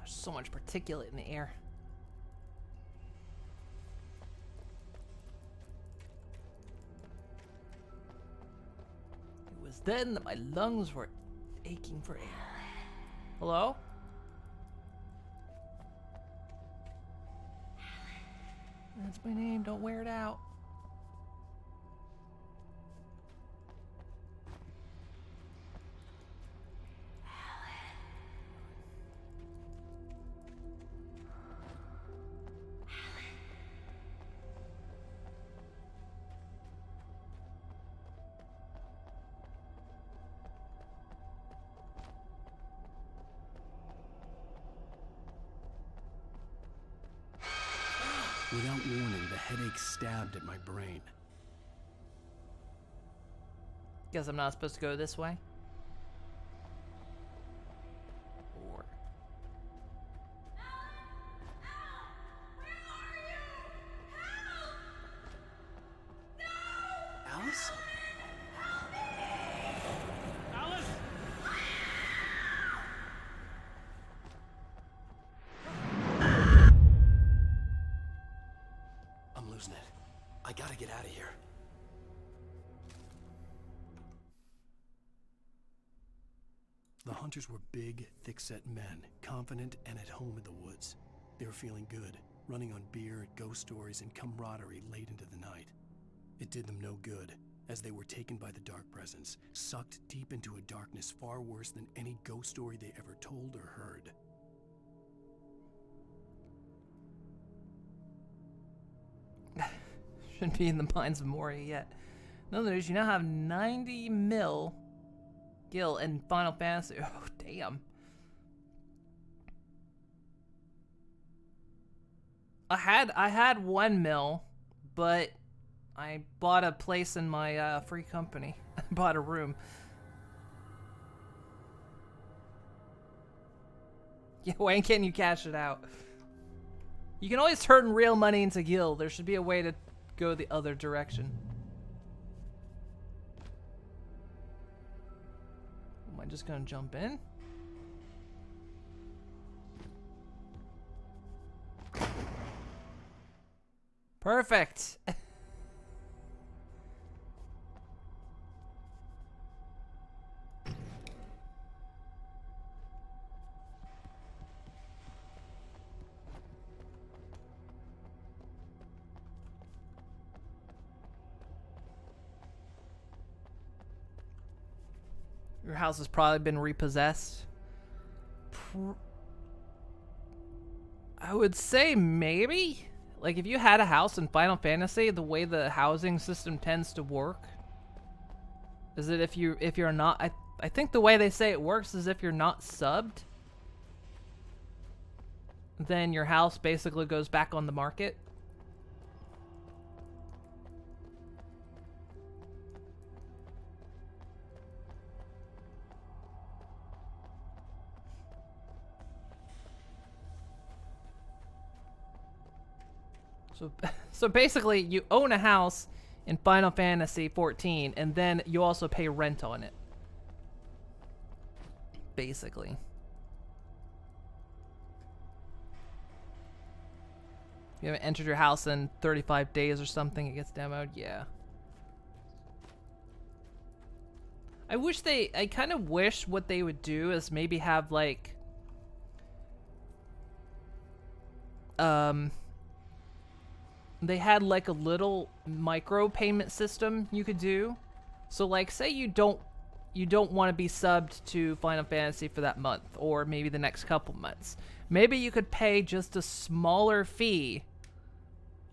So much particulate in the air. It was then that my lungs were aching for air. Hello? That's my name, don't wear it out. Without warning, the headache stabbed at my brain. Guess I'm not supposed to go this way? Or... Alice? Alice! I'm losing it. I gotta get out of here. The hunters were big, thick-set men, confident and at home in the woods. They were feeling good, running on beer, ghost stories, and camaraderie late into the night. It did them no good, as they were taken by the dark presence, sucked deep into a darkness far worse than any ghost story they ever told or heard. Shouldn't be in the Mines of Moria yet. No news, you now have 90 mil gil in Final Fantasy. Oh, damn. I had 1 mil, but I bought a place in my free company. I bought a room. Yeah, why can't you cash it out? You can always turn real money into gil. There should be a way to go the other direction. Am I just gonna jump in? Perfect. Your house has probably been repossessed. I would say maybe. Like, if you had a house in Final Fantasy, the way the housing system tends to work is that if you're not, I think the way they say it works is if you're not subbed, then your house basically goes back on the market. So basically, you own a house in Final Fantasy 14, and then you also pay rent on it. Basically. If you haven't entered your house in 35 days or something, it gets demoed. Yeah. I kind of wish what they would do is maybe have like, they had like a little micro payment system you could do. So like, say you don't want to be subbed to Final Fantasy for that month, or maybe the next couple months. Maybe you could pay just a smaller fee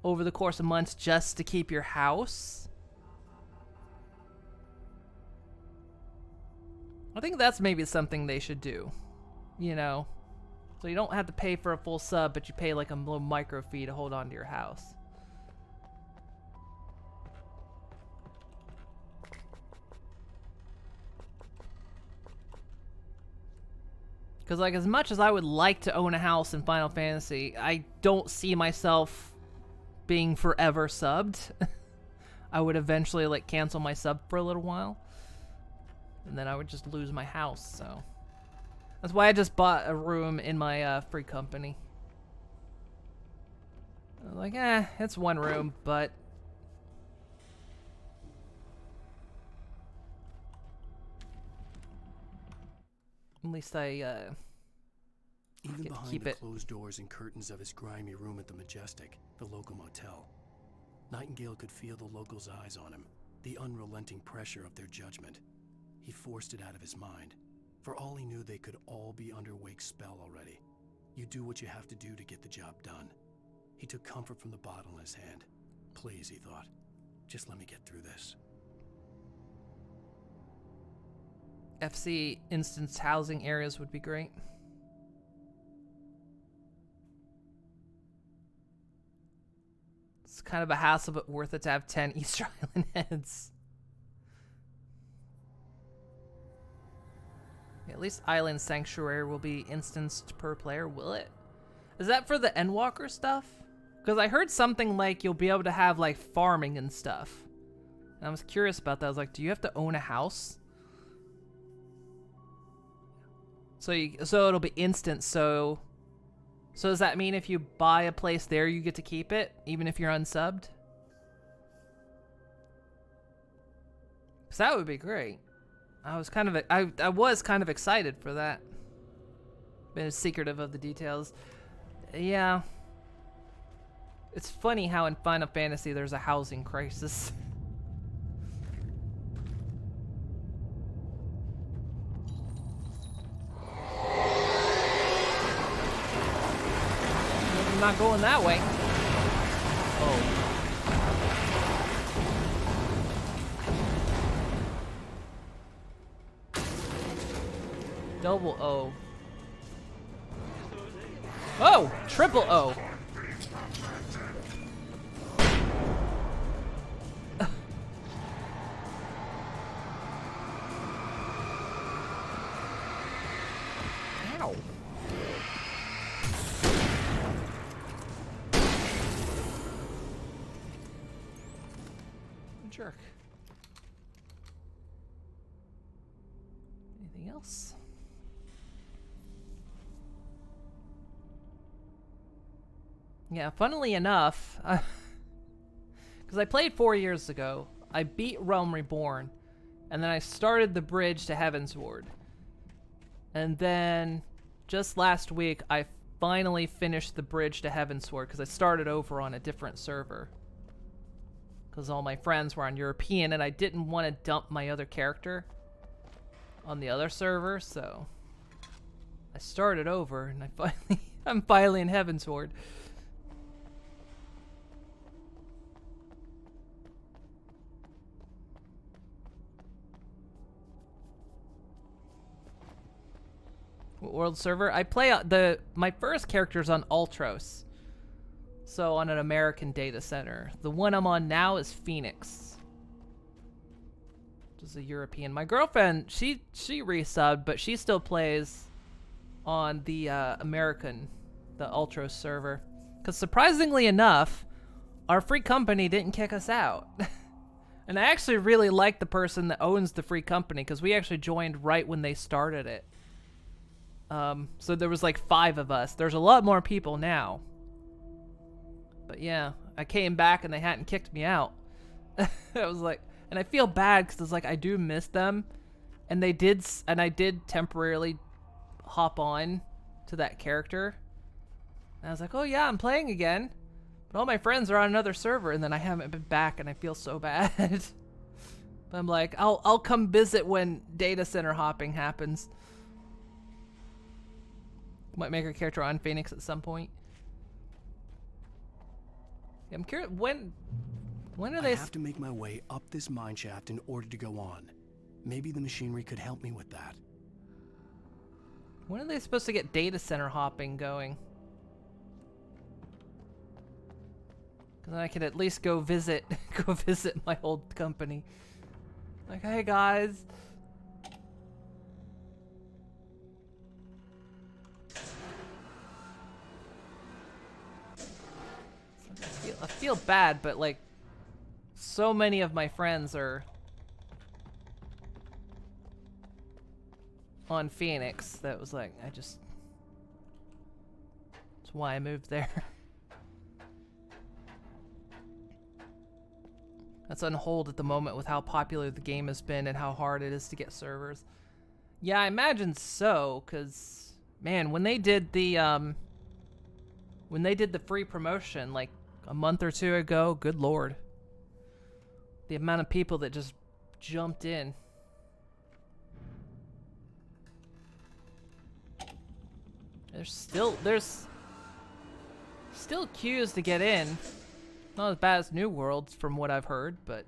over the course of months just to keep your house. I think that's maybe something they should do, you know? So you don't have to pay for a full sub, but you pay like a little micro fee to hold on to your house. Because like, as much as I would like to own a house in Final Fantasy, I don't see myself being forever subbed. I would eventually like cancel my sub for a little while. And then I would just lose my house, so. That's why I just bought a room in my free company. I was like, it's one room, but... At least I, Even get to behind keep the it. closed doors and curtains of his grimy room at the Majestic, the local motel, Nightingale could feel the locals' eyes on him, the unrelenting pressure of their judgment. He forced it out of his mind. For all he knew, they could all be under Wake's spell already. You do what you have to do to get the job done. He took comfort from the bottle in his hand. Please, he thought, just let me get through this. FC instance housing areas would be great. It's kind of a hassle, but worth it to have 10 Easter Island heads. At least Island Sanctuary will be instanced per player, will it? Is that for the Endwalker stuff? Because I heard something like you'll be able to have like farming and stuff. And I was curious about that. I was like, do you have to own a house? So it'll be instant. So does that mean if you buy a place there, you get to keep it, even if you're unsubbed? Because that would be great. I was kind of excited for that. Been secretive of the details. Yeah. It's funny how in Final Fantasy there's a housing crisis. I'm not going that way. Oh. Double O. Oh! Triple O! Ow. Jerk. Anything else? Yeah, funnily enough, because I played 4 years ago, I beat Realm Reborn, and then I started the bridge to Heavensward. And then, just last week, I finally finished the bridge to Heavensward, because I started over on a different server. Because all my friends were on European, and I didn't want to dump my other character on the other server, so I started over, and I'm finally in Heavensward. What world server? I play my first character's on Ultros. So on an American data center. The one I'm on now is Phoenix. Which is a European. My girlfriend, she resubbed, but she still plays on the American, the Ultros server. Because surprisingly enough, our free company didn't kick us out. And I actually really like the person that owns the free company, because we actually joined right when they started it. So there was like 5 of us. There's a lot more people now. But yeah, I came back and they hadn't kicked me out. I was like, and I feel bad because it's like I do miss them, and they did, and I did temporarily hop on to that character. And I was like, oh yeah, I'm playing again, but all my friends are on another server, and then I haven't been back, and I feel so bad. But I'm like, I'll come visit when data center hopping happens. Might make a character on Phoenix at some point. I'm curious, when are they? I have to make my way up this mine shaft in order to go on. Maybe the machinery could help me with that. When are they supposed to get data center hopping going? Because then I could at least go visit my old company. Like, hey guys. I feel bad, but like, so many of my friends are on Phoenix that was like, that's why I moved there. That's on hold at the moment with how popular the game has been and how hard it is to get servers. Yeah, I imagine so, cause man, when they did the free promotion like a month or two ago, good lord. The amount of people that just jumped in. There's still queues to get in. Not as bad as New Worlds from what I've heard, but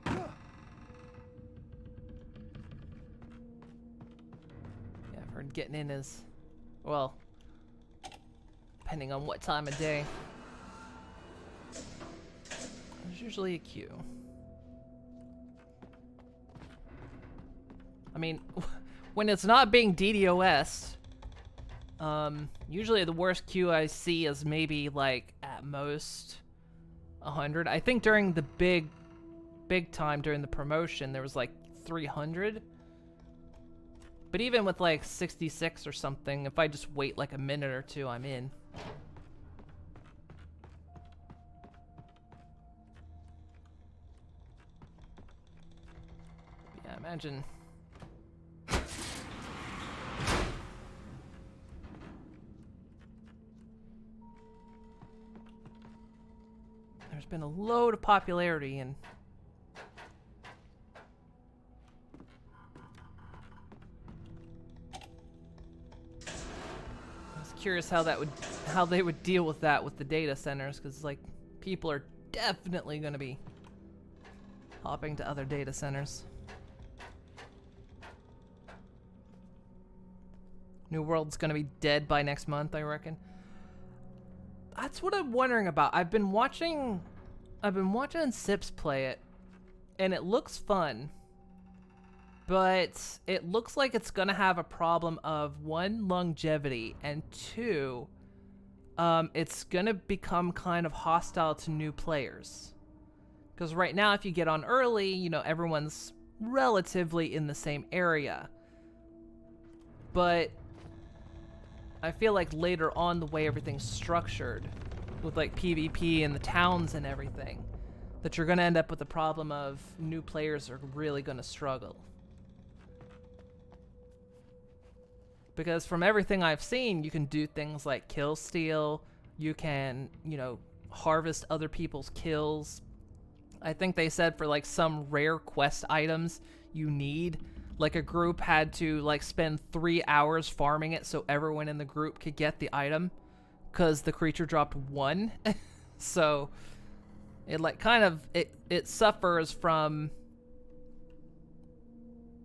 I've heard getting in is, well, depending on what time of day. There's usually a queue. I mean, when it's not being DDoS, usually the worst queue I see is maybe like at most 100. I think during the big time during the promotion there was like 300. But even with like 66 or something, if I just wait like a minute or two, I'm in. Yeah, imagine. There's been a load of popularity and I was curious how they would deal with that with the data centers, because like people are definitely going to be hopping to other data centers. New World's going to be dead by next month, I reckon. That's what I'm wondering about. I've been watching Sips play it, and it looks fun. But it looks like it's gonna have a problem of 1, longevity, and 2, it's gonna become kind of hostile to new players. Because right now, if you get on early, you know, everyone's relatively in the same area. But I feel like later on, the way everything's structured, with like PvP and the towns and everything, that you're gonna end up with the problem of new players are really gonna struggle. Because from everything I've seen, you can do things like kill steal, you can, you know, harvest other people's kills. I think they said for like some rare quest items you need, like a group had to like spend 3 hours farming it so everyone in the group could get the item, because the creature dropped 1. So it like kind of it suffers from,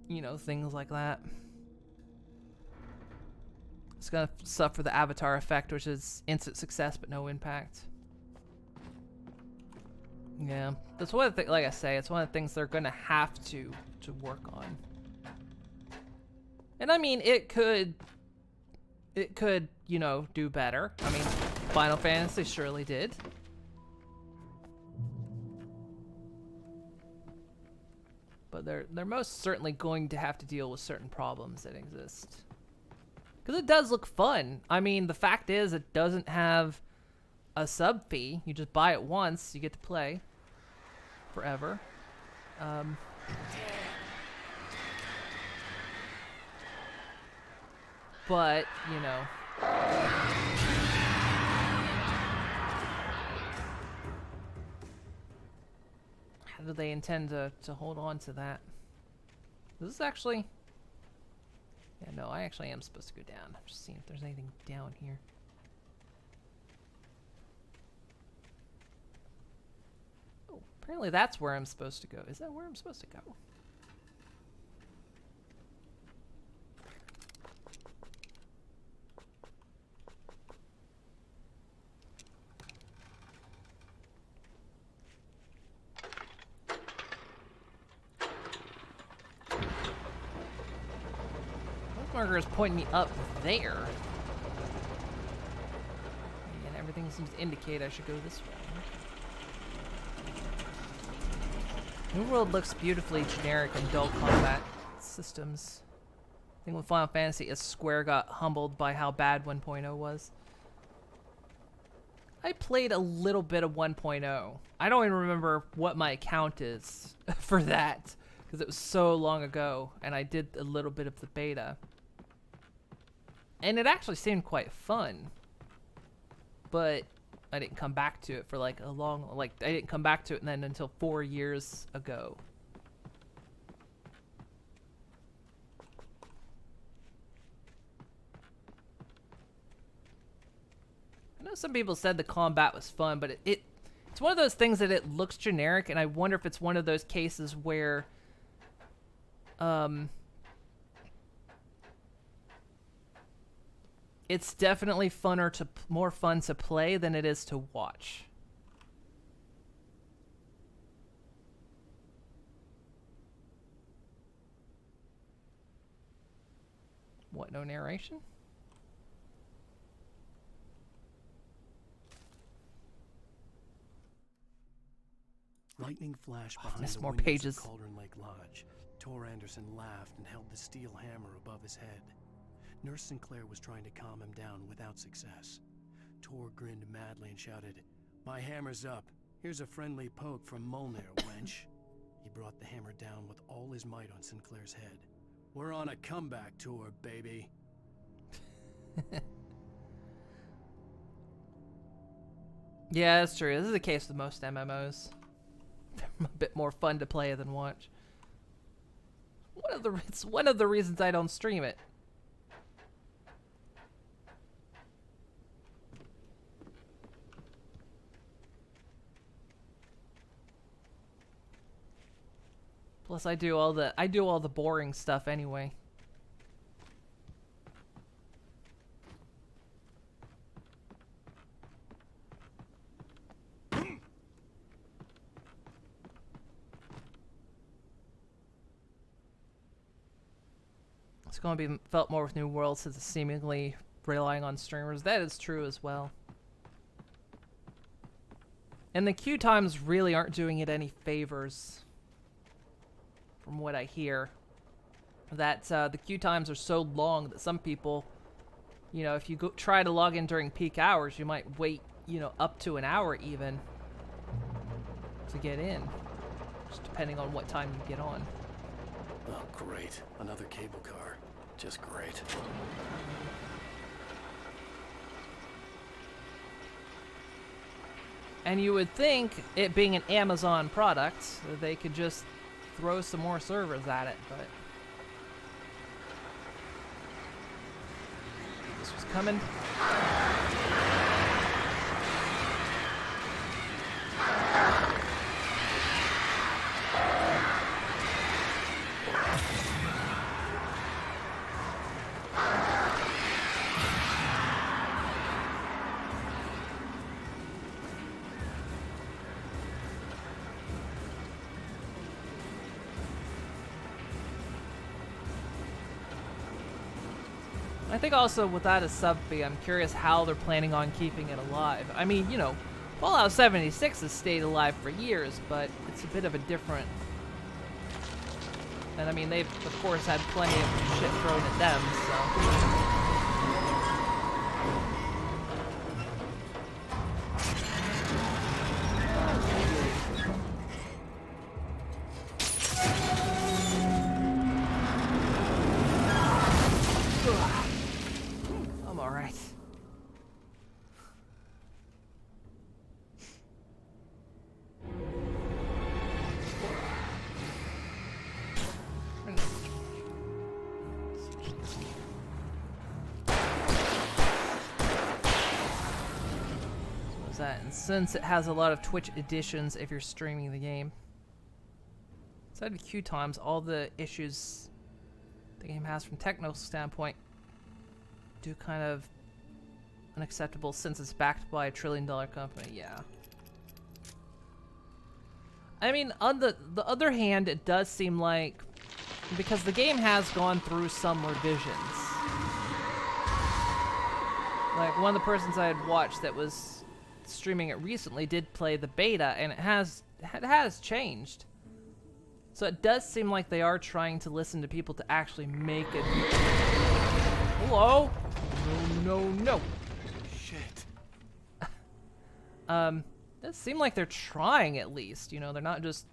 you know, things like that. It's gonna suffer the avatar effect, which is instant success but no impact. Yeah, that's one of the like I say, it's one of the things they're gonna have to work on. And I mean, it could, you know, do better. I mean, Final Fantasy surely did. but they're most certainly going to have to deal with certain problems that exist. Because it does look fun. I mean, the fact is, it doesn't have a sub fee. You just buy it once, you get to play forever. But, you know, how do they intend to hold on to that? This is actually... Yeah, no, I actually am supposed to go down. I'm just seeing if there's anything down here. Oh, apparently that's where I'm supposed to go. Is that where I'm supposed to go? Marker is pointing me up there. And everything seems to indicate I should go this way. New World looks beautifully generic and dull combat systems. I think with Final Fantasy, Square got humbled by how bad 1.0 was. I played a little bit of 1.0. I don't even remember what my account is for that, because it was so long ago, and I did a little bit of the beta. And it actually seemed quite fun, but I didn't come back to it for like a long, I didn't come back to it then until 4 years ago. I know some people said the combat was fun, but it's one of those things that it looks generic, and I wonder if it's one of those cases where, it's definitely more fun to play than it is to watch. What, no narration? Lightning flashed behind the more windows pages. of Cauldron Lake Lodge. Tor Anderson laughed and held the steel hammer above his head. Nurse Sinclair was trying to calm him down without success. Tor grinned madly and shouted, "My hammer's up. Here's a friendly poke from Molnir, wench." He brought the hammer down with all his might on Sinclair's head. "We're on a comeback tour, baby." Yeah, that's true. This is the case with most MMOs. They're a bit more fun to play than watch. It's one of the reasons I don't stream it. Plus, I do all the boring stuff anyway. It's going to be felt more with New World since it's seemingly relying on streamers. That is true as well. And the queue times really aren't doing it any favors. From what I hear, that the queue times are so long that some people, you know, if you try to log in during peak hours, you might wait, you know, up to an hour even to get in, just depending on what time you get on. Oh, great. Another cable car. Just great. And you would think, it being an Amazon product, that they could just throw some more servers at it, but this was coming. I think also without a sub fee, I'm curious how they're planning on keeping it alive. I mean, you know, Fallout 76 has stayed alive for years, but it's a bit of a different And I mean, they've, of course, had plenty of shit thrown at them, so... I'm alright. That, and since it has a lot of Twitch editions if you're streaming the game, aside of queue times, all the issues the game has from technical standpoint do kind of unacceptable since it's backed by a $1 trillion company. Yeah. I mean, on the other hand, it does seem like, because the game has gone through some revisions. Like, one of the persons I had watched that was streaming it recently did play the beta, and it has changed. So it does seem like they are trying to listen to people to actually make it. Hello? No. Shit. It does seem like they're trying at least. You know, they're not just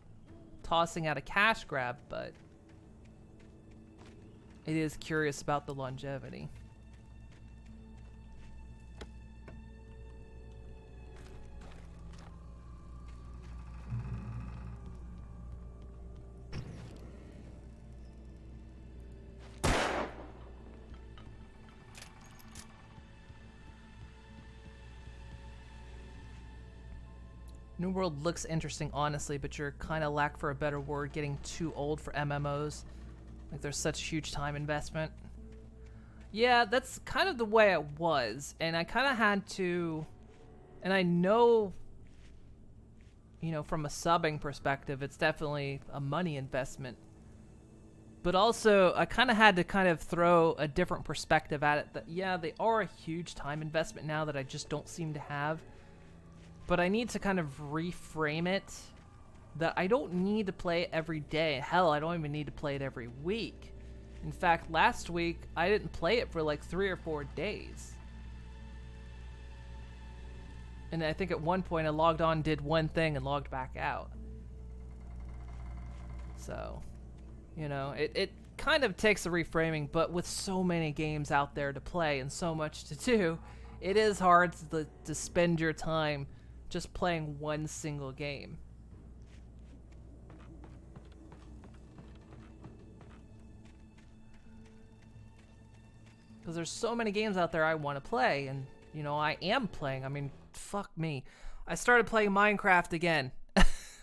tossing out a cash grab, but it is curious about the longevity. New World looks interesting, honestly, but you're kind of, lack for a better word, getting too old for MMOs. Like, there's such huge time investment. Yeah, that's kind of the way it was, and I kind of had to, and I know, you know, from a subbing perspective, it's definitely a money investment. But also, I kind of had to kind of throw a different perspective at it, that, yeah, they are a huge time investment now that I just don't seem to have. But I need to kind of reframe it that I don't need to play it every day. Hell, I don't even need to play it every week. In fact, last week, I didn't play it for like 3 or 4 days. And I think at one point I logged on, did one thing, and logged back out. So, you know, it kind of takes a reframing, but with so many games out there to play and so much to do, it is hard to spend your time just playing one single game. Because there's so many games out there I want to play, and, you know, I am playing. I mean, fuck me. I started playing Minecraft again.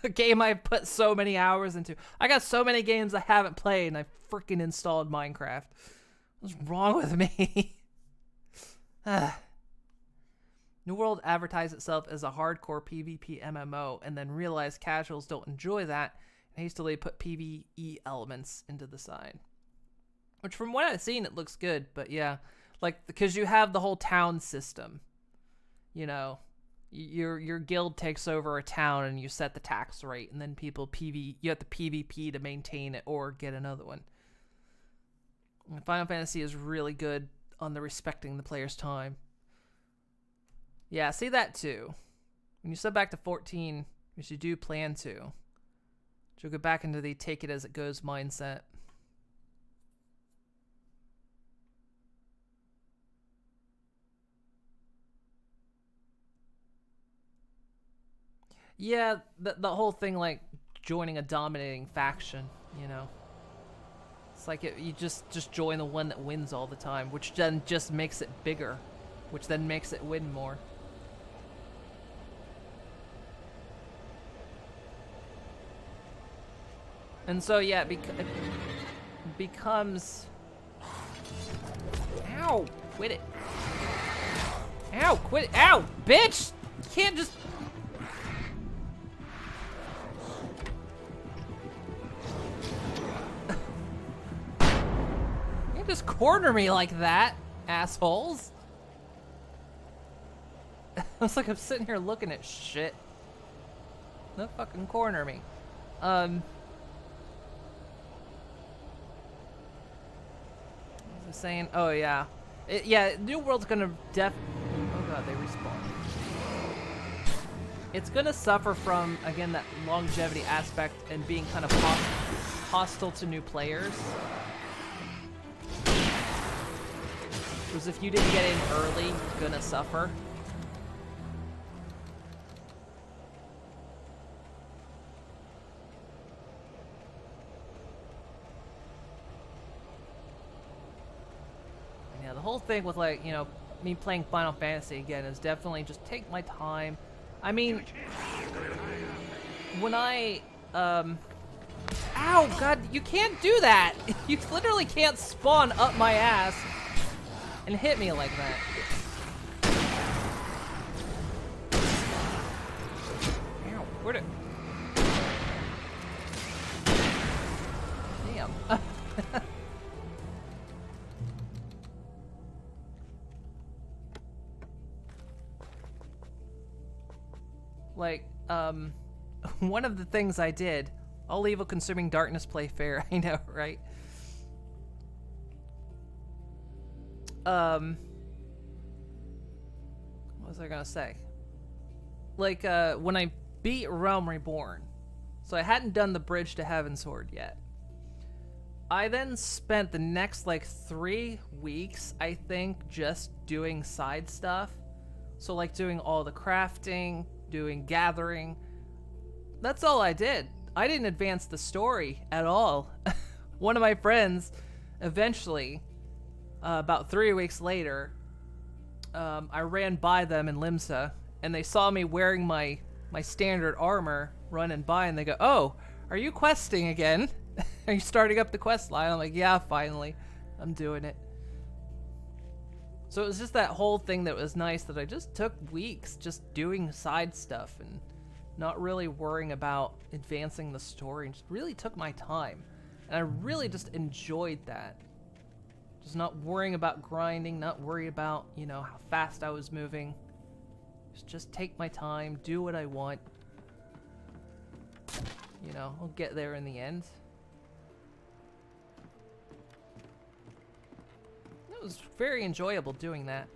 A game I've put so many hours into. I got so many games I haven't played, and I freaking installed Minecraft. What's wrong with me? New World advertised itself as a hardcore PvP MMO, and then realized casuals don't enjoy that, and hastily put PvE elements into the side. Which, from what I've seen, it looks good, but yeah. Like, because you have the whole town system. You know, your guild takes over a town, and you set the tax rate, and then you have to PvP to maintain it, or get another one. And Final Fantasy is really good on the respecting the player's time. Yeah, see that too. When you set back to 14, which you do plan to, you'll go back into the take it as it goes mindset. Yeah, the whole thing, like joining a dominating faction, you know. It's like you just join the one that wins all the time, which then just makes it bigger, which then makes it win more. And so, yeah, it becomes... Ow! Quit it. Ow! Quit it! Ow! Bitch! You can't just... You can't just corner me like that, assholes! It's like I'm sitting here looking at shit. Don't fucking corner me. was saying, oh yeah, yeah, New World's gonna oh god, they respawn. It's gonna suffer from, again, that longevity aspect and being kind of hostile to new players. Because if you didn't get in early, you're gonna suffer. And yeah, the whole thing with, like, you know, me playing Final Fantasy again is definitely just take my time. I mean, when I, ow, god, you can't do that! You literally can't spawn up my ass and hit me like that. Ow, where'd it... Damn. Like, one of the things I did, all evil consuming darkness play fair, I know, right? What was I gonna say? Like, when I beat Realm Reborn, so I hadn't done the Bridge to Heavensward yet. I then spent the next, like, 3 weeks, I think, just doing side stuff. So, like, doing all the crafting, doing gathering. That's all I did. I didn't advance the story at all. One of my friends, eventually, about 3 weeks later, I ran by them in Limsa, and they saw me wearing my standard armor, running by, and they go, "Oh, are you questing again? Are you starting up the quest line?" I'm like, "Yeah, finally. I'm doing it." So it was just that whole thing that was nice, that I just took weeks just doing side stuff and not really worrying about advancing the story, and just really took my time. And I really just enjoyed that. Just not worrying about grinding, not worry about, you know, how fast I was moving. Just take my time, do what I want. You know, I'll get there in the end. It was very enjoyable doing that.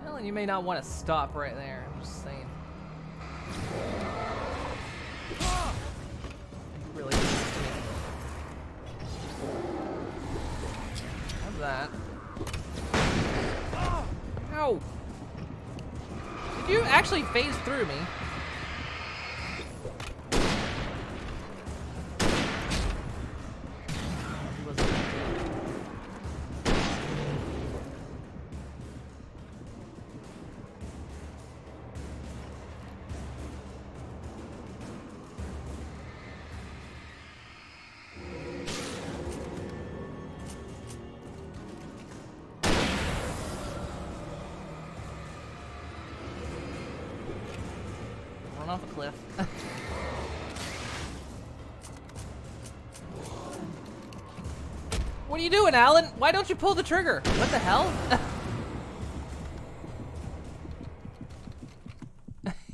Well, and you may not want to stop right there, I'm just saying. Really needs to have that. Ow! Did you actually phase through me? Off a cliff. What are you doing, Alan? Why don't you pull the trigger? What the hell?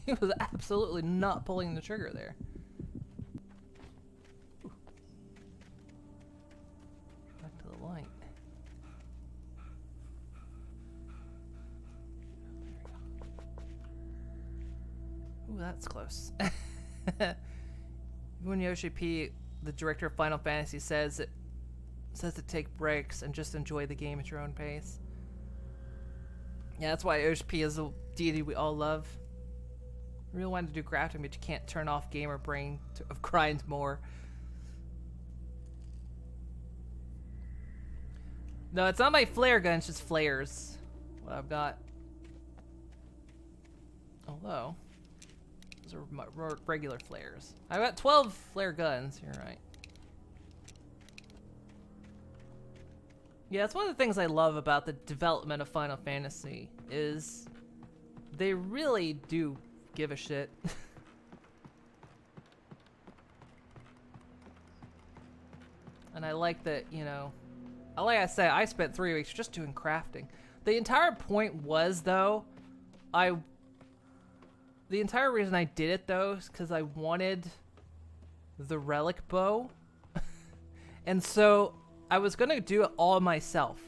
He was absolutely not pulling the trigger there. Back to the light. Ooh, that's close. When Yoshi P, the director of Final Fantasy, says to take breaks and just enjoy the game at your own pace. Yeah, that's why Yoshi P is a deity we all love. I really wanted to do crafting, but you can't turn off gamer brain to grind more. No, it's not my flare gun, it's just flares. What I've got. Although, those are my regular flares. I've got 12 flare guns, you're right. Yeah, it's one of the things I love about the development of Final Fantasy, is they really do give a shit. And I like that, you know, like I said, I spent 3 weeks just doing crafting. The entire point was, though, the entire reason I did it, though, is because I wanted the relic bow. And so I was going to do it all myself.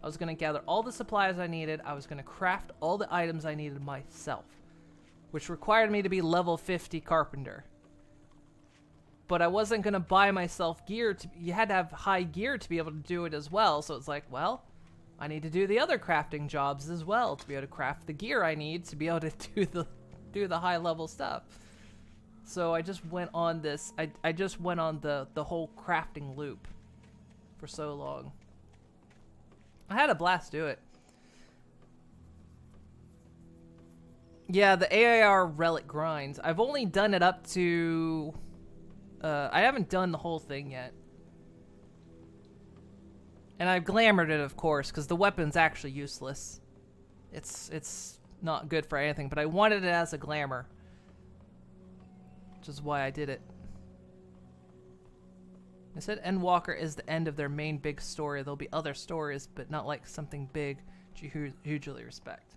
I was going to gather all the supplies I needed. I was going to craft all the items I needed myself, which required me to be level 50 carpenter. But I wasn't going to buy myself gear. You had to have high gear to be able to do it as well. So it's like, well, I need to do the other crafting jobs as well to be able to craft the gear I need to be able to do the high level stuff. So I just went on this. I just went on the whole crafting loop for so long. I had a blast do it. Yeah, the AAR relic grinds. I've only done it up to... I haven't done the whole thing yet. And I've glamored it, of course, because the weapon's actually useless. It's not good for anything, but I wanted it as a glamour. Which is why I did it. They said Endwalker is the end of their main big story. There'll be other stories, but not like something big which you hugely respect.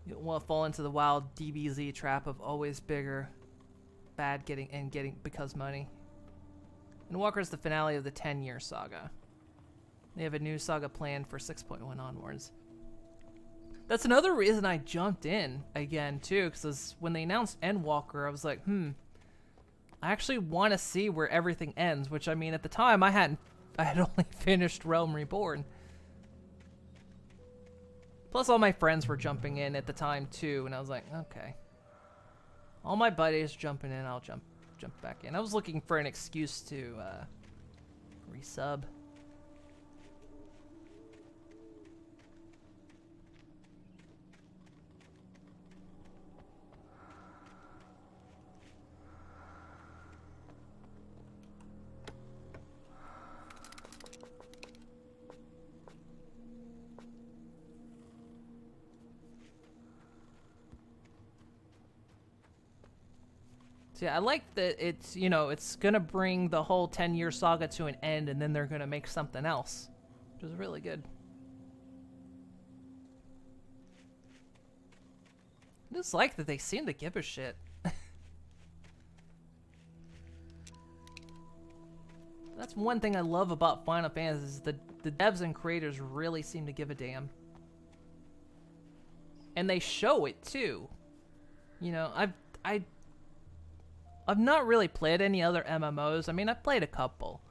You don't want to fall into the wild DBZ trap of always bigger, bad getting because money. Endwalker is the finale of the 10-year saga. They have a new saga planned for 6.1 onwards. That's another reason I jumped in again too, because when they announced Endwalker, I was like, I actually want to see where everything ends, which, I mean, at the time, I had only finished Realm Reborn. Plus, all my friends were jumping in at the time, too, and I was like, okay. All my buddies jumping in, I'll jump back in. I was looking for an excuse to, resub. Yeah, I like that it's, you know, it's gonna bring the whole 10-year saga to an end, and then they're gonna make something else, which is really good. I just like that they seem to give a shit. That's one thing I love about Final Fantasy is the devs and creators really seem to give a damn. And they show it too. You know, I've not really played any other MMOs. I mean, I've played a couple.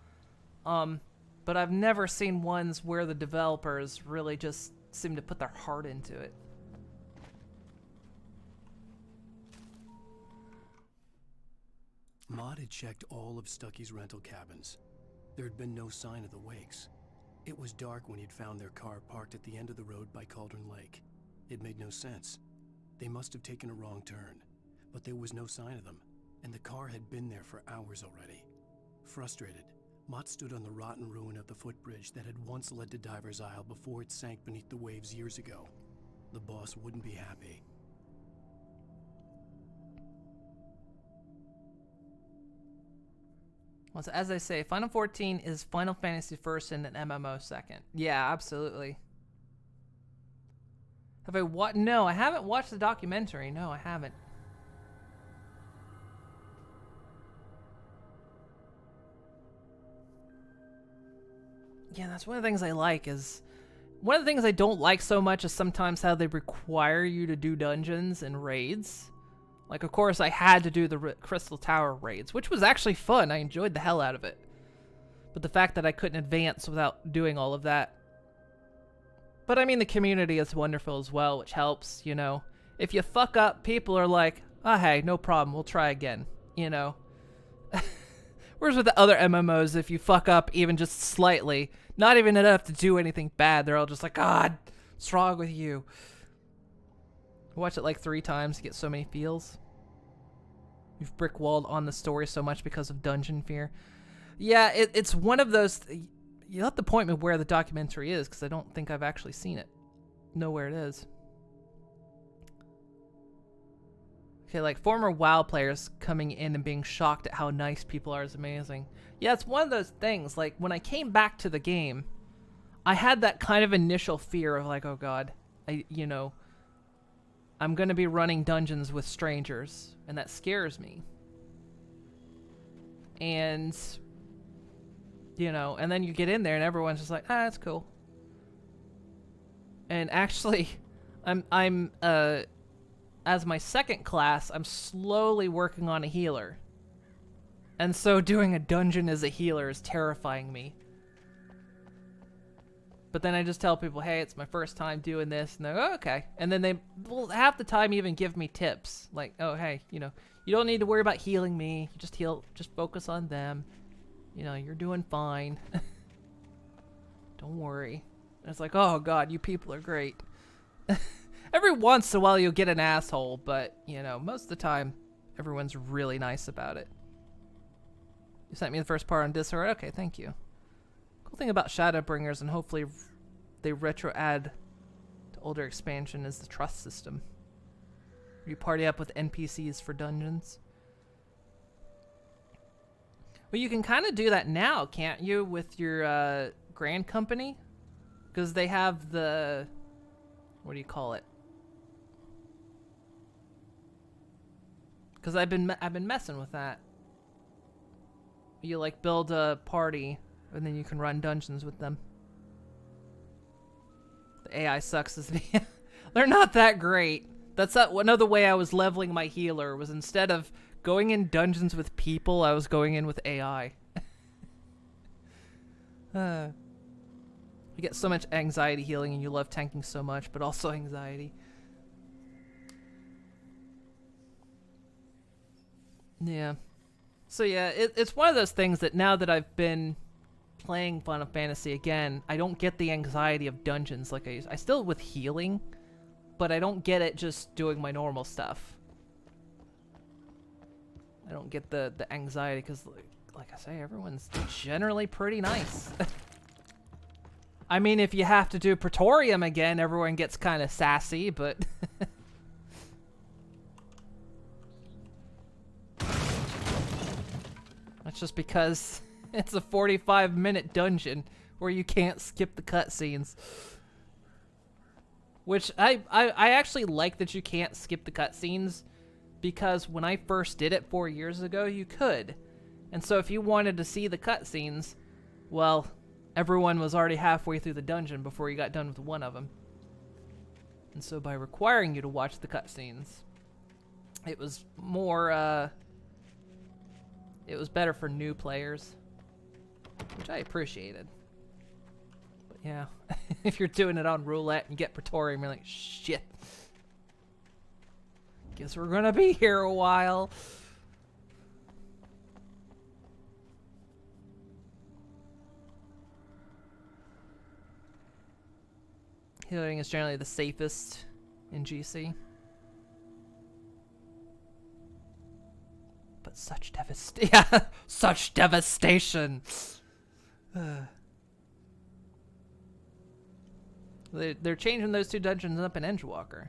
But I've never seen ones where the developers really just seem to put their heart into it. Maud had checked all of Stucky's rental cabins. There had been no sign of the Wakes. It was dark when he'd found their car parked at the end of the road by Cauldron Lake. It made no sense. They must have taken a wrong turn, but there was no sign of them. And the car had been there for hours already. Frustrated, Mott stood on the rotten ruin of the footbridge that had once led to Diver's Isle before it sank beneath the waves years ago. The boss wouldn't be happy. Well, so as I say, Final 14 is Final Fantasy first and an MMO second. Yeah, absolutely. Have I watched? No, I haven't watched the documentary. No, I haven't. Yeah, that's one of the things I like is... One of the things I don't like so much is sometimes how they require you to do dungeons and raids. Like, of course, I had to do the Crystal Tower raids, which was actually fun. I enjoyed the hell out of it. But the fact that I couldn't advance without doing all of that. But, I mean, the community is wonderful as well, which helps, you know. If you fuck up, people are like, oh, hey, no problem, we'll try again, you know. Whereas with the other MMOs, if you fuck up even just slightly, not even enough to do anything bad, they're all just like, God, what's wrong with you? I watched it like 3 times to get so many feels. You've brick-walled on the story so much because of dungeon fear. Yeah, it's one of those... You'll have to point me where the documentary is, because I don't think I've actually seen it. Know where it is. Okay, like former WoW players coming in and being shocked at how nice people are is amazing. Yeah, it's one of those things. Like, when I came back to the game, I had that kind of initial fear of like, oh God, you know, I'm going to be running dungeons with strangers, and that scares me. and you know, and then you get in there and everyone's just like, ah, that's cool. And actually, I'm as my second class, I'm slowly working on a healer. And so doing a dungeon as a healer is terrifying me. But then I just tell people, hey, it's my first time doing this, and they're, oh, okay. And then they will half the time even give me tips. Like, oh, hey, you know, you don't need to worry about healing me. You just focus on them. You know, you're doing fine. Don't worry. And it's like, oh god, you people are great. Every once in a while you'll get an asshole, but, you know, most of the time, everyone's really nice about it. You sent me the first part on Discord? Okay, thank you. Cool thing about Shadowbringers, and hopefully they retro-add to older expansion, is the trust system. You party up with NPCs for dungeons. Well, you can kind of do that now, can't you, with your Grand Company? Because they have the... what do you call it? Because I've been messing with that. You like build a party, and then you can run dungeons with them. The AI sucks as me. They're not that great. That's not another way I was leveling my healer, was instead of going in dungeons with people, I was going in with AI. You get so much anxiety healing, and you love tanking so much, but also anxiety. Yeah. So yeah, it's one of those things that now that I've been playing Final Fantasy again, I don't get the anxiety of dungeons like I used. I still with healing, but I don't get it just doing my normal stuff. I don't get the anxiety because, like I say, everyone's generally pretty nice. I mean, if you have to do Praetorium again, everyone gets kind of sassy, but... That's just because it's a 45-minute dungeon where you can't skip the cutscenes. Which, I actually like that you can't skip the cutscenes, because when I first did it 4 years ago, you could. And so if you wanted to see the cutscenes, well, everyone was already halfway through the dungeon before you got done with one of them. And so by requiring you to watch the cutscenes, it was more, it was better for new players, which I appreciated. But yeah, if you're doing it on roulette and you get Praetorium, you're like, shit. Guess we're gonna be here a while. Healing is generally the safest in GC. But such devastation. Yeah, such devastation. They're changing those two dungeons up in Endwalker.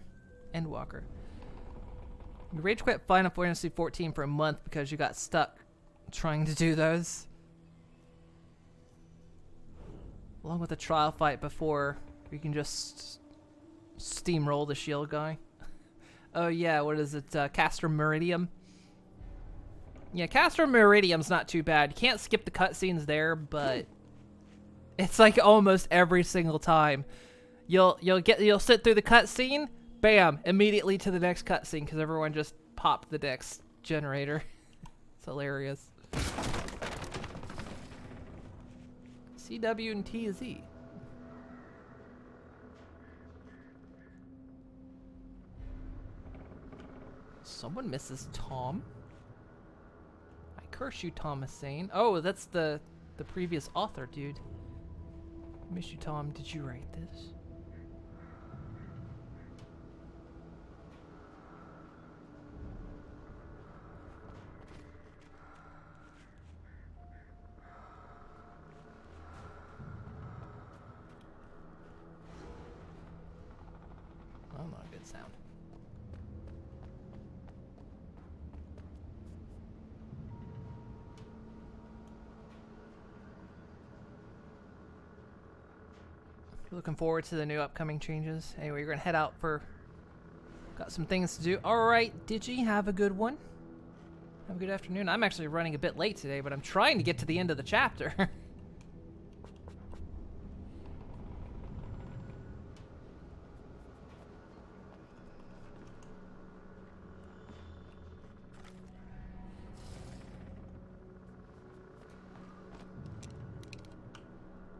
You rage quit Final Fantasy 14 for a month because you got stuck trying to do those. Along with a trial fight before you can just steamroll the shield guy. Oh yeah, what is it? Castor Meridium? Yeah, Castor Meridium's not too bad. You can't skip the cutscenes there, but it's like almost every single time. You'll sit through the cutscene, bam, immediately to the next cutscene because everyone just popped the next generator. It's hilarious. CW and TZ. Someone misses Tom. I curse you, Thomas Zane. Oh, that's the previous author, dude. Miss you, Tom. Did you write this? Oh, not a good sound. Looking forward to the new upcoming changes. Anyway, you're gonna head out for... Got some things to do. Alright, Digi, have a good one. Have a good afternoon. I'm actually running a bit late today, but I'm trying to get to the end of the chapter.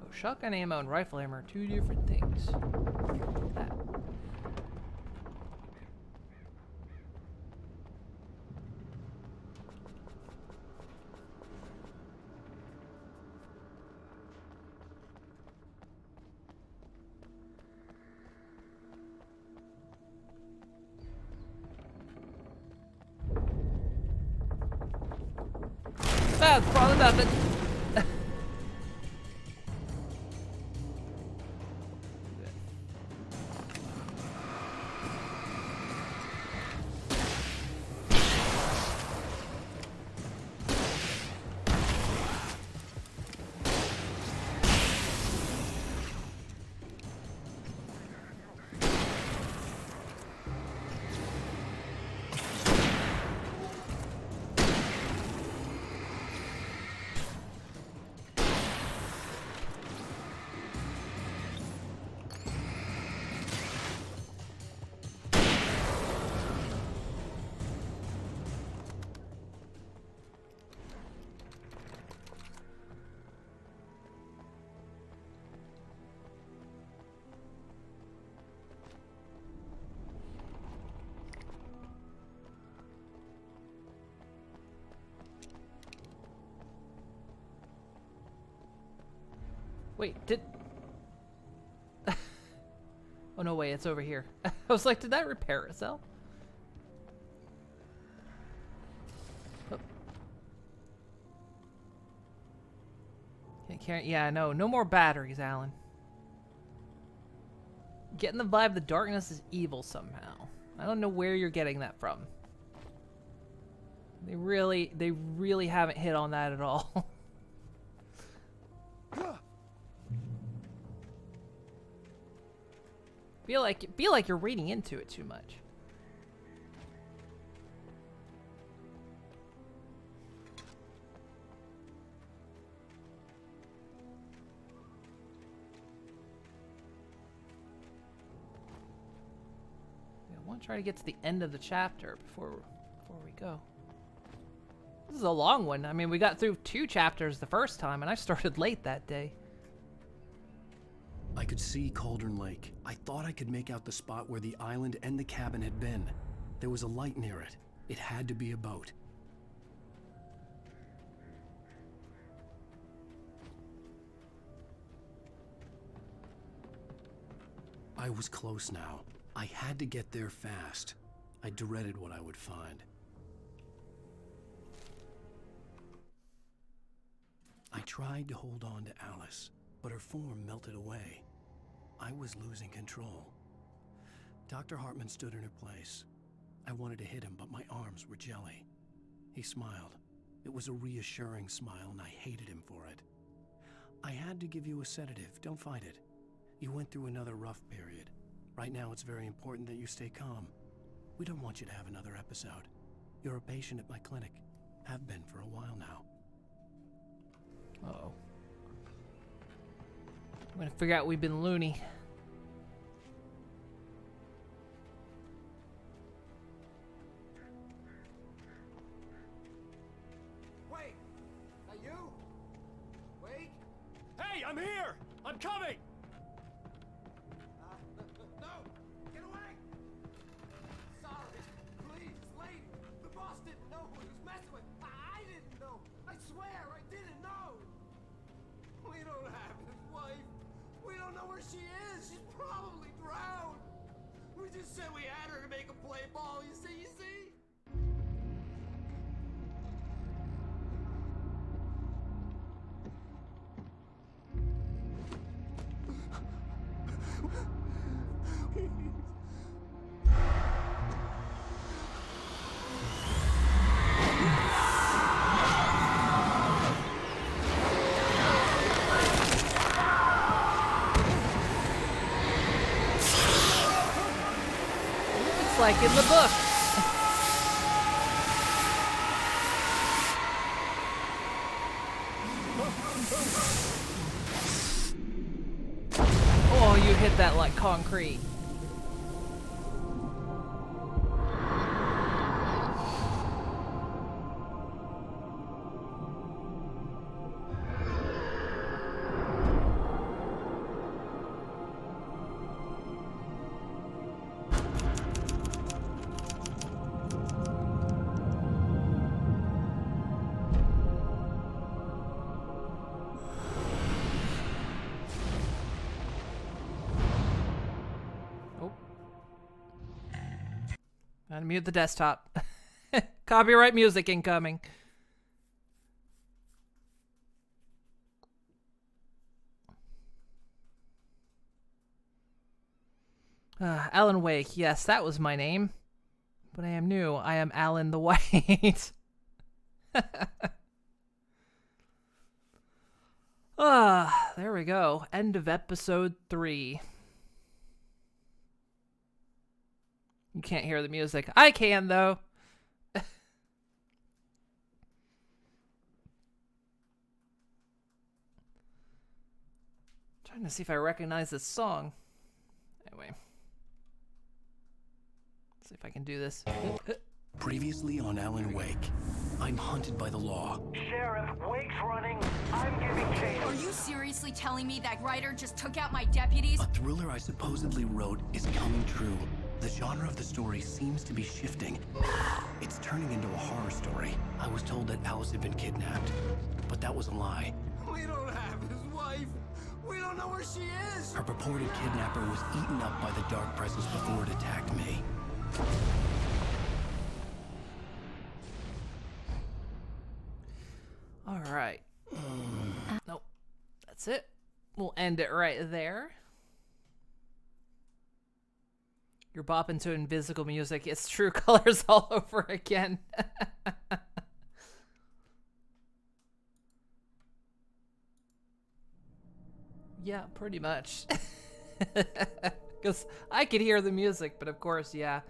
Oh, shotgun ammo and rifle ammo are two different things. That. That's probably nothing. Wait, did... Oh, no way, it's over here. I was like, did that repair itself? Oh. Can't, yeah, no more batteries, Alan. Getting the vibe the darkness is evil somehow. I don't know where you're getting that from. They really haven't hit on that at all. Feel like you're reading into it too much. Yeah, I want to try to get to the end of the chapter before we go. This is a long one. I mean, we got through 2 chapters the first time, and I started late that day. I could see Cauldron Lake. I thought I could make out the spot where the island and the cabin had been. There was a light near it. It had to be a boat. I was close now. I had to get there fast. I dreaded what I would find. I tried to hold on to Alice, but her form melted away. I was losing control. Dr. Hartman stood in her place. I wanted to hit him, but my arms were jelly. He smiled. It was a reassuring smile, and I hated him for it. I had to give you a sedative. Don't fight it. You went through another rough period. Right now, it's very important that you stay calm. We don't want you to have another episode. You're a patient at my clinic. Have been for a while now. Uh-oh. I'm gonna figure out we've been loony. Wait! Are you? Wait! Hey, I'm here! I'm coming! No! Get away! Sorry. Please, lady. The boss didn't know who he was messing with. I didn't know. I swear, I didn't know. We don't have his wife. We don't know where she is. She's probably drowned. We just said we had her to make a play ball. You see? Like in the book. Oh, you hit that like concrete. Unmute the desktop. Copyright music incoming. Alan Wake. Yes, that was my name. But I am new. I am Alan the White. There we go. End of episode 3. You can't hear the music. I can, though. Trying to see if I recognize this song. Anyway. Let's see if I can do this. Previously on Alan Wake, I'm hunted by the law. Sheriff, Wake's running. I'm giving chase. Are you seriously telling me that writer just took out my deputies? A thriller I supposedly wrote is coming true. The genre of the story seems to be shifting. It's turning into a horror story. I was told that Alice had been kidnapped, but that was a lie. We don't have his wife. We don't know where she is. Her purported kidnapper was eaten up by the dark presence before it attacked me. All right. Nope. That's it. We'll end it right there. You're bopping to invisible music. It's True Colors all over again. Yeah, pretty much. Because I could hear the music, but of course, yeah.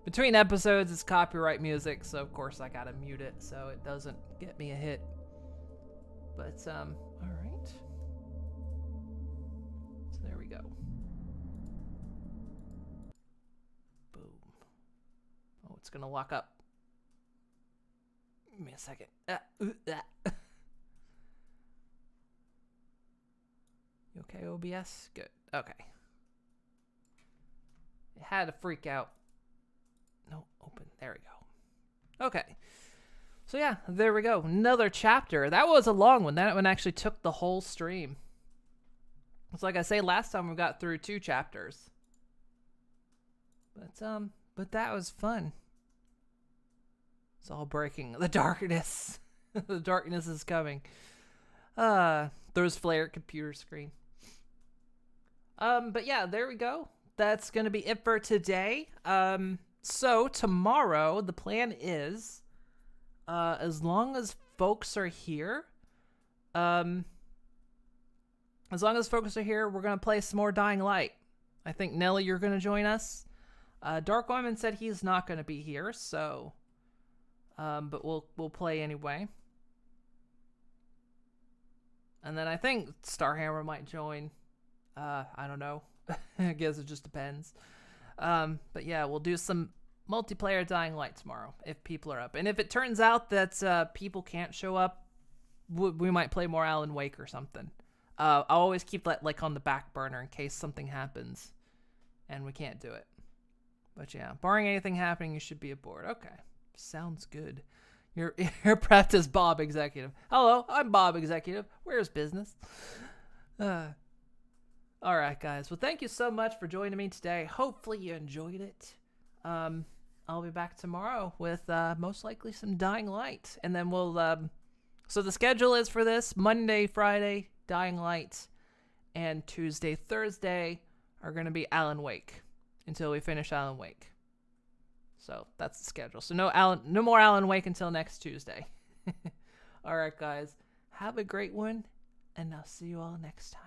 Between episodes, it's copyright music, so of course I gotta mute it so it doesn't get me a hit. But, alright. So there we go. Boom. Oh, it's gonna lock up. Give me a second. You okay, OBS? Good. Okay. It had to freak out. No, open. There we go. Okay. So yeah, there we go. Another chapter. That was a long one. That one actually took the whole stream. It's like I say, last time we got through 2 chapters. But that was fun. It's all breaking the darkness. The darkness is coming. There's flare computer screen. But yeah, there we go. That's gonna be it for today. So tomorrow the plan is, as long as folks are here, we're gonna play some more Dying Light. I think Nelly, you're gonna join us. Dark Omen said he's not gonna be here, so but we'll play anyway. And then I think Starhammer might join. I don't know. I guess it just depends. But yeah, we'll do some multiplayer Dying Light tomorrow if people are up. And if it turns out that people can't show up, we might play more Alan Wake or something. I'll always keep that like on the back burner in case something happens and we can't do it. But yeah, barring anything happening, you should be aboard. Okay, sounds good. You're prepped as Bob Executive. Hello, I'm Bob Executive. Where's business? All right, guys. Well, thank you so much for joining me today. Hopefully you enjoyed it. I'll be back tomorrow with most likely some Dying Light. And then we'll... so the schedule is for this. Monday, Friday, Dying Light. And Tuesday, Thursday are going to be Alan Wake until we finish Alan Wake. So that's the schedule. So no more Alan Wake until next Tuesday. All right, guys. Have a great one. And I'll see you all next time.